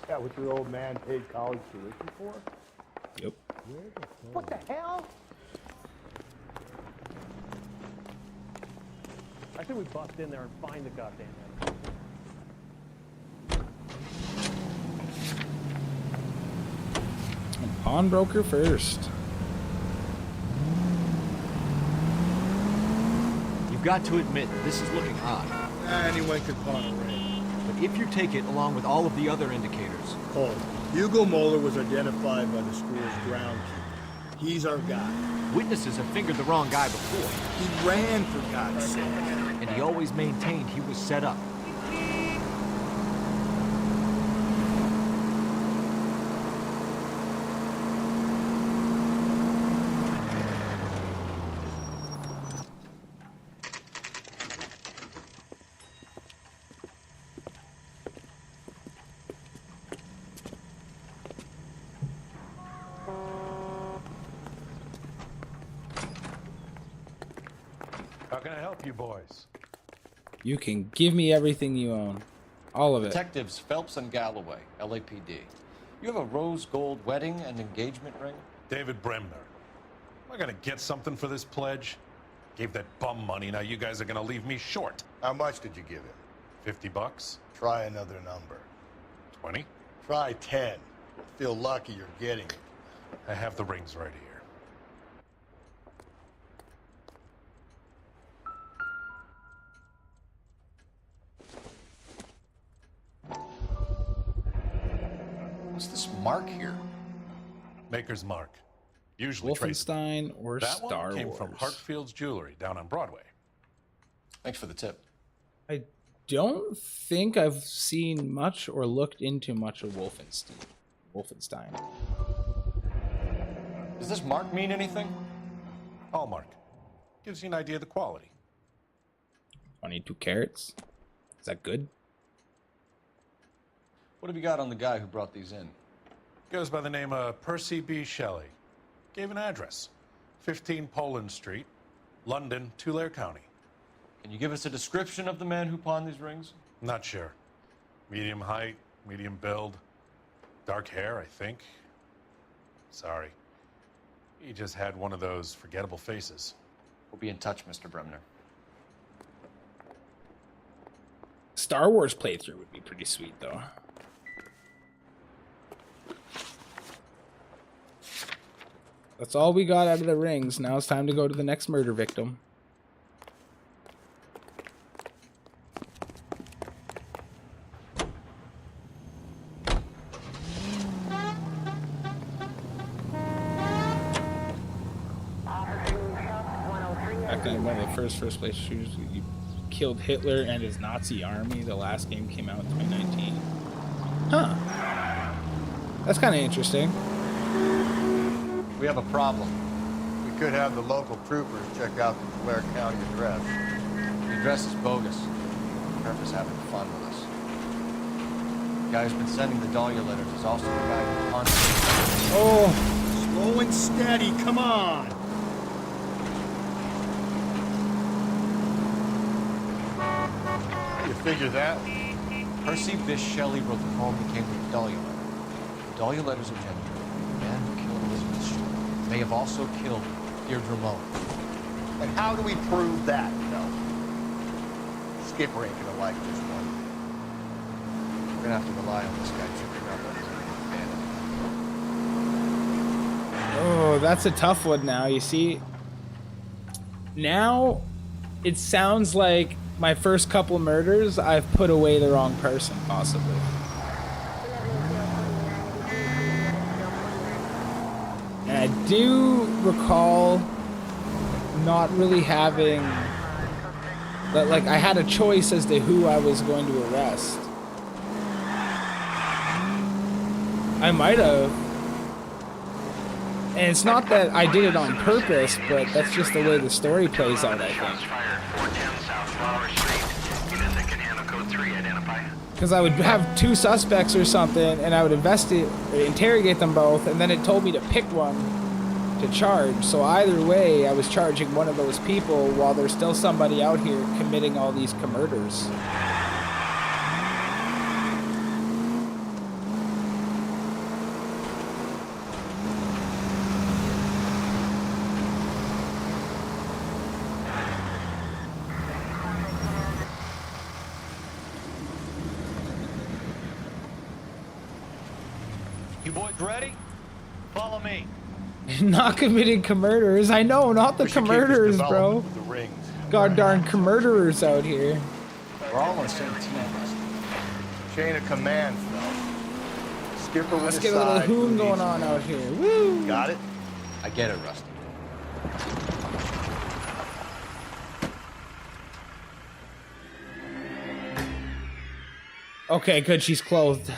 Is that what your old man paid college tuition for? Yep. What the hell? I think we bust in there and find the goddamn animal. Pawnbroker first. You've got to admit, this is looking odd. Anyone could pawn a ring. But if you take it along with all of the other indicators... Cole, Hugo Moeller was identified by the school's groundkeeper. He's our guy. Witnesses have fingered the wrong guy before. He ran, for God's sake. And he always maintained he was set up. How can I help you boys? You can give me everything you own. All of it. Detectives Phelps and Galloway, LAPD. You have a rose gold wedding and engagement ring? David Bremner. Am I gonna get something for this pledge? Gave that bum money, now you guys are gonna leave me short. How much did you give him? 50 bucks? Try another number. 20? Try 10. Feel lucky you're getting it. I have the rings right here. What's this mark here? Maker's Mark. Usually traceable. Wolfenstein or that Star one came Wars? from Hartfield's Jewelry down on Broadway. Thanks for the tip. I don't think I've seen much or looked into much of Wolfenstein. Does this mark mean anything? Hallmark. Gives you an idea of the quality. 22 carats. Is that good? What have you got on the guy who brought these in? Goes by the name of Percy B. Shelley. Gave an address. 15 Poland Street, London, Tulare County. Can you give us a description of the man who pawned these rings? Not sure. Medium height, medium build. Dark hair, I think. Sorry. He just had one of those forgettable faces. We'll be in touch, Mr. Bremner. Star Wars playthrough would be pretty sweet, though. That's all we got out of the rings. Now it's time to go to the next murder victim. Back in one of the first place shooters, you killed Hitler and his Nazi army. The last game came out in 2019. Huh. That's kind of interesting. We have a problem. We could have the local troopers check out the Tulare County address. The address is bogus. Perp is having fun with us. The guy who's been sending the Dahlia letters is also the guy who pawned them. Oh! Slow and steady, come on! You figure that? Percy Bysshe Shelley wrote the poem that came with the Dahlia letter. The Dahlia letters are genuine. The man who killed Elizabeth Short may have also killed Deirdre Mullen. And how do we prove that, you know? Skipper ain't gonna like this one. We're gonna have to rely on this guy tripping up on his vanity. Oh, that's a tough one now, you see. Now, it sounds like my first couple murders, I've put away the wrong person, possibly. And I do recall not really having... But, like, I had a choice as to who I was going to arrest. I might have. And it's not that I did it on purpose, but that's just the way the story plays out, I think. Because I would have two suspects or something, and I would interrogate them both, and then it told me to pick one to charge. So either way, I was charging one of those people while there's still somebody out here committing all these murders. You boys ready? Follow me. Not committing murders. I know, not the murderers, bro. The rings. God darn murderers out here. We're all on the same team, Rusty. Chain of command, Phil. Skipper with Let's his get a little side. hoon going on out here. Woo! Got it? I get it, Rusty. Okay, good, she's clothed.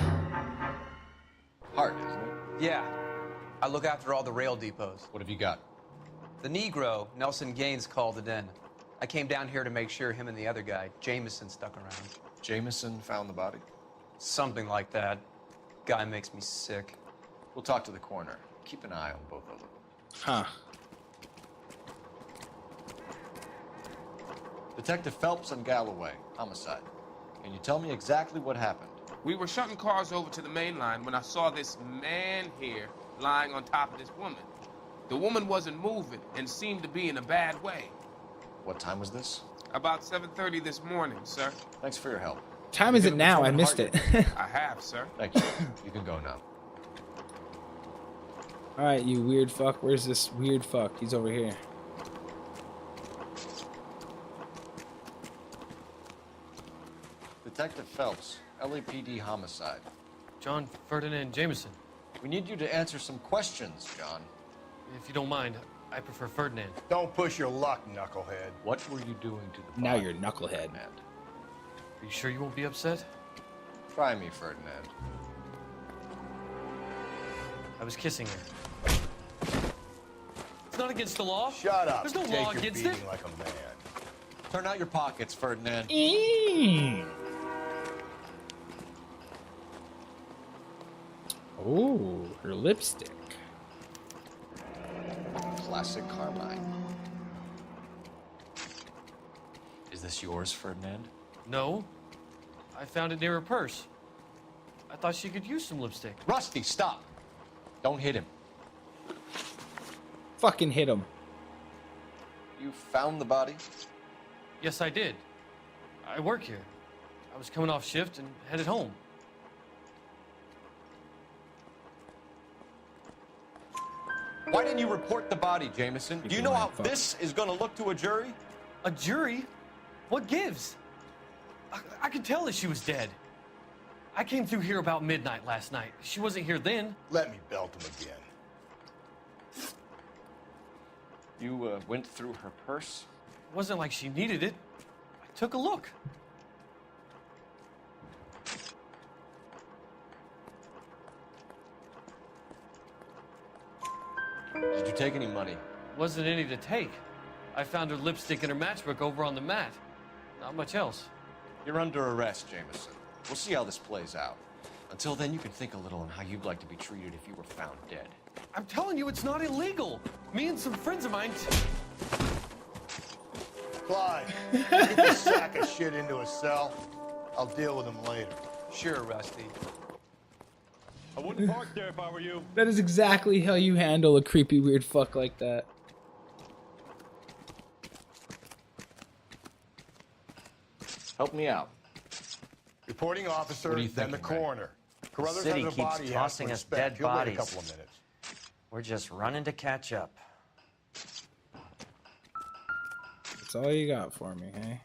Hard, isn't it? Yeah. I look after all the rail depots. What have you got? The Negro, Nelson Gaines, called it in. I came down here to make sure him and the other guy, Jameson, stuck around. Jameson found the body? Something like that. Guy makes me sick. We'll talk to the coroner. Keep an eye on both of them. Huh. Detective Phelps and Galloway, homicide. Can you tell me exactly what happened? We were shutting cars over to the main line when I saw this man here lying on top of this woman. The woman wasn't moving and seemed to be in a bad way. What time was this? About 7:30 this morning, sir. Thanks for your help. Time is it now? I missed it. I have, sir. Thank you. You can go now. Alright, you weird fuck. Where's this weird fuck? He's over here. Detective Phelps, LAPD homicide. John Ferdinand Jameson. We need you to answer some questions, John. If you don't mind, I prefer Ferdinand. Don't push your luck, knucklehead. What were you doing to the Now you're knucklehead. Are you sure you won't be upset? Try me, Ferdinand. I was kissing her. It's not against the law. Shut up. There's no Take law your against beating it. like a man. Turn out your pockets, Ferdinand. Oh, her lipstick. Classic Carmine. Is this yours, Ferdinand? No. I found it near her purse. I thought she could use some lipstick. Rusty, stop. Don't hit him. Fucking hit him. You found the body? Yes, I did. I work here. I was coming off shift and headed home. Why didn't you report the body, Jameson? Do you know how this is going to look to a jury? A jury? What gives? I could tell that she was dead. I came through here about midnight last night. She wasn't here then. Let me belt him again. You went through her purse? It wasn't like she needed it. I took a look. Did you take any money? Wasn't any to take. I found her lipstick and her matchbook over on the mat. Not much else. You're under arrest, Jameson. We'll see how this plays out. Until then, you can think a little on how you'd like to be treated if you were found dead. I'm telling you, it's not illegal. Me and some friends of mine... Clyde, get this sack of shit into a cell. I'll deal with him later. Sure, Rusty. I wouldn't park there if I were you. That is exactly how you handle a creepy weird fuck like that. Help me out. Reporting officer, What are you then the thinking, Ray? coroner. Carruthers City has a keeps body he has to tossing us inspect. dead He'll wait a bodies. couple of minutes. We're just running to catch up. That's all you got for me, hey?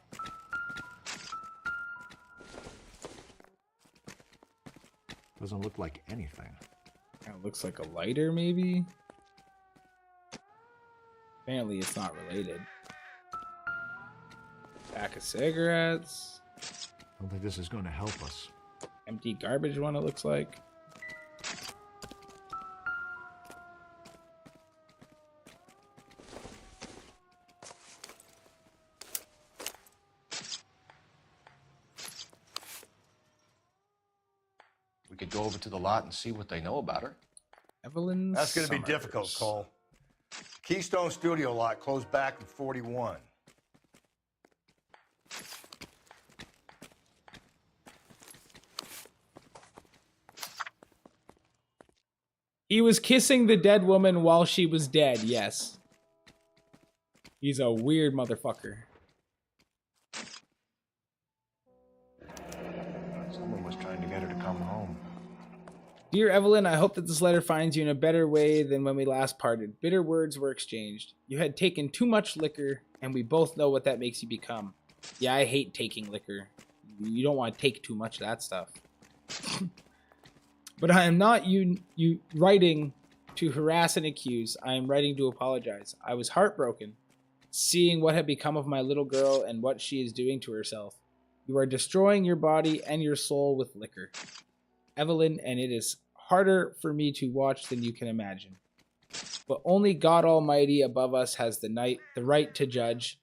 Doesn't look like anything. Kind of looks like a lighter, maybe? Apparently it's not related. Pack of cigarettes. I don't think this is going to help us. Empty garbage one, it looks like. We could go over to the lot and see what they know about her. Evelyn That's going to be Summers. difficult, Cole. Keystone Studio lot closed back in 41. He was kissing the dead woman while she was dead, yes. He's a weird motherfucker. Someone was trying to get her to come home. Dear Evelyn, I hope that this letter finds you in a better way than when we last parted. Bitter words were exchanged. You had taken too much liquor, and we both know what that makes you become. Yeah, I hate taking liquor. You don't want to take too much of that stuff. But I am not you writing to harass and accuse. I am writing to apologize. I was heartbroken, seeing what had become of my little girl and what she is doing to herself. You are destroying your body and your soul with liquor, Evelyn, and it is harder for me to watch than you can imagine. But only God Almighty above us has the right to judge,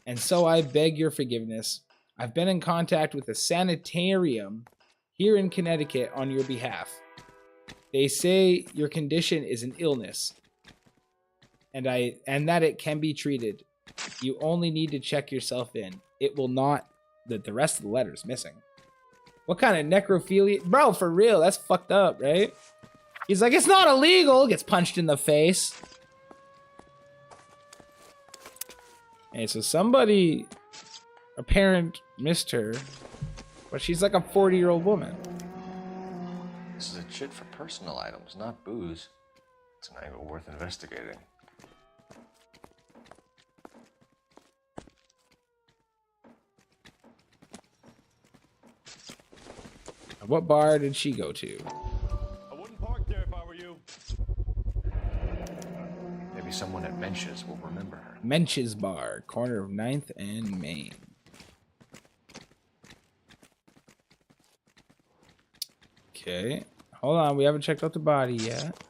and so I beg your forgiveness. I've been in contact with a sanitarium here in Connecticut on your behalf. They say your condition is an illness, and that it can be treated. You only need to check yourself in. It will not... The rest of the letter is missing. What kind of necrophilia? Bro, for real, that's fucked up, right? He's like, it's not illegal. Gets punched in the face. Hey, so somebody, a parent, missed her, but she's like a 40-year-old woman. This is a chit for personal items, not booze. It's an angle worth investigating. What bar did she go to? I wouldn't park there if I were you. Maybe someone at Mensch's will remember her. Mensch's Bar, corner of 9th and Main. Okay. Hold on, we haven't checked out the body yet.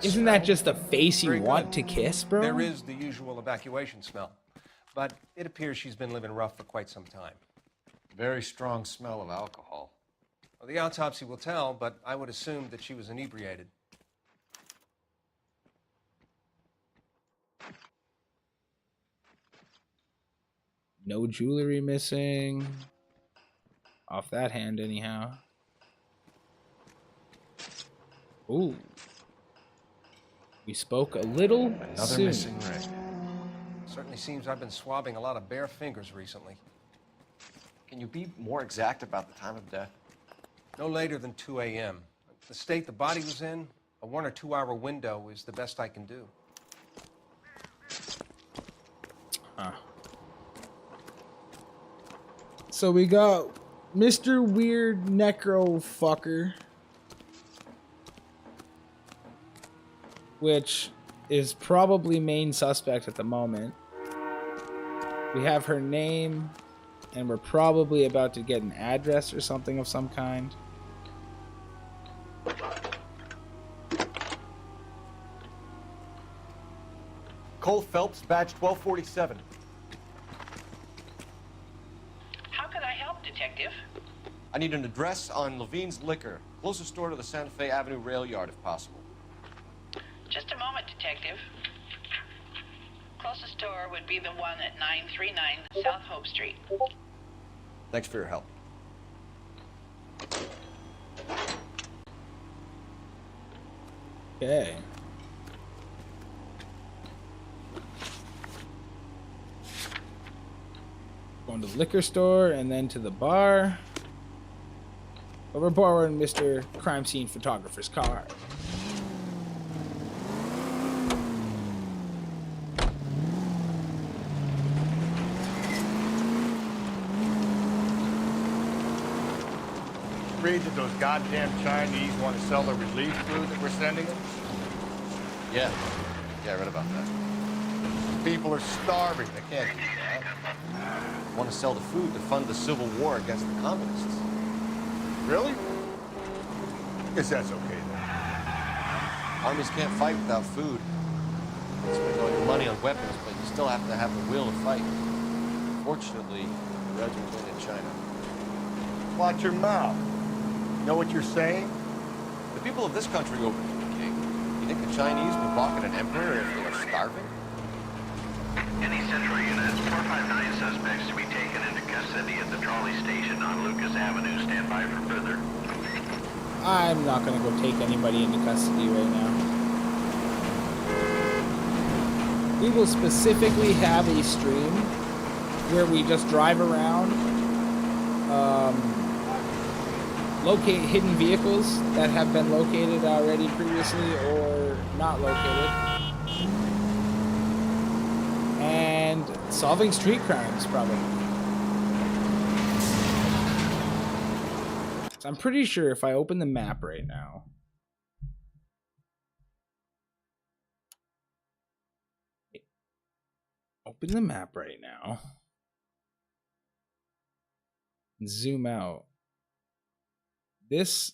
Isn't that just a face you want to kiss, bro? There is the usual evacuation smell, but it appears she's been living rough for quite some time. Very strong smell of alcohol. Well, the autopsy will tell, but I would assume that she was inebriated. No jewelry missing. Off that hand, anyhow. Ooh. We spoke a little Another soon. missing ring. Certainly seems I've been swabbing a lot of bare fingers recently. Can you be more exact about the time of death? No later than 2 a.m. The state the body was in, a 1 or 2 hour window is the best I can do. Huh. So we got Mr. Weird Necro Fucker, which is probably main suspect at the moment. We have her name, and we're probably about to get an address or something of some kind. Cole Phelps, badge 1247. How can I help, Detective? I need an address on Levine's Liquor. Closest store to the Santa Fe Avenue rail yard, if possible. Just a moment, Detective. Closest store would be the one at 939 South Hope Street. Thanks for your help. Okay. Going to the liquor store and then to the bar. But we're borrowing Mr. Crime Scene Photographer's car. Read that those goddamn Chinese want to sell the relief food that we're sending them? Yeah. Yeah, I read about that. People are starving. They can't do that. Want to sell the food to fund the civil war against the communists. Really? Guess that's okay then. Armies can't fight without food. You spend all your money on weapons, but you still have to have the will to fight. Fortunately, the Reds will win in China. Watch your mouth. You know what you're saying? The people of this country overthrew the king. You think the Chinese will balk at an emperor if they are starving? Any Central unit, 459 suspects to be taken into custody at the trolley station on Lucas Avenue. Stand by for further. I'm not going to go take anybody into custody right now. We will specifically have a stream where we just drive around, locate hidden vehicles that have been located already previously or not located, and solving street crimes probably. So I'm pretty sure if I open the map right now, zoom out. This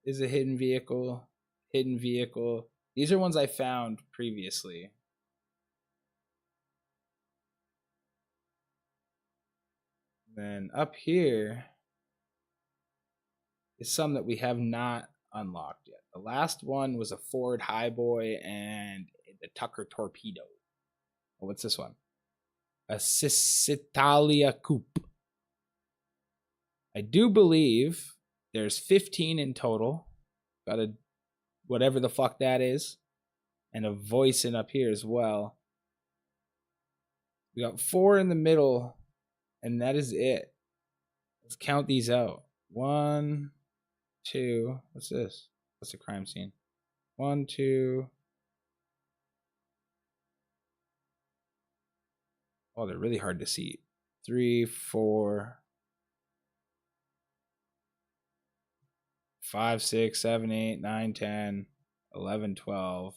is a hidden vehicle. These are ones I found previously. Then up here is some that we have not unlocked yet. The last one was a Ford Highboy and the Tucker Torpedo. Oh, what's this one? A Sicitalia Coupe. I do believe there's 15 in total. Got a whatever the fuck that is. And a voice in up here as well. We got 4 in the middle, and that is it. Let's count these out. 1, 2. What's this? What's a crime scene? 1, 2. Oh, they're really hard to see. 3, 4, 5, 6, 7, 8, 9, 10, 11, 12.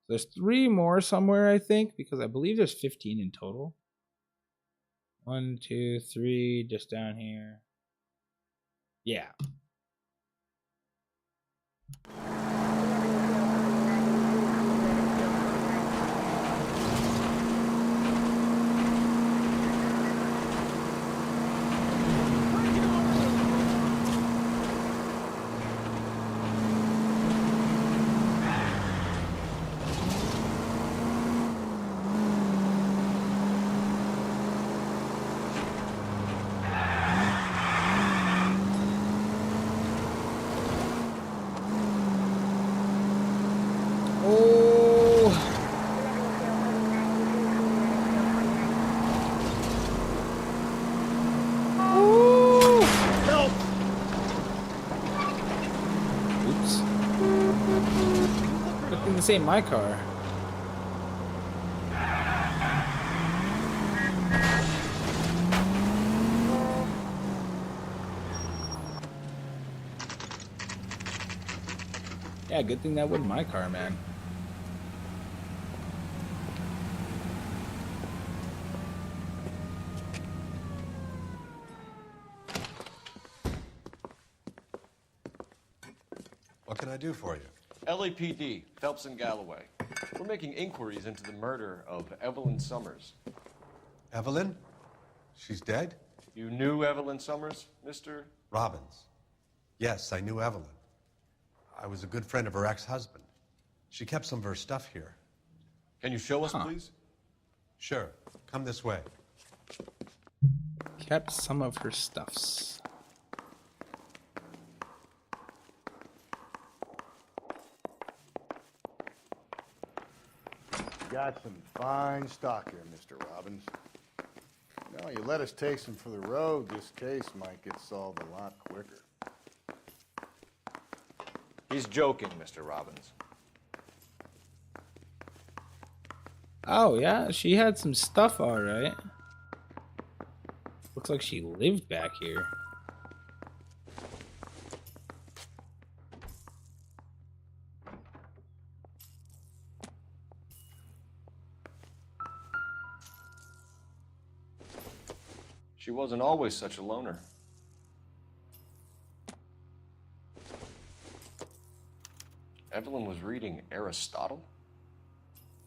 There's 3 more somewhere, I think, because I believe there's 15 in total. 1, 2, 3, just down here. Yeah. This ain't my car. Yeah, good thing that wasn't my car, man. What can I do for you? LAPD, Phelps and Galloway. We're making inquiries into the murder of Evelyn Summers. Evelyn? She's dead? You knew Evelyn Summers, Mr. Robbins. Yes, I knew Evelyn. I was a good friend of her ex-husband. She kept some of her stuff here. Can you show us, please? Sure. Come this way. Kept some of her stuffs. Got some fine stock here, Mr. Robbins. Now, you let us take some for the road, this case might get solved a lot quicker. He's joking, Mr. Robbins. Oh, yeah, she had some stuff, all right. Looks like she lived back here. She wasn't always such a loner. Evelyn was reading Aristotle?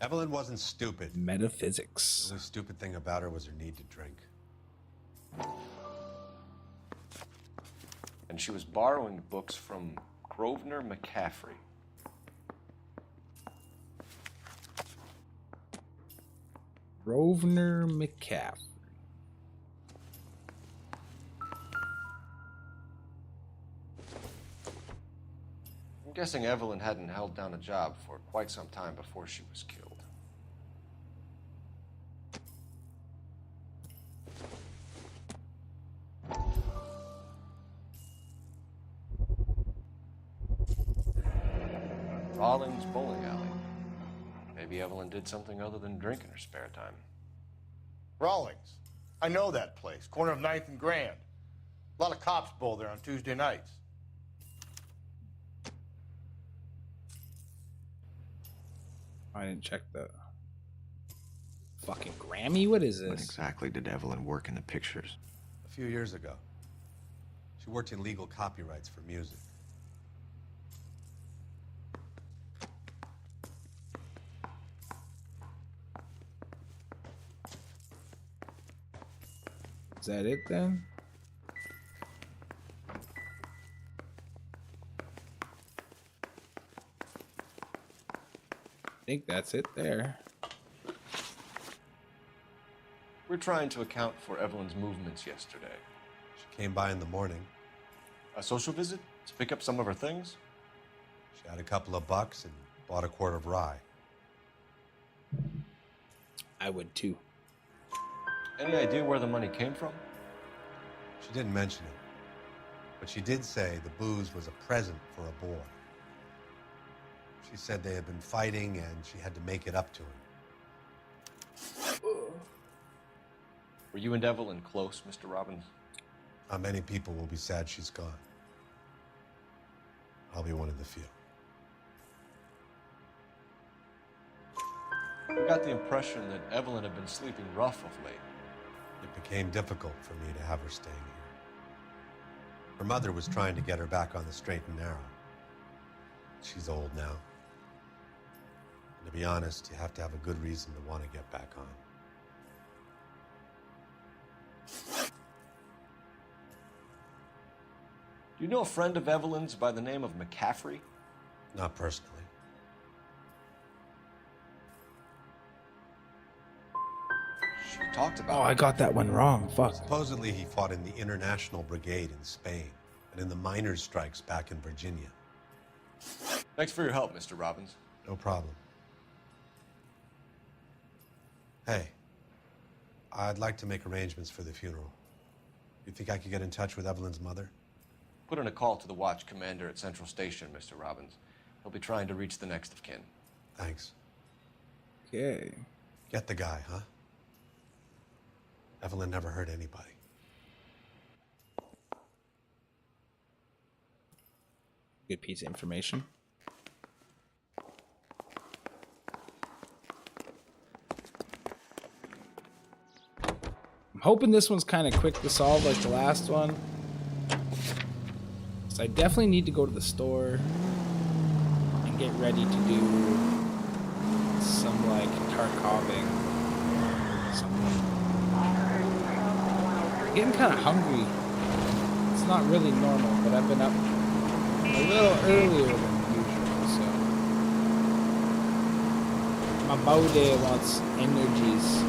Evelyn wasn't stupid. Metaphysics. The only stupid thing about her was her need to drink. And she was borrowing books from Grosvenor McCaffrey. Grosvenor McCaffrey. I'm guessing Evelyn hadn't held down a job for quite some time before she was killed. Rawlings Bowling Alley. Maybe Evelyn did something other than drink in her spare time. Rawlings. I know that place. Corner of 9th and Grand. A lot of cops bowl there on Tuesday nights. I didn't check the fucking Grammy. What is this? When exactly did Evelyn work in the pictures? A few years ago. She worked in legal copyrights for music. Is that it then? I think that's it there. We're trying to account for Evelyn's movements yesterday. She came by in the morning. A social visit? To pick up some of her things? She She had a couple of bucks and bought a quart of rye. I would too. Any idea where the money came from? She didn't mention it, but she did say the booze was a present for a boy. She said they had been fighting and she had to make it up to him. Were you and Evelyn close, Mr. Robbins? Not many people will be sad she's gone. I'll be one of the few. I got the impression that Evelyn had been sleeping rough of late. It became difficult for me to have her staying here. Her mother was trying to get her back on the straight and narrow. She's old now. And to be honest, you have to have a good reason to want to get back on. Do you know a friend of Evelyn's by the name of McCaffrey? Not personally. She talked about Oh, I got that one wrong. Fuck. Supposedly he fought in the International Brigade in Spain and in the miners' strikes back in Virginia. Thanks for your help, Mr. Robbins. No problem. Hey, I'd like to make arrangements for the funeral. You think I could get in touch with Evelyn's mother? Put in a call to the watch commander at Central Station, Mr. Robbins. He'll be trying to reach the next of kin. Thanks. Okay. Get the guy, huh? Evelyn never hurt anybody. Good piece of information. I'm hoping this one's kind of quick to solve like the last one. So I definitely need to go to the store and get ready to do some like Tarkoving. I'm getting kind of hungry. It's not really normal, but I've been up a little earlier than usual, so my body wants energies.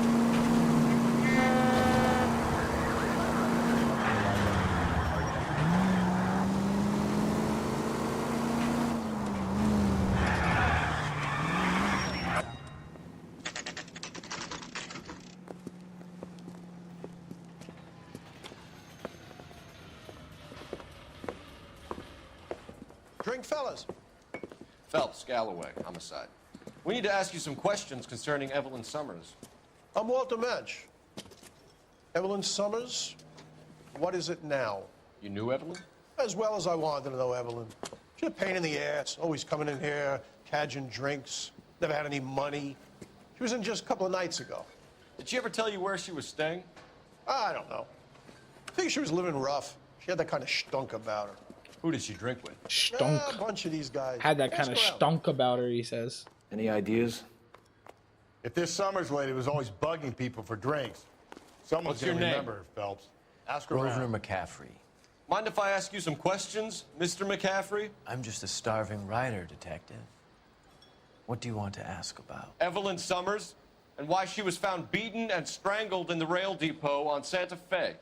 Drink, fellas. Phelps, Galloway, homicide. We need to ask you some questions concerning Evelyn Summers. I'm Walter Mensch. Evelyn Summers? What is it now? You knew Evelyn? As well as I wanted to know Evelyn. She's a pain in the ass, always coming in here, cadging drinks, never had any money. She was in just a couple of nights ago. Did she ever tell you where she was staying? I don't know. I think she was living rough. She had that kind of stunk about her. Who did she drink with? Stunk. A bunch of these guys. Had that kind of Ask around. stunk about her, he says. Any ideas? If this Summers lady was always bugging people for drinks, someone's What's your gonna name? remember her, Phelps. Ask her Grosvenor around. McCaffrey. Mind if I ask you some questions, Mr. McCaffrey? I'm just a starving writer, detective. What do you want to ask about? Evelyn Summers, and why she was found beaten and strangled in the rail depot on Santa Fe.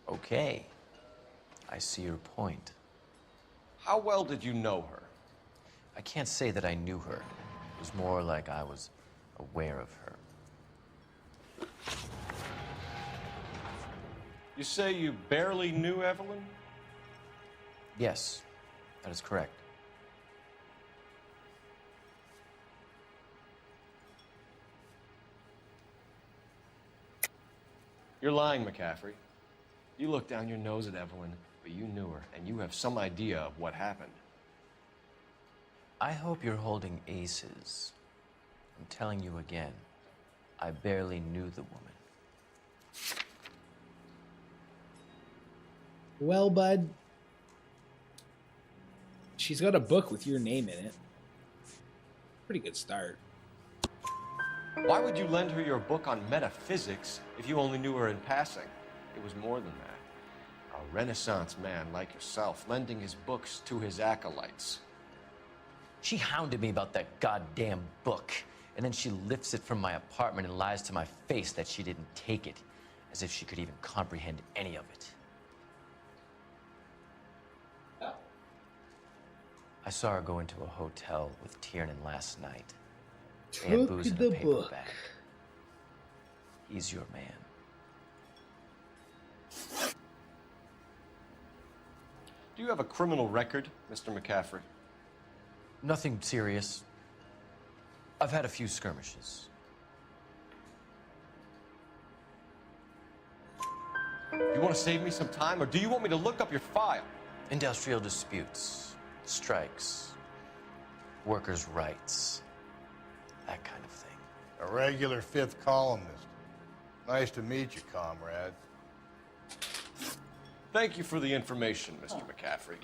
Okay. I see your point. How well did you know her? I can't say that I knew her. It was more like I was aware of her. You say you barely knew Evelyn? Yes, that is correct. You're lying, McCaffrey. You looked down your nose at Evelyn, but you knew her, and you have some idea of what happened. I hope you're holding aces. I'm telling you again, I barely knew the woman. Well, bud, she's got a book with your name in it. Pretty good start. Why would you lend her your book on metaphysics if you only knew her in passing? It was more than that. A Renaissance man like yourself lending his books to his acolytes. She hounded me about that goddamn book, and then she lifts it from my apartment and lies to my face that she didn't take it, as if she could even comprehend any of it. I saw her go into a hotel with Tiernan last night. They had Took booze in the a paper book. bag. He's your man. Do you have a criminal record, Mr. McCaffrey? Nothing serious. I've had a few skirmishes. You want to save me some time, or do you want me to look up your file? Industrial disputes, strikes, workers' rights, that kind of thing. A regular fifth columnist. Nice to meet you, comrade. Thank you for the information, Mr. McCaffrey.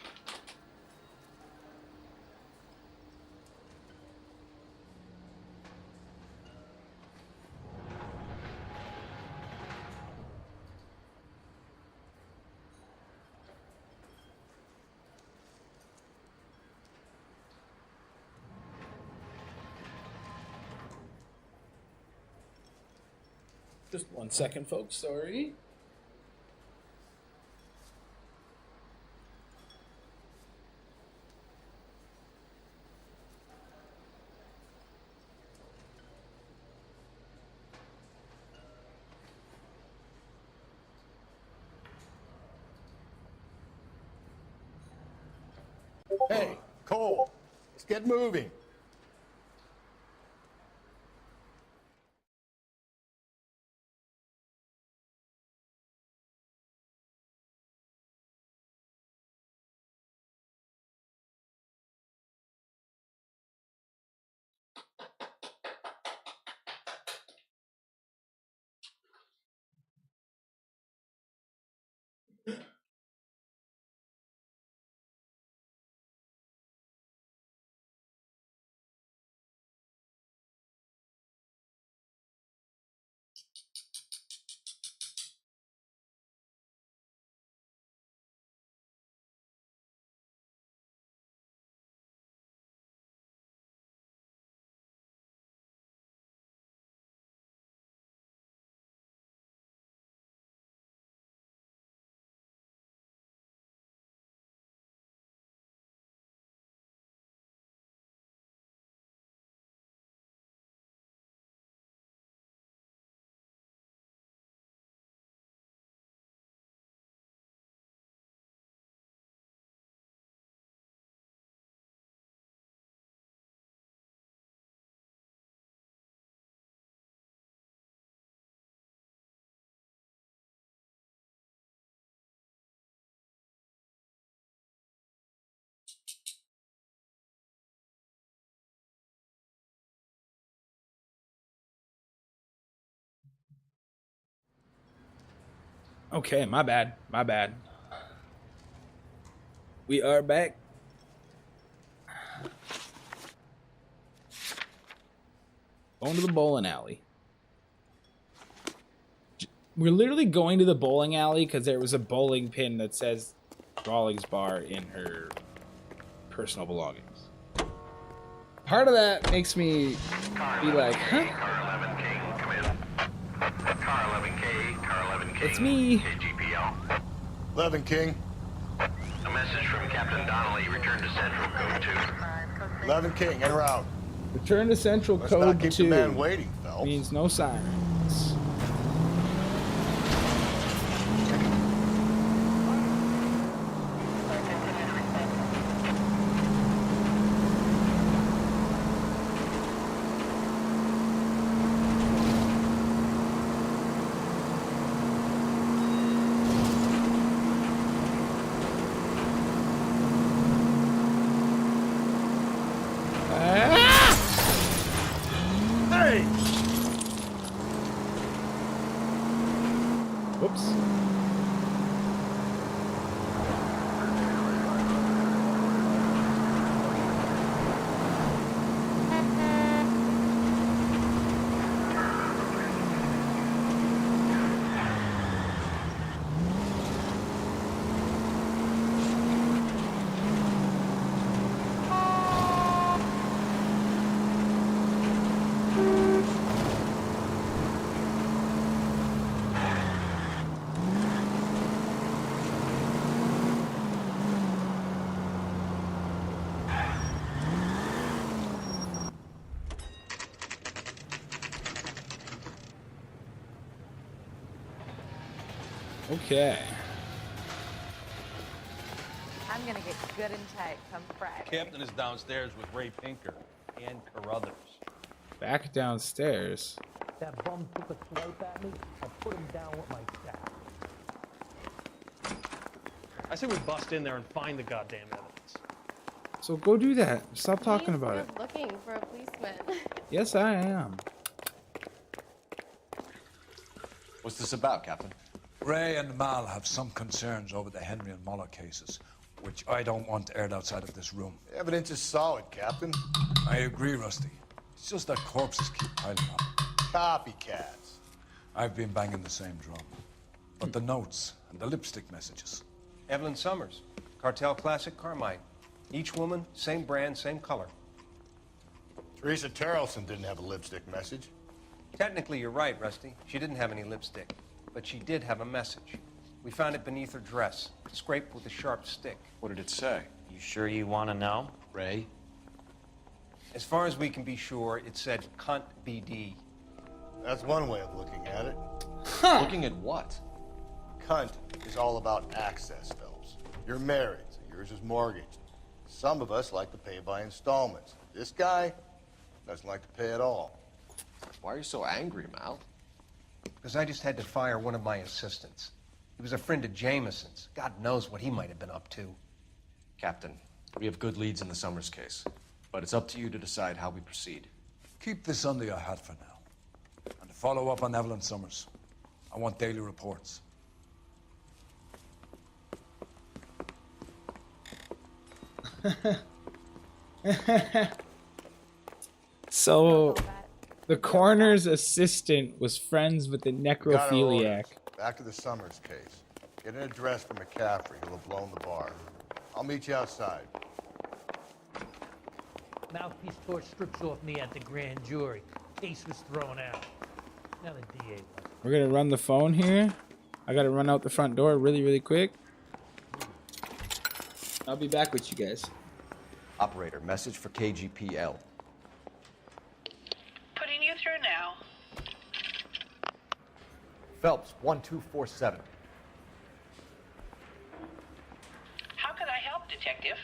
Just 1 second, folks. Sorry. Hey, Cole, let's get moving. Okay, my bad. My bad. We are back. Going to the bowling alley. We're literally going to the bowling alley because there was a bowling pin that says Rawlings Bar in her personal belongings. Part of that makes me be like, huh? It's me. 11 King. A message from Captain Donnelly. Return to Central Code 2. 11 King, en route. Return to Central Let's Code not keep 2. the man waiting, Phelps. Means no sirens. Hey! Whoops. Okay. I'm gonna get good and tight come Friday. Captain is downstairs with Ray Pinker and Carruthers. Back downstairs. That bum took a swipe at me. I'll put him down with my staff. I say we bust in there and find the goddamn evidence. So go do that. Stop talking about it. Looking for a policeman. Yes, I am. What's this about, Captain? Ray and Mal have some concerns over the Henry and Muller cases, which I don't want aired outside of this room. Evidence is solid, Captain. I agree, Rusty. It's just that corpses keep piling up. Copycats. I've been banging the same drum. But the notes and the lipstick messages. Evelyn Summers, Cartel Classic Carmine. Each woman, same brand, same color. Teresa Terrelson didn't have a lipstick message. Technically, you're right, Rusty. She didn't have any lipstick. But she did have a message. We found it beneath her dress, scraped with a sharp stick. What did it say? You sure you want to know? Ray? As far as we can be sure, it said cunt BD. That's one way of looking at it. Looking at what? Cunt is all about access, Phelps. You're married, so yours is mortgaged. Some of us like to pay by installments. This guy doesn't like to pay at all. Why are you so angry, Mal? Because I just had to fire one of my assistants. He was a friend of Jameson's. God knows what he might have been up to. Captain, we have good leads in the Summers case, but it's up to you to decide how we proceed. Keep this under your hat for now. And to follow up on Evelyn Summers, I want daily reports. So, the coroner's assistant was friends with the Got our necrophiliac. orders. Back to the Summers case. Get an address for McCaffrey, who'll have blown the bar. I'll meet you outside. Mouthpiece torch strips off me at the grand jury. Case was thrown out. Now the DA left. We're gonna run the phone here. I gotta run out the front door really, really quick. I'll be back with you guys. Operator, message for KGPL. Putting you through now. Phelps, 1247. How can I help, Detective?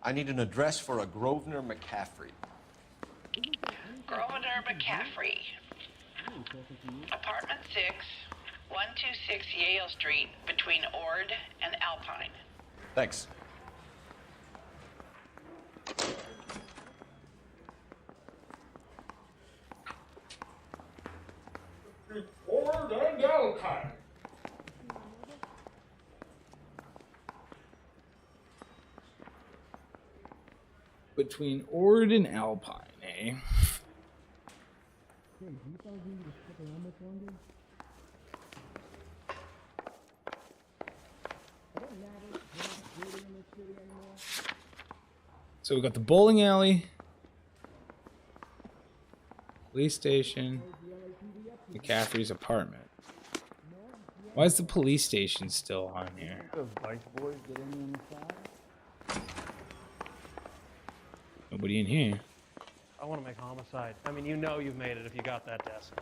I need an address for a Grosvenor McCaffrey. Grosvenor McCaffrey. Apartment 6, 126 Yale Street, between Ord and Alpine. Thanks. Ord and Alpine. Between Ord and Alpine, eh? So we got the bowling alley, police station, McCaffrey's apartment. Why is the police station still on here? Nobody in here. I want to make homicide. I mean, you know you've made it if you got that desk.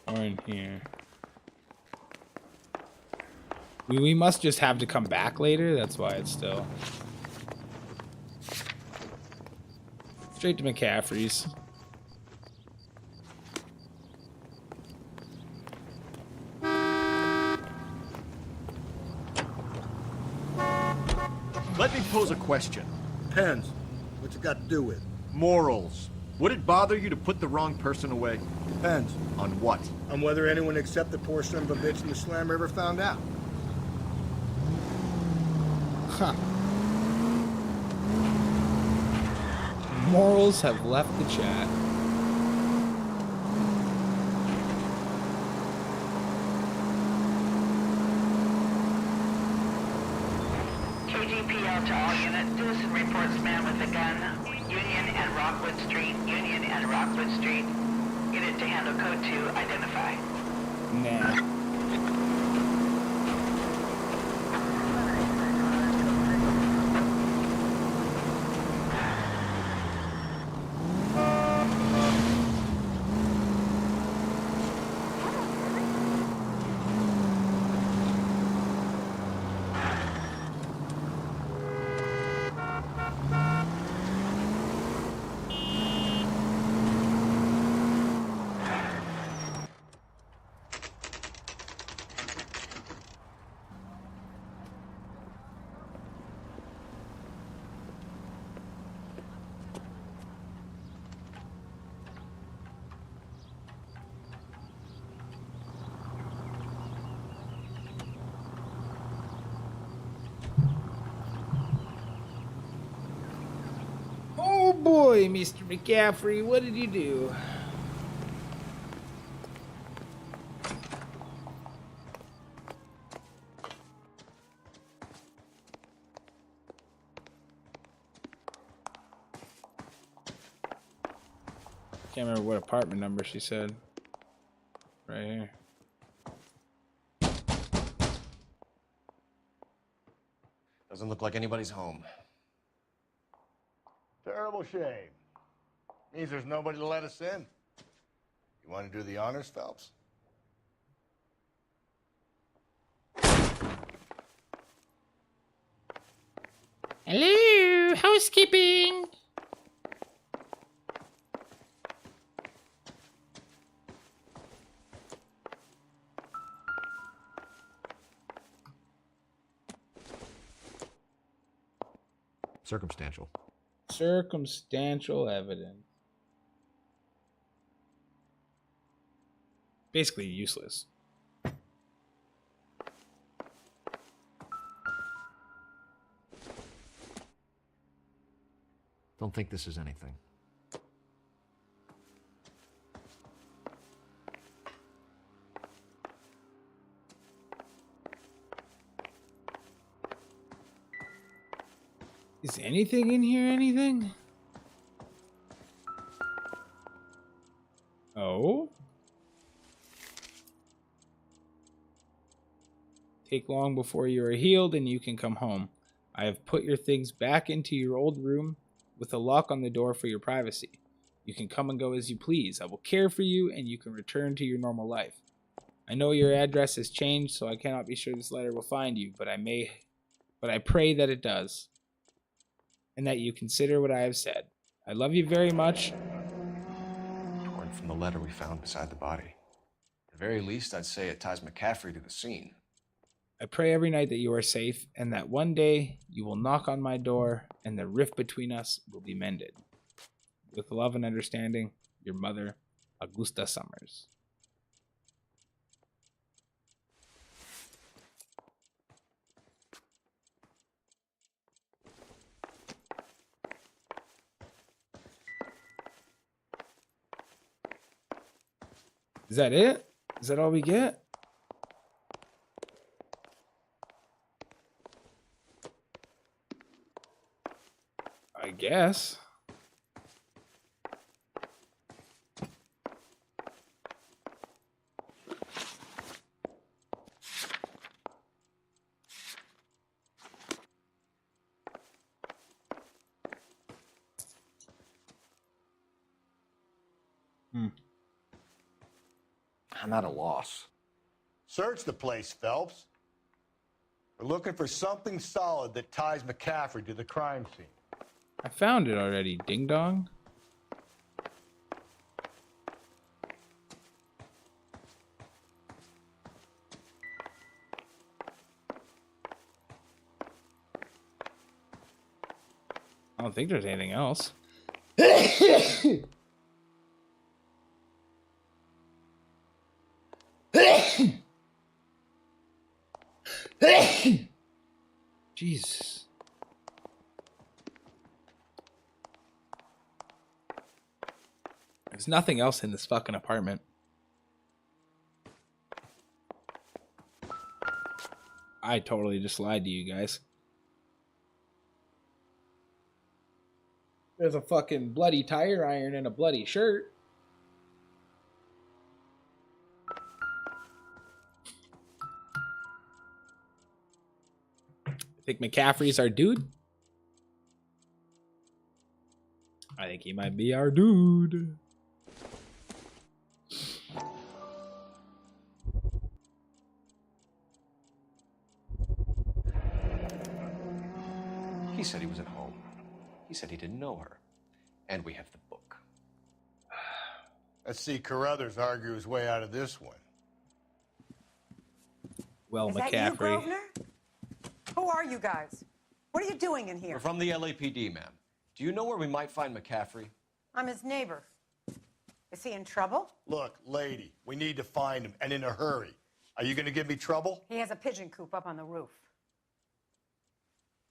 Or in here. We must just have to come back later. That's why it's still. Straight to McCaffrey's. Let me pose a question. Depends. What's it got to do with? Morals. Would it bother you to put the wrong person away? Depends. On what? On whether anyone except the poor son of a bitch in the slammer ever found out. Huh. Morals have left the chat. KGPL to all units. Citizen reports man with a gun. Union and Rockwood Street. Union and Rockwood Street. Unit to handle code 2. Identify. Nah. boy, Mr. McCaffrey. What did you do? Can't remember what apartment number she said. Right here. Doesn't look like anybody's home. Terrible shame. Means there's nobody to let us in. You want to do the honors, Phelps? Hello, housekeeping. Circumstantial. Circumstantial evidence. Basically useless. Don't think this is anything. Is anything in here anything? Oh? Take long before you are healed and you can come home. I have put your things back into your old room with a lock on the door for your privacy. You can come and go as you please. I will care for you and you can return to your normal life. I know your address has changed, so I cannot be sure this letter will find you, but I pray that it does. And that you consider what I have said. I love you very much. Torn from the letter we found beside the body. At the very least, I'd say it ties McCaffrey to the scene. I pray every night that you are safe, and that one day you will knock on my door, and the rift between us will be mended. With love and understanding, your mother, Augusta Summers. Is that it? Is that all we get? I guess. I'm at a loss. Search the place, Phelps. We're looking for something solid that ties McCaffrey to the crime scene. I found it already, ding dong. I don't think there's anything else. Jesus. There's nothing else in this fucking apartment. I totally just lied to you guys. There's a fucking bloody tire iron and a bloody shirt. I think McCaffrey's our dude. I think he might be our dude. He said he was at home. He said he didn't know her. And we have the book. Let's see Carruthers argue his way out of this one. Well, Is McCaffrey. that you, Grosvenor? Who are you guys? What are you doing in here? We're from the LAPD, ma'am. Do you know where we might find McCaffrey? I'm his neighbor. Is he in trouble? Look, lady, we need to find him, and in a hurry. Are you going to give me trouble? He has a pigeon coop up on the roof.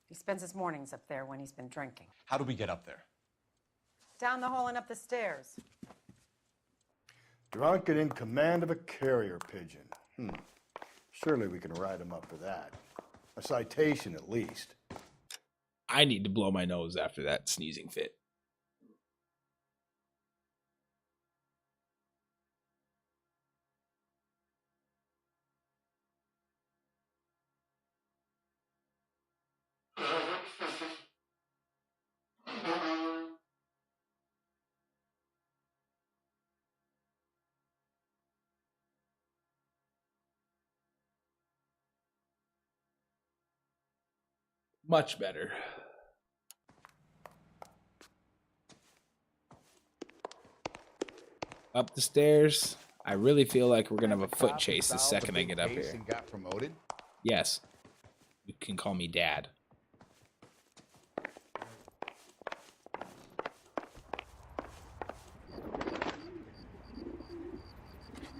He spends his mornings up there when he's been drinking. How do we get up there? down the hall and up the stairs. Drunk and in command of a carrier pigeon. Surely we can write him up for that. A citation at least. I need to blow my nose after that sneezing fit. Much better. Up the stairs. I really feel like we're gonna have a foot chase the second I get up here. And got promoted? Yes. You can call me Dad.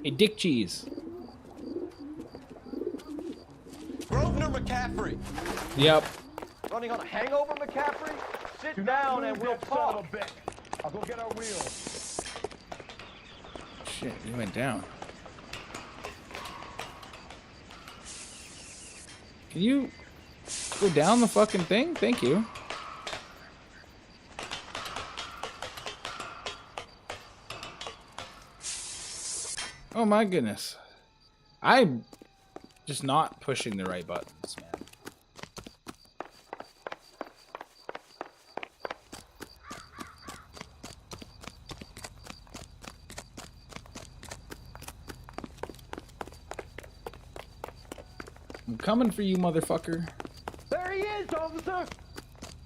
Hey, Dick Cheese. Grosvenor McCaffrey. Yep. Running on a hangover, McCaffrey? Sit down and we'll talk. I'll go get our wheels. Shit, you went down. Can you go down the fucking thing? Thank you. Oh my goodness. I'm just not pushing the right buttons, man. I'm coming for you, motherfucker. There he is, officer!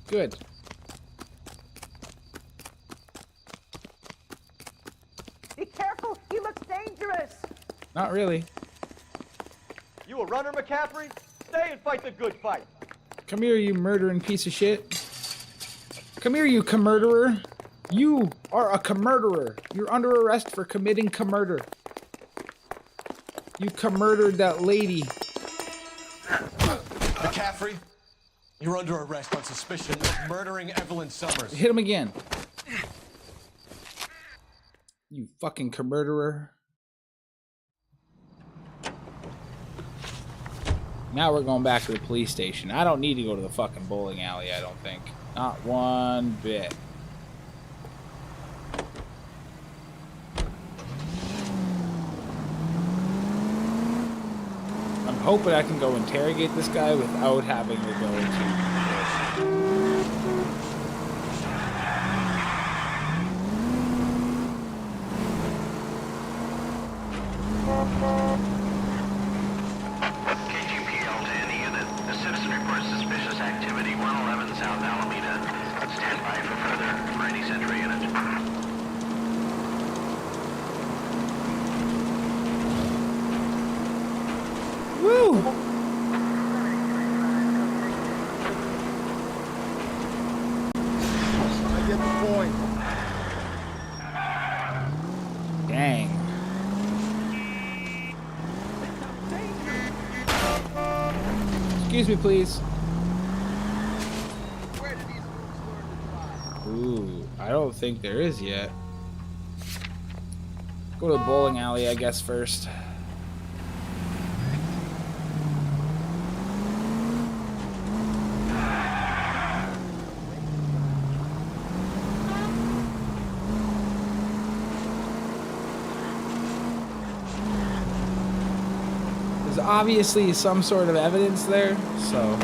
Good. Be careful, he looks dangerous. Not really. You a runner, McCaffrey? Stay and fight the good fight. Come here, you murdering piece of shit. Come here, you commurderer. You are a commurderer. You're under arrest for committing commurder. You commurdered that lady. McCaffrey, you're under arrest on suspicion of murdering Evelyn Summers. Hit him again. You fucking commurderer. Now we're going back to the police station. I don't need to go to the fucking bowling alley, I don't think. Not one bit. I'm hoping I can go interrogate this guy without having to go to... KGPL to any unit. A citizen reports suspicious activity 111 South Alameda. Stand by for further for any Century unit. Woo! I get the point. Dang. Excuse me, please. Ooh, I don't think there is yet. Go to the bowling alley, I guess, first. There's obviously some sort of evidence there, so...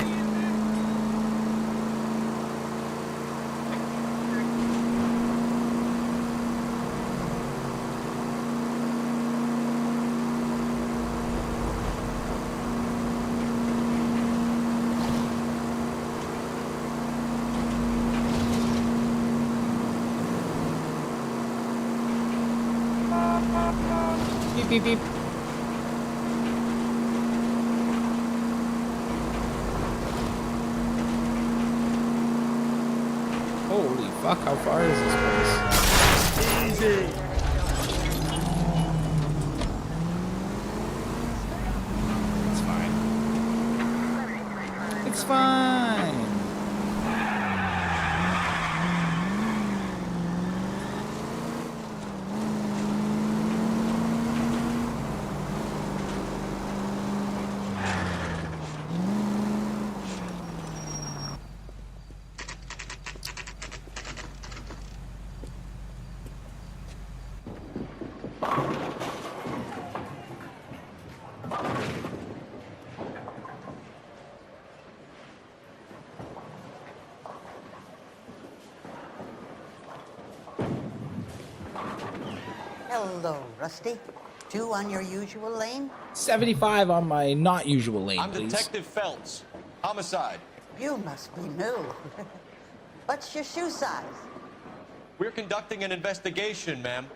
Beep, beep, beep. Holy fuck, how far is this place? Easy. It's fine. It's fine. Hello, Rusty. 2 on your usual lane? 75 on my not usual lane, I'm please. Detective Phelps. Homicide. You must be new. What's your shoe size? We're conducting an investigation, ma'am.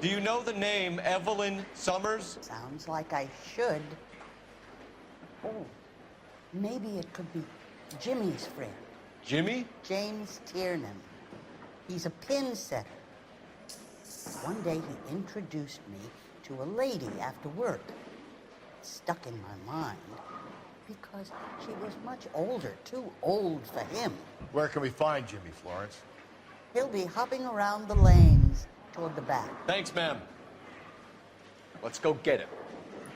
Do you know the name Evelyn Summers? Sounds like I should. Oh, maybe it could be Jimmy's friend. Jimmy? James Tiernan. He's a pin setter. One day he introduced me to a lady after work. It stuck in my mind because she was much older, too old for him. Where can we find Jimmy, Florence? He'll be hopping around the lanes toward the back. Thanks, ma'am. Let's go get him.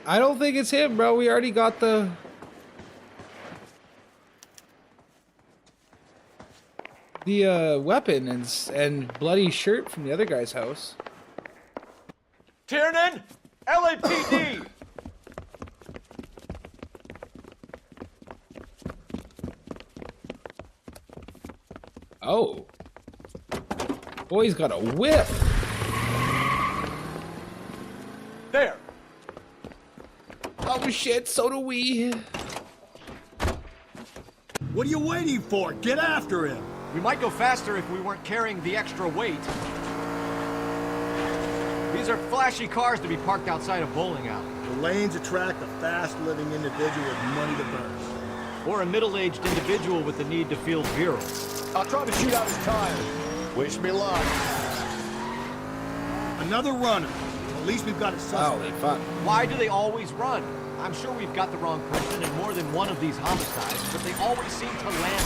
I don't think it's him, bro. We already got the... weapon and bloody shirt from the other guy's house. Tiernan! LAPD! Oh. Boy's got a whip. There. Oh shit, so do we. What are you waiting for? Get after him. We might go faster if we weren't carrying the extra weight. These are flashy cars to be parked outside a bowling alley. The lanes attract a fast-living individual with money to burn. Or a middle-aged individual with the need to feel virile. I'll try to shoot out his tires. Wish me luck. Another runner. At least we've got a suspect. Holy fuck. Why do they always run? I'm sure we've got the wrong person in more than one of these homicides, but they always seem to land.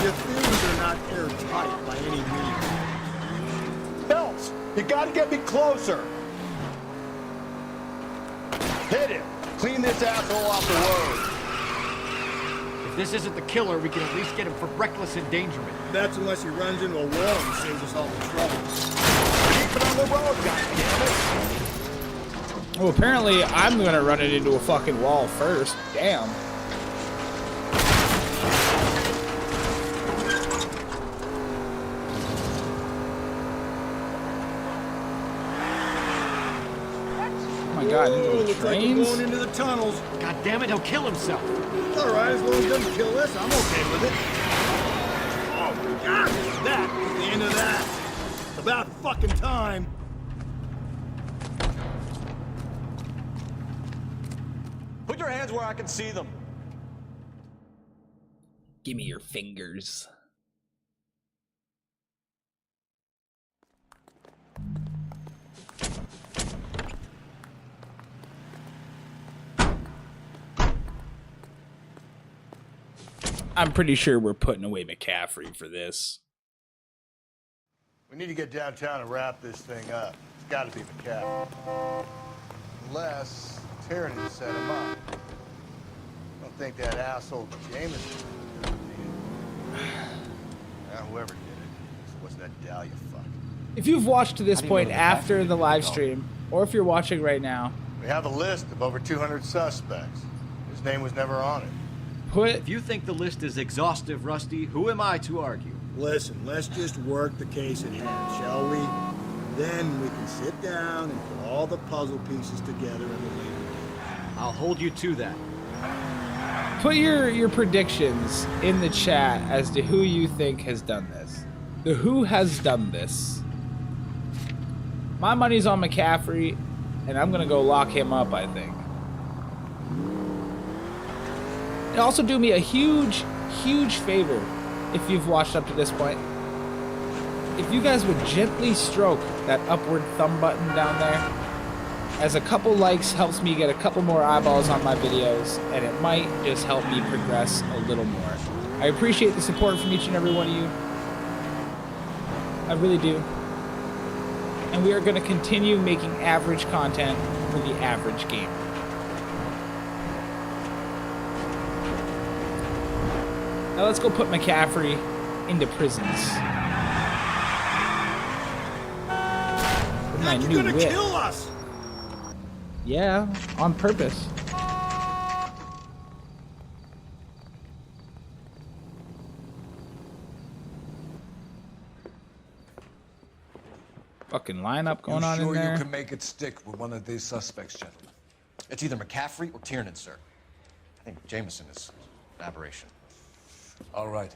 The theories are not airtight by any means. Phelps, you gotta get me closer. Hit him. Clean this asshole off the road. If this isn't the killer, we can at least get him for reckless endangerment. That's unless he runs into a wall and saves us all the trouble. Keep it on the road, goddammit. Well, apparently I'm gonna run it into a fucking wall first. Damn. Oh my god, into the Looks like we're trains? going into the tunnels. God damn it, he'll kill himself. It's all right, as long as he doesn't kill us, I'm okay with it. Oh my god, that is the end of that. It's about fucking time. Put your hands where I can see them. Give me your fingers. I'm pretty sure we're putting away McCaffrey for this. We need to get downtown and wrap this thing up. It's gotta be McCaffrey. Unless Tiernan set him up. I don't think that asshole Jameson did it. Whoever did it. What's that Dahlia fuck? If you've watched to this point after the live stream, or if you're watching right now, We have a list of over 200 suspects. His name was never on it. If you think the list is exhaustive, Rusty, who am I to argue? Listen, let's just work the case at hand, shall we? Then we can sit down and put all the puzzle pieces together in the later days. I'll hold you to that. put your predictions in the chat as to who you think has done this. The who has done this. My money's on McCaffrey, and I'm gonna go lock him up, I think. And also do me a huge favor if you've watched up to this point. If you guys would gently stroke that upward thumb button down there, as a couple likes helps me get a couple more eyeballs on my videos, and it might just help me progress a little more. I appreciate the support from each and every one of you. I really do. And we are going to continue making average content for the average gamer. Now let's go put McCaffrey into prisons. With my new whip. Kill us! Yeah, on purpose. Fucking lineup going You on sure in there. you can make it stick with one of these suspects, gentlemen? It's either McCaffrey or Tiernan, sir. I think Jameson is an aberration. All right.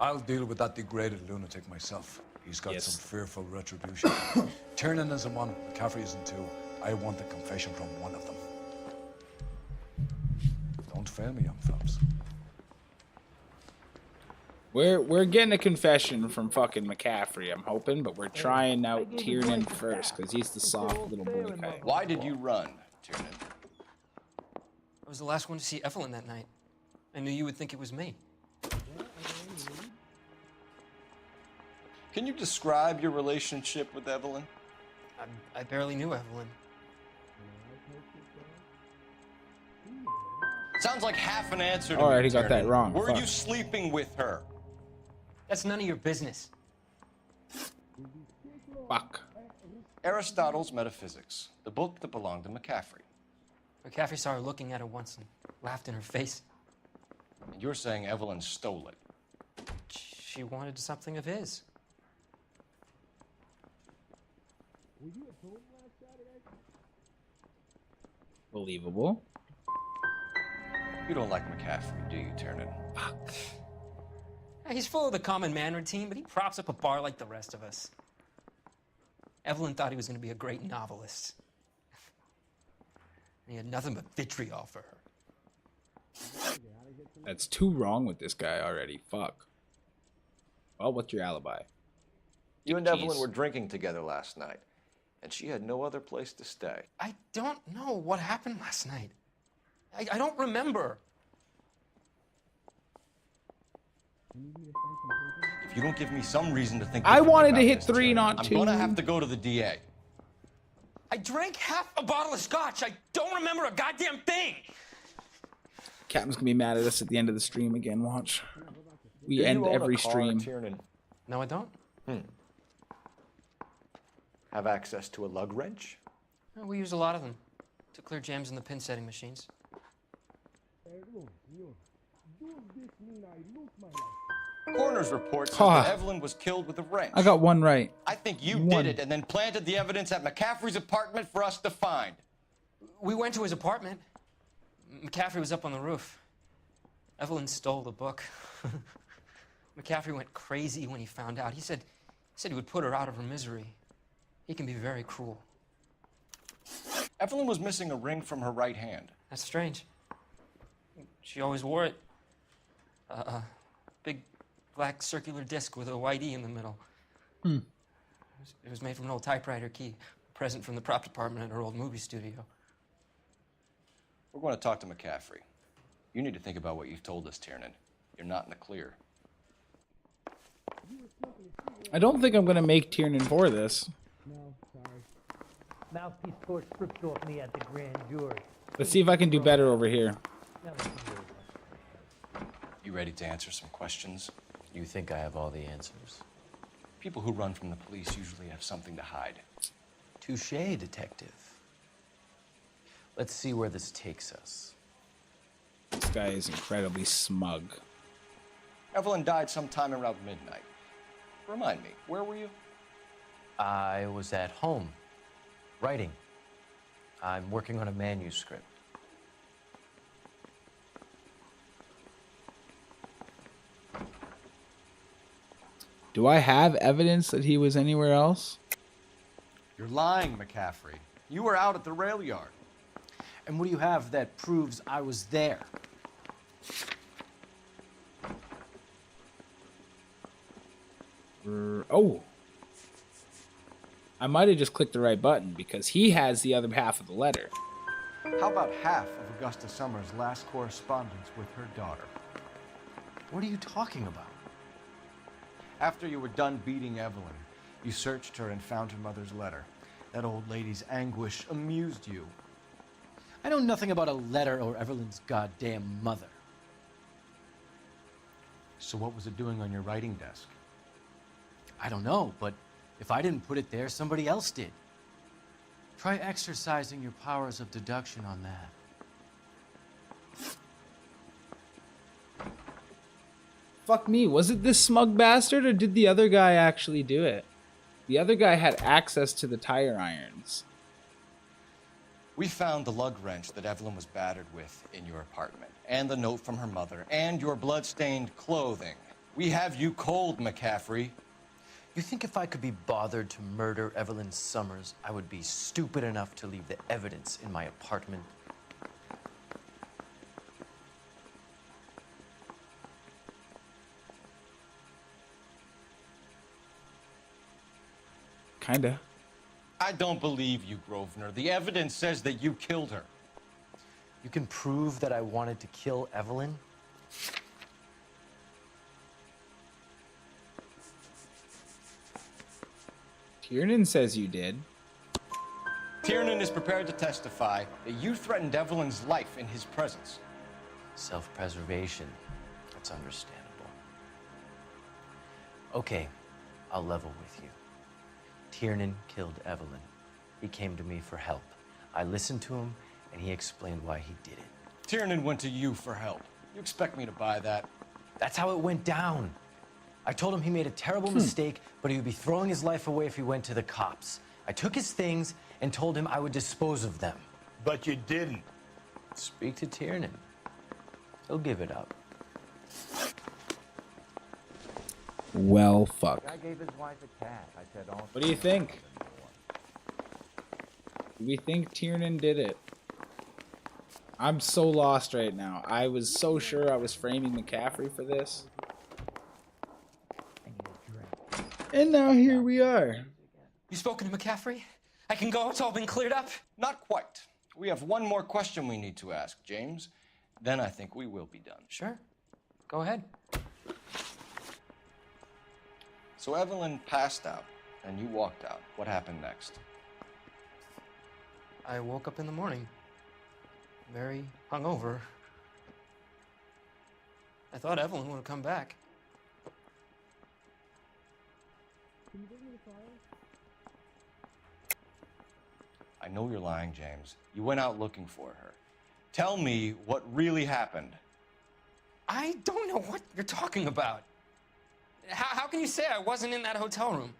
I'll deal with that degraded lunatic myself. He's got some fearful retribution. Tiernan isn't one, McCaffrey isn't two. I want the confession from one of them. Don't fail me, young Phelps. We're getting a confession from fucking McCaffrey, I'm hoping, but we're trying out Tiernan first because he's the soft little boy guy. Why did you run, Tiernan? I was the last one to see Evelyn that night. I knew you would think it was me. Can you describe your relationship with Evelyn? I barely knew Evelyn. Sounds like half an answer to All right, me, he got that Tiernan. wrong. Were Fuck. you sleeping with her? That's none of your business. Fuck. Aristotle's Metaphysics, the book that belonged to McCaffrey. McCaffrey saw her looking at her once and laughed in her face. And you're saying Evelyn stole it. She wanted something of his. Believable. You don't like McCaffrey, do you, Tiernan? He's full of the common man routine, but he props up a bar like the rest of us. Evelyn thought he was going to be a great novelist. He had nothing but vitriol for her. That's too wrong with this guy already. Fuck. Well, what's your alibi? You and Evelyn were drinking together last night, and she had no other place to stay. I don't know what happened last night. I don't remember. If you don't give me some reason to think I differently wanted to about hit this, 3, Tiernan, not I'm 2. gonna have to go to the DA. I drank half a bottle of scotch. I don't remember a goddamn thing. Captain's gonna be mad at us at the end of the stream again. Watch. We Do end you own every a car, stream. Tiernan? No, I don't. Have access to a lug wrench? We use a lot of them to clear jams in the pin setting machines. Coroner's report says Ah. that Evelyn was killed with a wrench. I got one right. I think you One. did it and then planted the evidence at McCaffrey's apartment for us to find. We went to his apartment. McCaffrey was up on the roof. Evelyn stole the book. McCaffrey went crazy when he found out. He said he would put her out of her misery. He can be very cruel. Evelyn was missing a ring from her right hand. That's strange. She always wore it. Big black circular disc with a white E in the middle. Hmm. It was made from an old typewriter key, a present from the prop department at her old movie studio. We're going to talk to McCaffrey. You need to think about what you've told us, Tiernan. You're not in the clear. I don't think I'm gonna make Tiernan for this. No, sorry. Mouthpiece court stripped off me at the grand jury. Let's see if I can do better over here. You ready to answer some questions? You think I have all the answers? People who run from the police usually have something to hide. Touché, detective. Let's see where this takes us. This guy is incredibly smug. Evelyn died sometime around midnight. Remind me, where were you? I was at home, writing. I'm working on a manuscript. Do I have evidence that he was anywhere else? You're lying, McCaffrey. You were out at the rail yard. And what do you have that proves I was there? Oh. I might have just clicked the right button because he has the other half of the letter. How about half of Augusta Summers' last correspondence with her daughter? What are you talking about? After you were done beating Evelyn, you searched her and found her mother's letter. That old lady's anguish amused you. I know nothing about a letter or Evelyn's goddamn mother. So what was it doing on your writing desk? I don't know, but if I didn't put it there, somebody else did. Try exercising your powers of deduction on that. Fuck me, was it this smug bastard or did the other guy actually do it? The other guy had access to the tire irons. We found the lug wrench that Evelyn was battered with in your apartment, and the note from her mother, and your blood-stained clothing. We have you cold, McCaffrey. You think if I could be bothered to murder Evelyn Summers, I would be stupid enough to leave the evidence in my apartment? Kinda. I don't believe you, Grosvenor. The evidence says that you killed her. You can prove that I wanted to kill Evelyn? Tiernan says you did. Tiernan is prepared to testify that you threatened Evelyn's life in his presence. Self-preservation. That's understandable. Okay, I'll level with you. Tiernan killed Evelyn. He came to me for help. I listened to him, and he explained why he did it. Tiernan went to you for help. You expect me to buy that? That's how it went down. I told him he made a terrible mistake, but he would be throwing his life away if he went to the cops. I took his things and told him I would dispose of them. But you didn't. Speak to Tiernan. He'll give it up. Well, fuck. I gave his wife a cat. I said, "Oh." What do you think? Do we think Tiernan did it? I'm so lost right now. I was so sure I was framing McCaffrey for this. And now here we are. You spoken to McCaffrey? I can go? It's all been cleared up? Not quite. We have one more question we need to ask, James. Then I think we will be done. Sure. Go ahead. So Evelyn passed out, and you walked out. What happened next? I woke up in the morning, very hungover. I thought Evelyn would have come back. I know you're lying, James. You went out looking for her. Tell me what really happened. I don't know what you're talking about. How can you say I wasn't in that hotel room?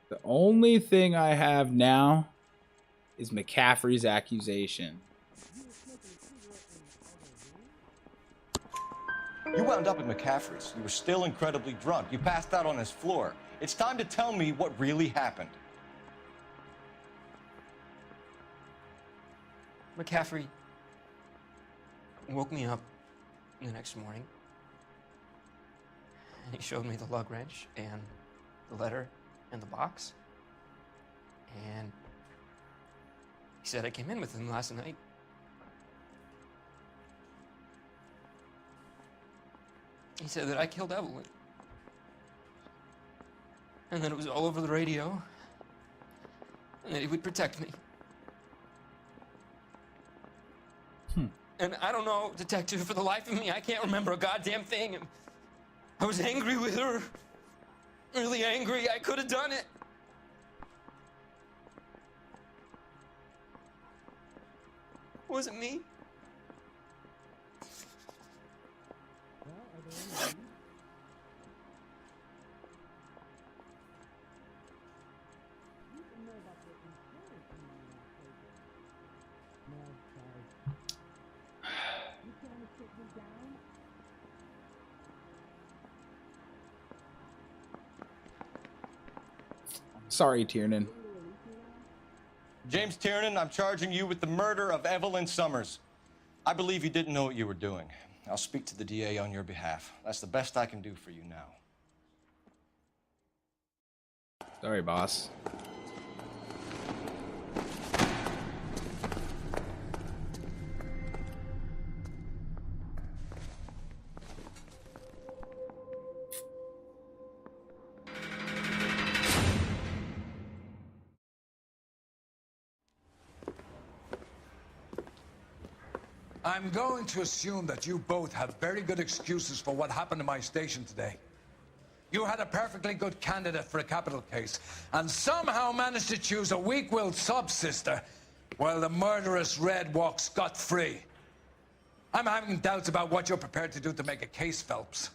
The only thing I have now is McCaffrey's accusation. You wound up at McCaffrey's. You were still incredibly drunk. You passed out on his floor. It's time to tell me what really happened. McCaffrey woke me up the next morning, and he showed me the lug wrench and the letter and the box, and he said I came in with him last night. He said that I killed Evelyn, and that it was all over the radio, and that he would protect me. And I don't know, Detective, for the life of me, I can't remember a goddamn thing. And I was angry with her. Really angry. I could have done it. Was it me? Sorry, Tiernan. James Tiernan, I'm charging you with the murder of Evelyn Summers. I believe you didn't know what you were doing. I'll speak to the DA on your behalf. That's the best I can do for you now. Sorry, boss. I'm going to assume that you both have very good excuses for what happened to my station today. You had a perfectly good candidate for a capital case, and somehow managed to choose a weak-willed sub-sister, while the murderous Red walks scot-free. I'm having doubts about what you're prepared to do to make a case, Phelps.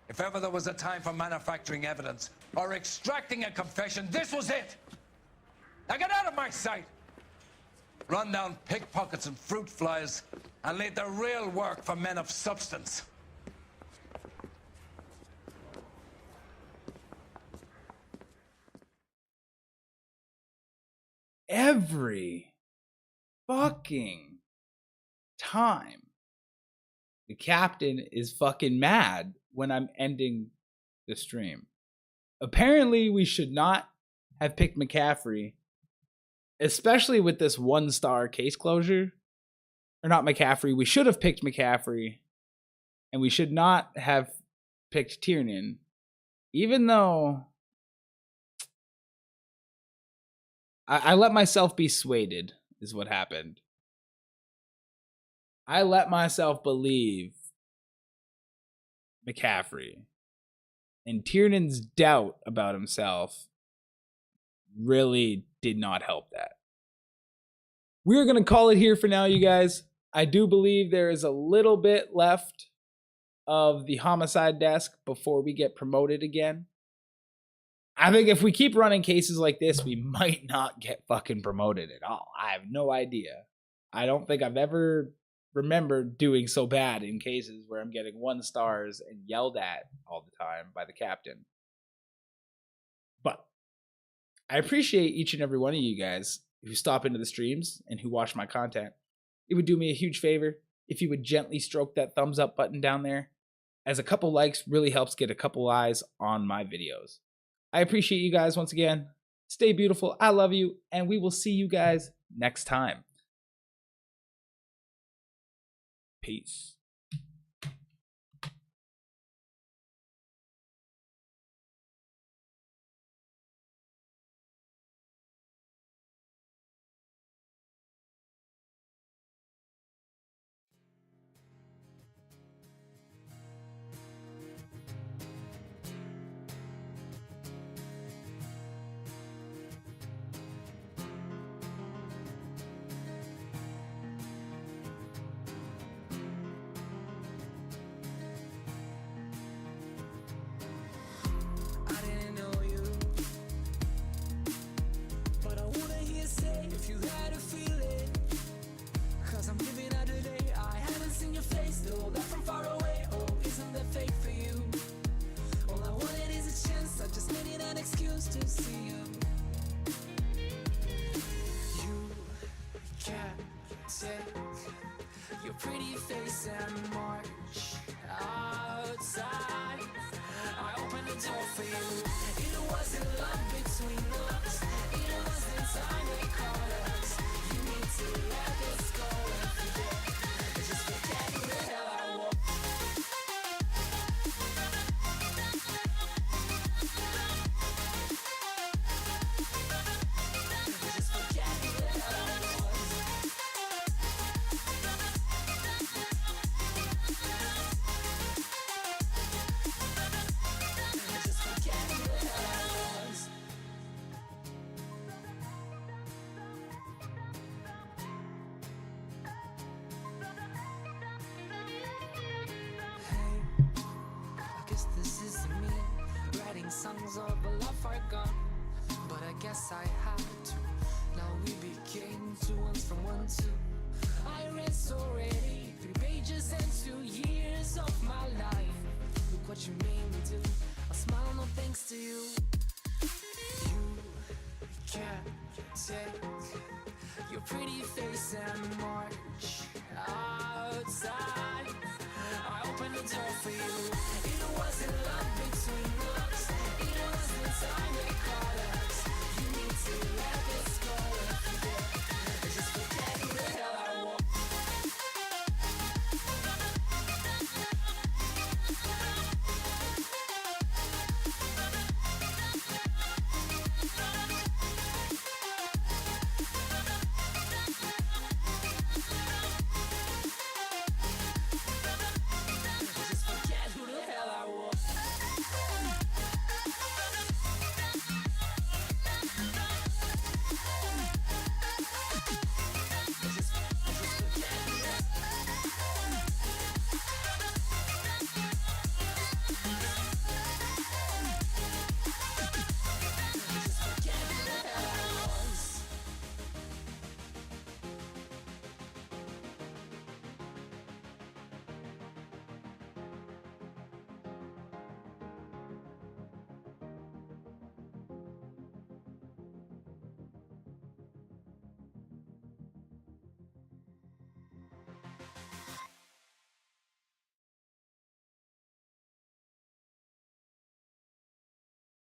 If ever there was a time for manufacturing evidence or extracting a confession, this was it. Now get out of my sight. Run down pickpockets and fruit flies and leave the real work for men of substance. Every fucking time the captain is fucking mad when I'm ending the stream. Apparently, we should not have picked McCaffrey, especially with this 1-star case closure. Or not McCaffrey. We should have picked McCaffrey, and we should not have picked Tiernan, even though I let myself be swayed, is what happened. I let myself believe McCaffrey. And Tiernan's doubt about himself really did not help that. We're going to call it here for now, you guys. I do believe there is a little bit left of the homicide desk before we get promoted again. I think if we keep running cases like this, we might not get fucking promoted at all. I have no idea. I don't think I've ever remembered doing so bad in cases where I'm getting 1 stars and yelled at all the time by the captain. But I appreciate each and every one of you guys who stop into the streams and who watch my content. It would do me a huge favor if you would gently stroke that thumbs up button down there, as a couple likes really helps get a couple eyes on my videos. I appreciate you guys once again. Stay beautiful. I love you. And we will see you guys next time. Peace. To see you, you can't take your pretty face and march outside. I opened the door for you. It wasn't love between us. It wasn't time they caught us. You need to let this go and forget. Just forget who the hell I was. Songs of a love far gone, but I guess I had to. Now we became 2 ones from 1 2. I read so already 3 pages and 2 years of my life. Look what you made me do. I smile no thanks to you. You can't take your pretty face and march outside. I opened the door for you. It was